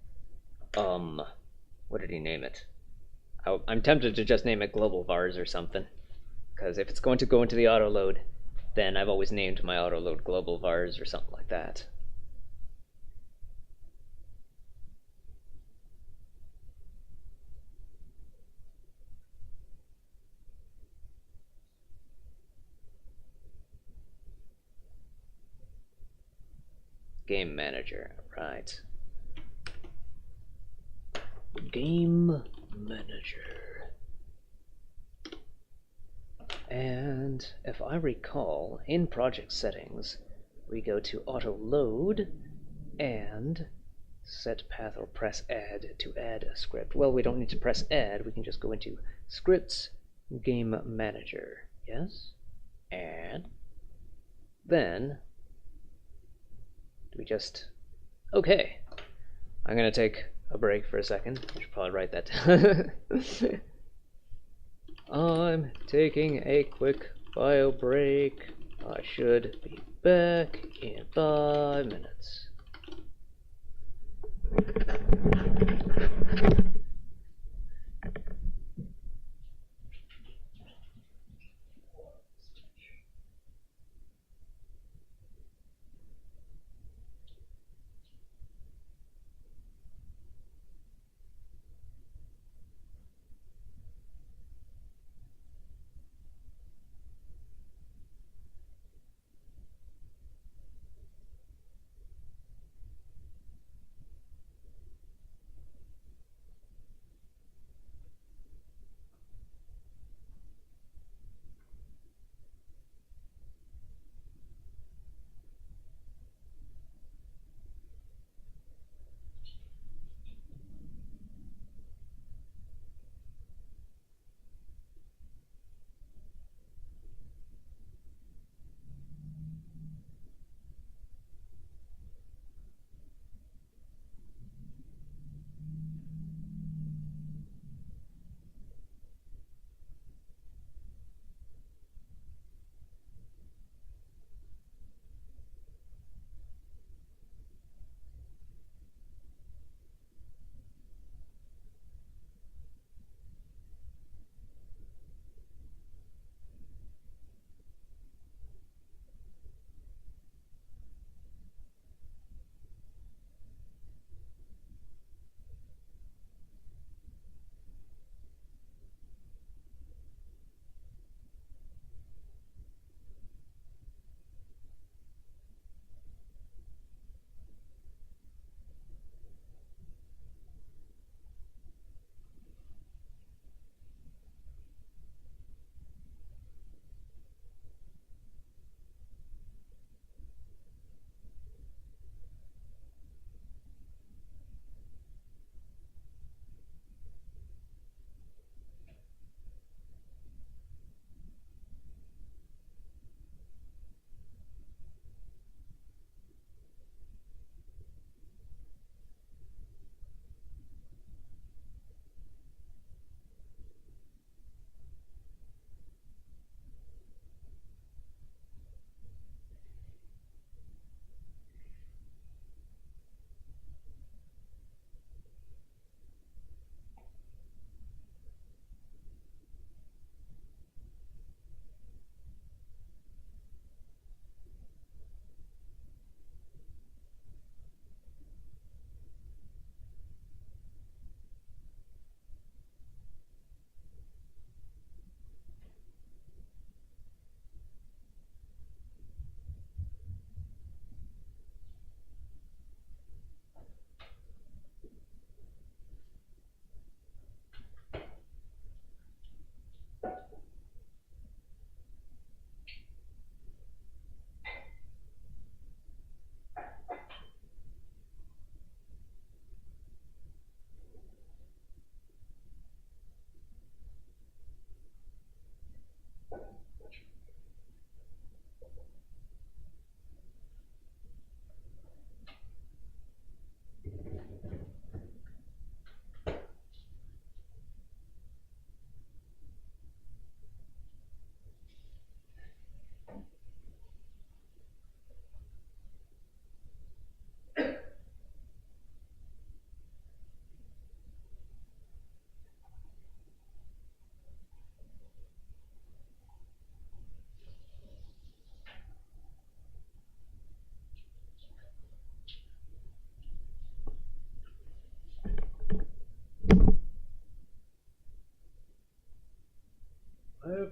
What did he name it? I'm tempted to just name it global vars or something. Because if it's going to go into the auto load, then I've always named my auto load global vars or something like that. Game manager, right. Game manager. And if I recall, in project settings, we go to auto load and set path or press add to add a script. Well, we don't need to press add, we can just go into scripts, game manager. Yes? And then we just, okay. I'm gonna take a break for a second. I should probably write that down. I'm taking a quick bio break. I should be back in 5 minutes.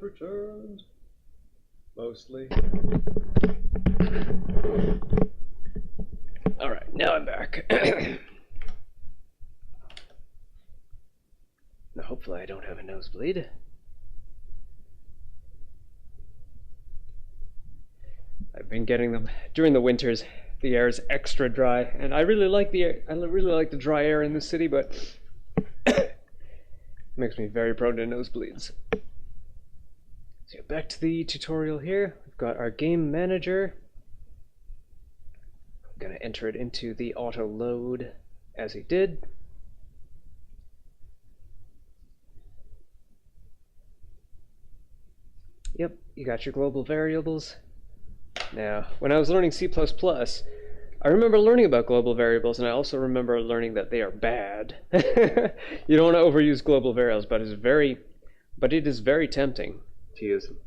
have returned. Mostly. Alright, now I'm back. Now hopefully I don't have a nosebleed. I've been getting them during the winters. The air is extra dry, and I really like the air. I really like the dry air in the city, but it makes me very prone to nosebleeds. So back to the tutorial here. We've got our game manager. I'm going to enter it into the auto load as he did. Yep, you got your global variables. Now, when I was learning C++, I remember learning about global variables, and I also remember learning that they are bad. You don't want to overuse global variables, but it is very tempting to use them.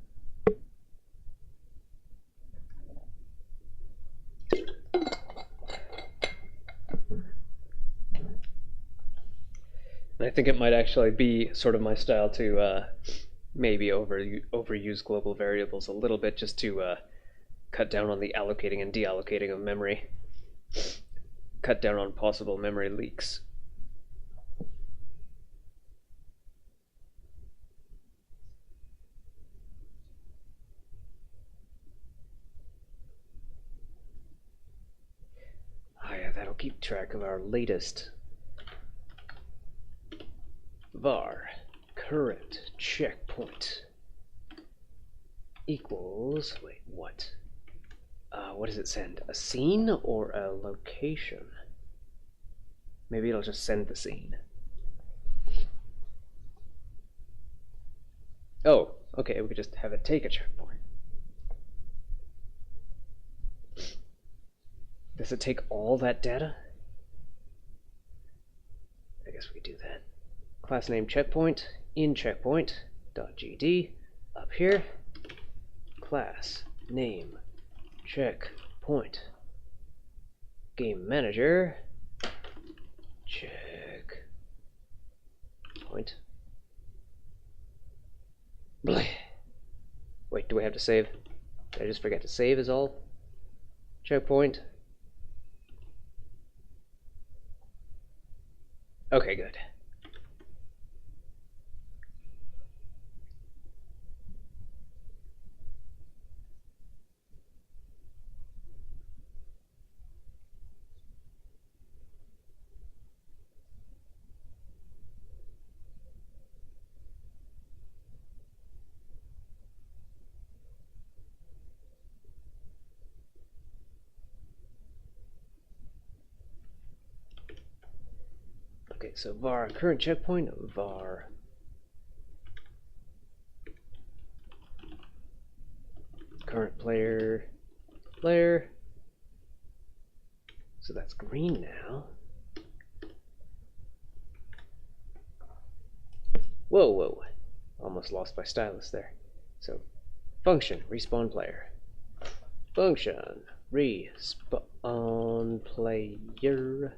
And I think it might actually be sort of my style to maybe overuse global variables a little bit, just to cut down on the allocating and deallocating of memory. Cut down on possible memory leaks. Ah yeah, that'll keep track of our latest var current checkpoint equals, wait, what? What does it send? A scene or a location? Maybe it'll just send the scene. Oh, okay, we could just have it take a checkpoint. Does it take all that data? I guess we could do that. Class name checkpoint, in checkpoint.gd, up here, class name checkpoint, game manager checkpoint. Bleh. Wait, do we have to save? Did I just forget to save is all? Checkpoint. Okay, good. Okay, so var current checkpoint, var current player. So that's green now. Whoa, almost lost my stylus there. So function respawn player. Function respawn player.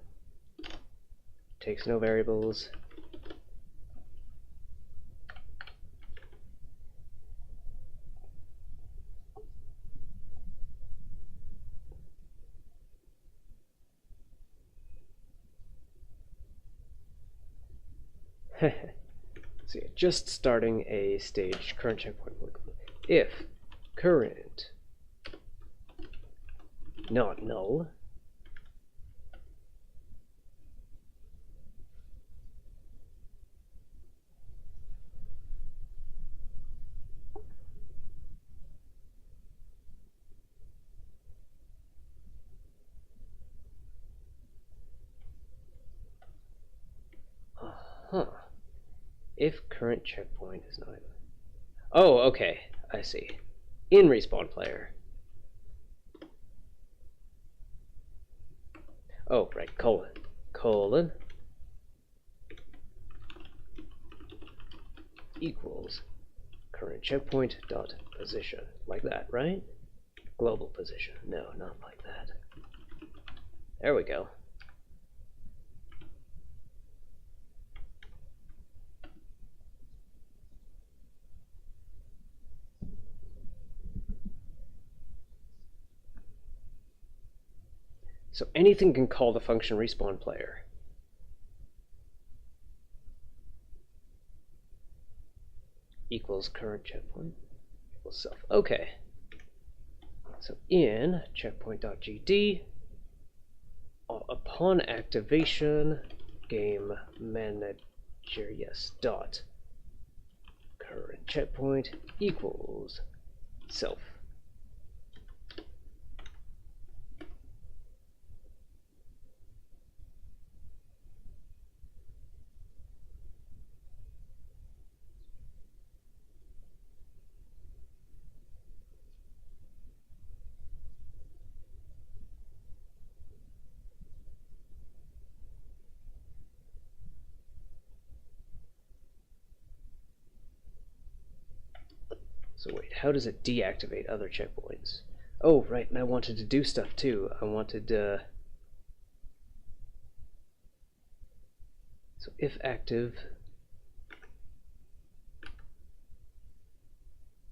Takes no variables. So yeah, just starting a stage current checkpoint. If current not null, if current checkpoint is not. Oh, okay, I see. In respawn player. Oh, right, colon equals current checkpoint dot position, like that, right? Global position. No, not like that. There we go. So anything can call the function respawn player. Equals current checkpoint equals self. Okay. So in checkpoint.gd, upon activation, game manager yes dot current checkpoint equals self. So wait, how does it deactivate other checkpoints? Oh, right, and I wanted to do stuff too. I wanted so if active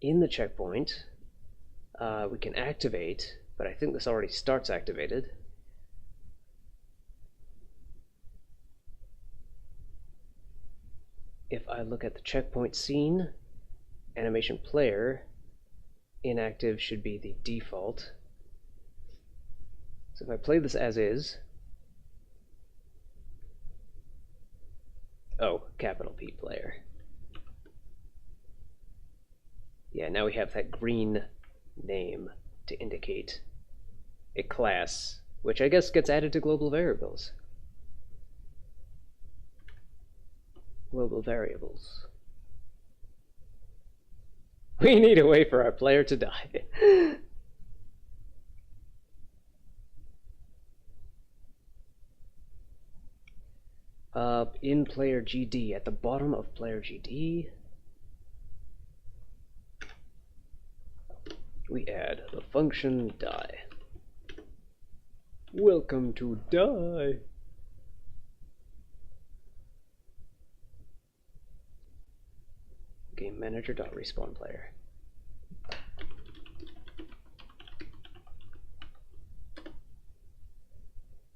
in the checkpoint, we can activate, but I think this already starts activated. If I look at the checkpoint scene, animation player, inactive should be the default. So if I play this as is, oh, capital P player. Yeah, now we have that green name to indicate a class, which I guess gets added to global variables. Global variables. We need a way for our player to die. In player GD, at the bottom of player GD, we add the function die. Welcome to die. Game manager dot respawn player.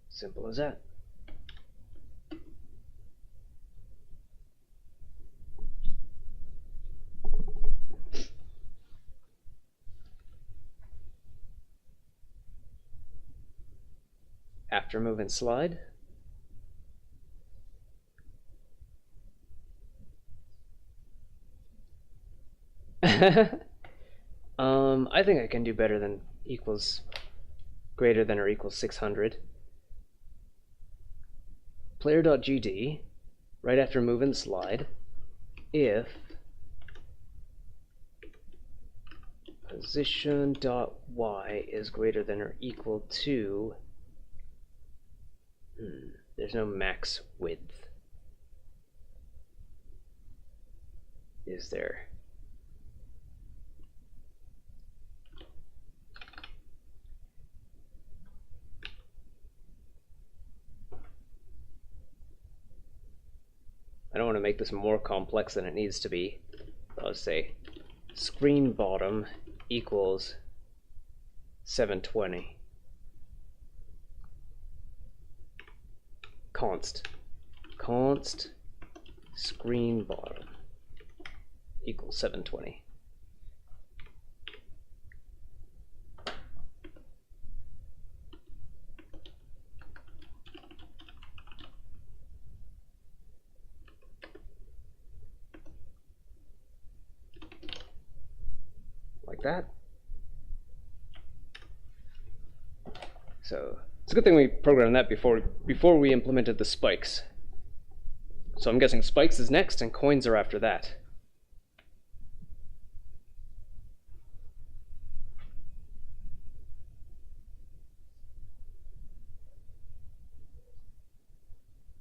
Simple as that. After move and slide, I think I can do better than equals greater than or equals 600. Player.gd, right after move and slide, if position.y is greater than or equal to, there's no max width, is there? I don't want to make this more complex than it needs to be. I'll say screen bottom equals 720. Const screen bottom equals 720. Like that. So it's a good thing we programmed that before we implemented the spikes. So I'm guessing spikes is next and coins are after that.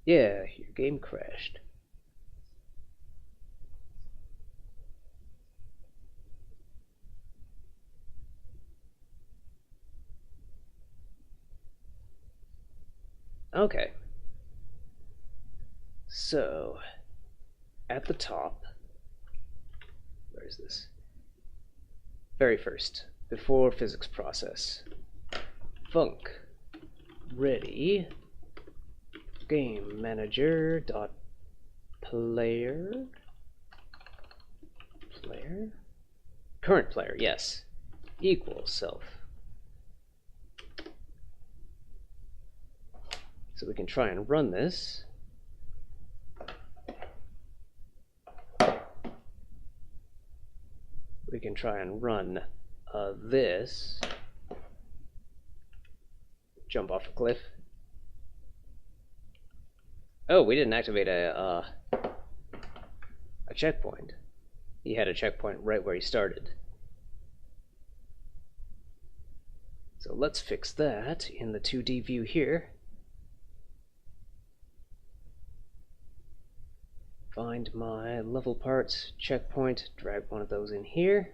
Yeah, your game crashed. Okay. So, at the top, where is this? Very first, before physics process, func ready game manager dot player current player, yes, equals self. So we can try and run this. We can try and run this. Jump off a cliff. Oh, we didn't activate a checkpoint. He had a checkpoint right where he started. So let's fix that in the 2D view here. Find my level parts, checkpoint, drag one of those in here.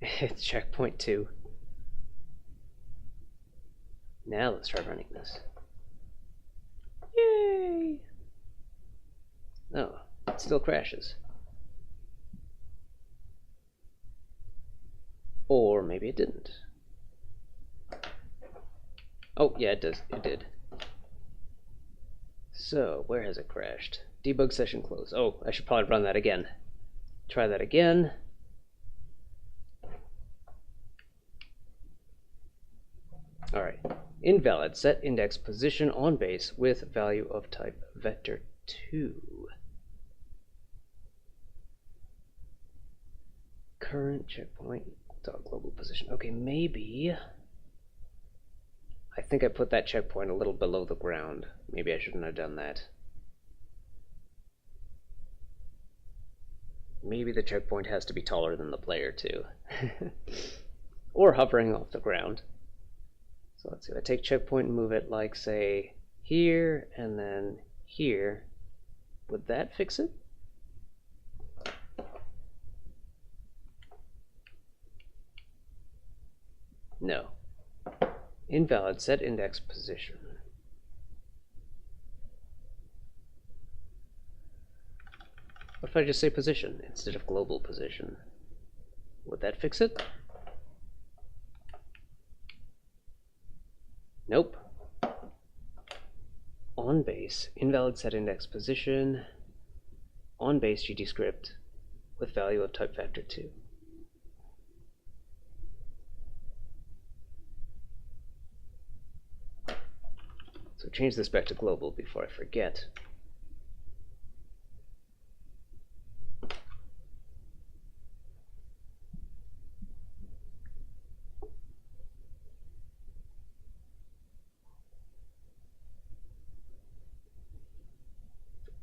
It's checkpoint 2. Now let's try running this. Yay! Oh, it still crashes. Or maybe it didn't. Oh, yeah, it does. It did. So, where has it crashed? Debug session closed. Oh, I should probably run that again. Try that again. Alright. Invalid. Set index position on base with value of type vector 2. Current checkpoint dot global position. Okay, maybe I think I put that checkpoint a little below the ground. Maybe I shouldn't have done that. Maybe the checkpoint has to be taller than the player too. Or hovering off the ground. So let's see, if I take checkpoint and move it like, say, here and then here, would that fix it? No. Invalid. Set index position. What if I just say position instead of global position? Would that fix it? Nope. On base. Invalid set index position. On base GD script with value of type vector 2. So change this back to global before I forget.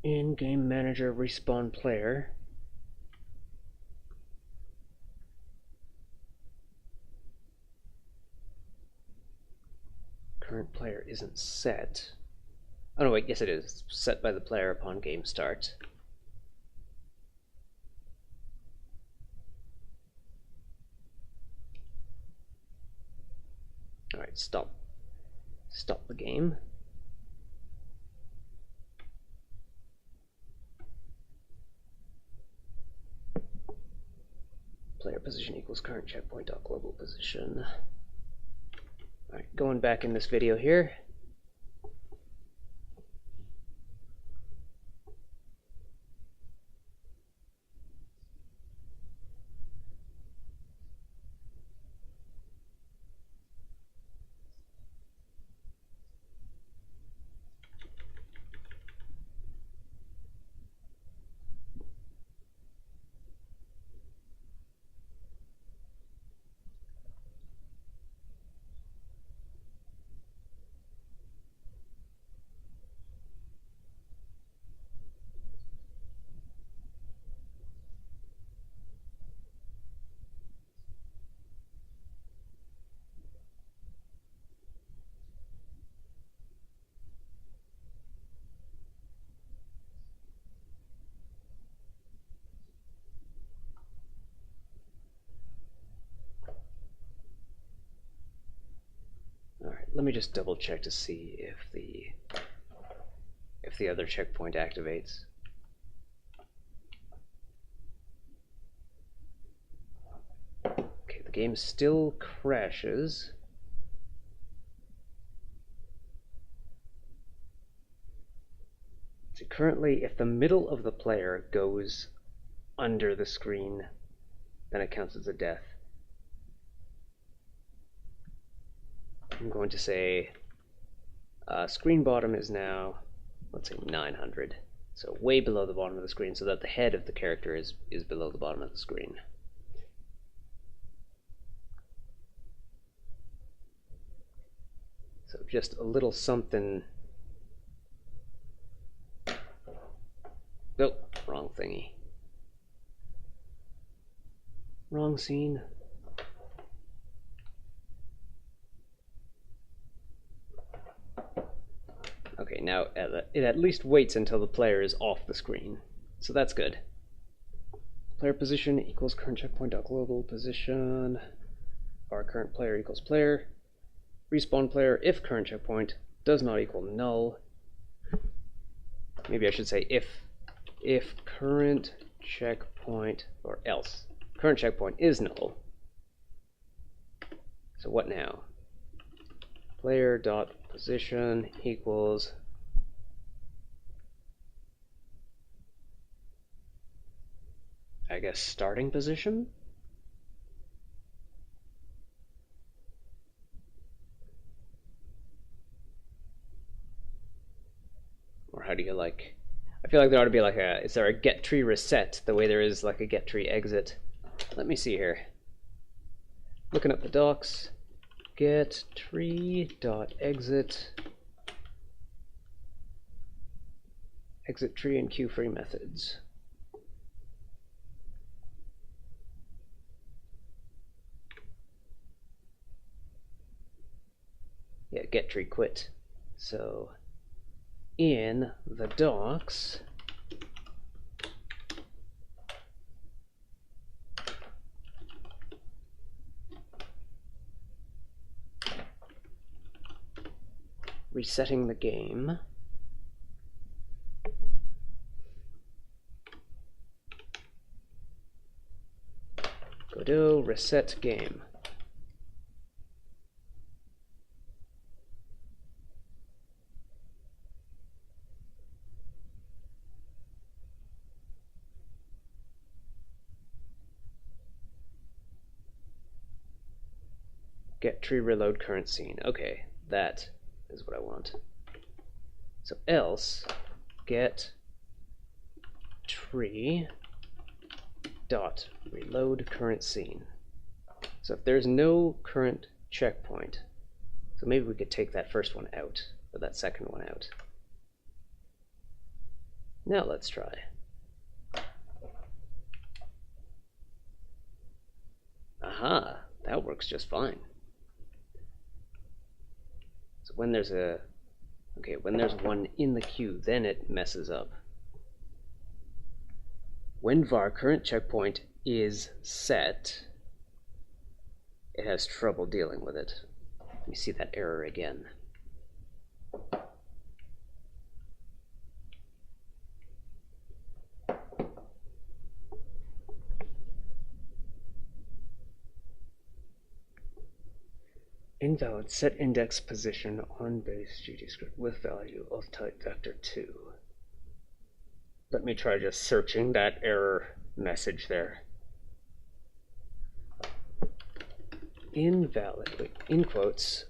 In game manager respawn player. Current player isn't set. Oh no, wait, yes it is. It's set by the player upon game start. Alright, stop. Stop the game. Player position equals current checkpoint dot global position. Alright, going back in this video here. Alright, let me just double check to see if the other checkpoint activates. Okay, the game still crashes. currently, if the middle of the player goes under the screen, then it counts as a death. I'm going to say screen bottom is now, let's say 900. So way below the bottom of the screen, so that the head of the character is below the bottom of the screen. So just a little something. Oh, wrong thingy. Wrong scene. Okay, now it at least waits until the player is off the screen. So that's good. Player position equals current checkpoint.global position. Our current player equals player. Respawn player if current checkpoint does not equal null. Maybe I should say if current checkpoint, or else current checkpoint is null. So what now? Player dot position equals I guess starting position. Or how do you like? I feel like there ought to be like a, is there a get tree reset the way there is like a get tree exit? Let me see here. Looking up the docs, get tree dot exit, exit tree and queue free methods. Yeah, get tree quit. So in the docs, resetting the game, Godot reset game. Get tree reload current scene. Okay, that is what I want. So else get tree dot reload current scene. So if there's no current checkpoint, so maybe we could take that first one out, or that second one out. Now let's try. Aha, that works just fine. So when there's a, okay, when there's one in the queue, then it messes up. When var current checkpoint is set, it has trouble dealing with it. Let me see that error again. Invalid set index position on base GDScript with value of type vector2. Let me try just searching that error message there. Invalid, wait, in quotes,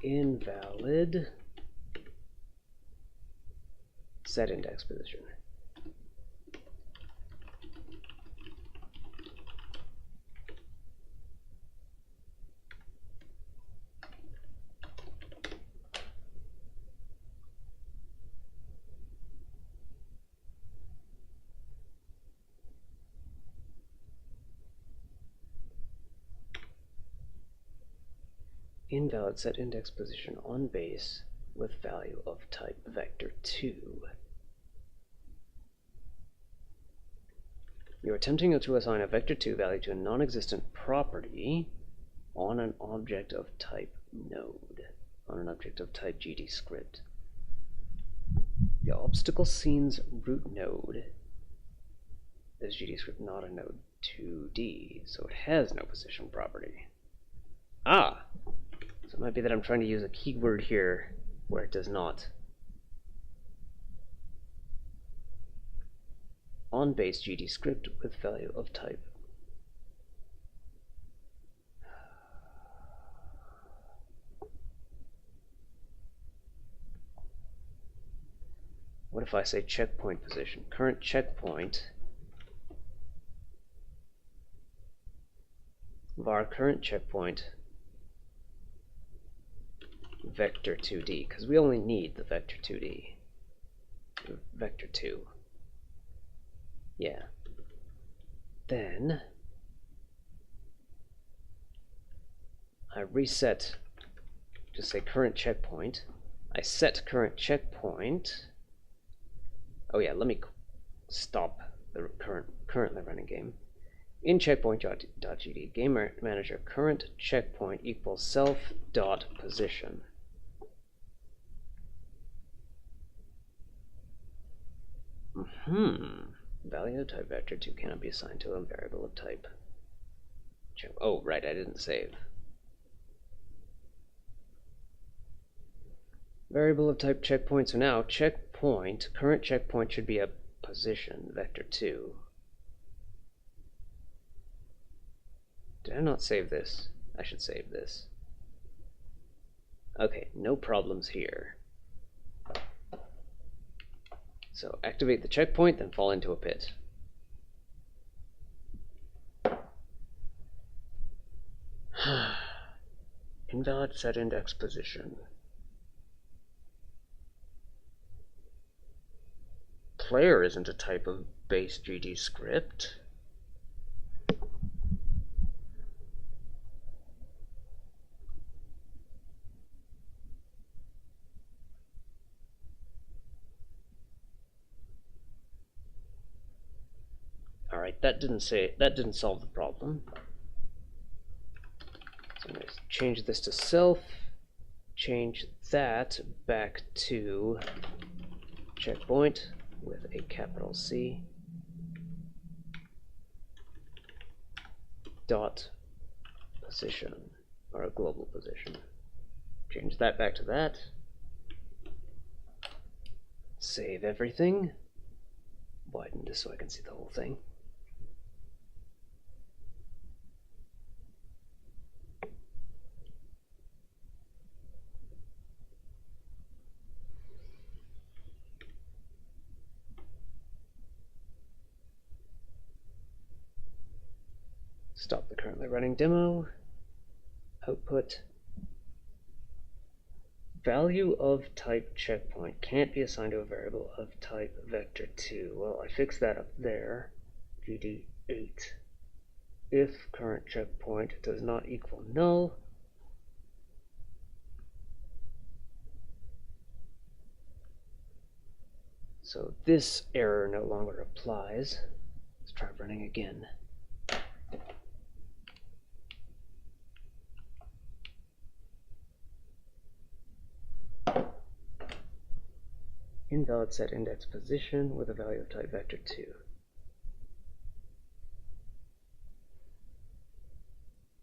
invalid set index position. Invalid set index position on base with value of type vector2. You're attempting to assign a vector2 value to a non-existent property on an object of type node, on an object of type GDScript. The obstacle scene's root node is GDScript, not a node 2D, so it has no position property. Ah! So it might be that I'm trying to use a keyword here where it does not. on base GD script with value of type. What if I say checkpoint position? Current checkpoint var current checkpoint vector 2D, because we only need the vector 2D. Vector 2. Yeah. Then I reset, just say current checkpoint. I set current checkpoint. Oh yeah, let me stop the currently running game. In checkpoint.gd, game manager current checkpoint equals self dot position. Value of type vector 2 cannot be assigned to a variable of type. Oh, right, I didn't save. Variable of type checkpoint. So now checkpoint, current checkpoint should be a position, vector 2. Did I not save this? I should save this. Okay, no problems here. So activate the checkpoint, then fall into a pit. Invalid set index position. Player isn't a type of base GD script. Alright, that didn't solve the problem. So I'm going to change this to self, change that back to checkpoint with a capital C dot position, or a global position. Change that back to that. Save everything. Widen this so I can see the whole thing. Stop the currently running demo. Output. Value of type checkpoint can't be assigned to a variable of type vector 2. Well, I fixed that up there. GD8. If current checkpoint does not equal null, so this error no longer applies. Let's try running again. Invalid set index position with a value of type vector 2.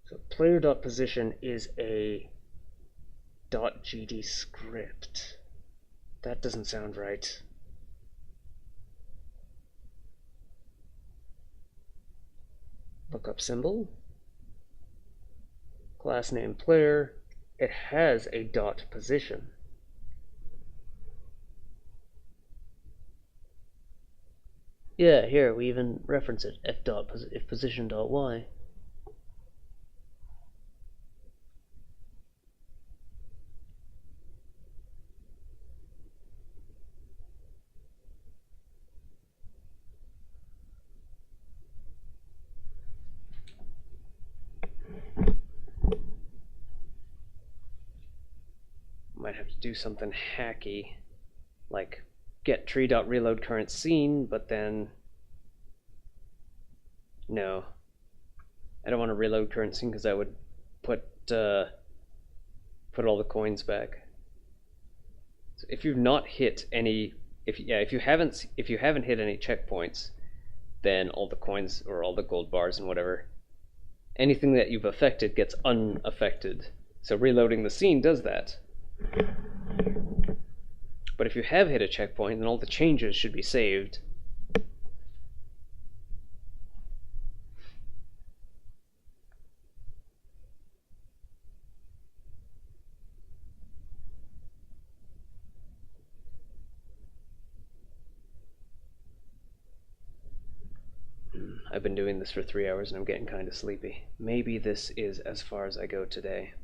So player.position is a .gd script. That doesn't sound right. Lookup symbol. Class name player. It has a dot position. Yeah, here we even reference it. If position.y. Might have to do something hacky, like get tree.reload current scene, but then no, I don't want to reload current scene because I would put all the coins back. So if you've not hit any, if you haven't hit any checkpoints, then all the coins or all the gold bars and whatever, anything that you've affected gets unaffected. So reloading the scene does that. But if you have hit a checkpoint, then all the changes should be saved. I've been doing this for 3 hours and I'm getting kind of sleepy. Maybe this is as far as I go today.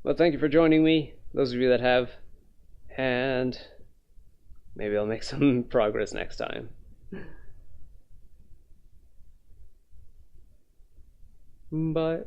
Well, thank you for joining me, those of you that have, and maybe I'll make some progress next time. Bye.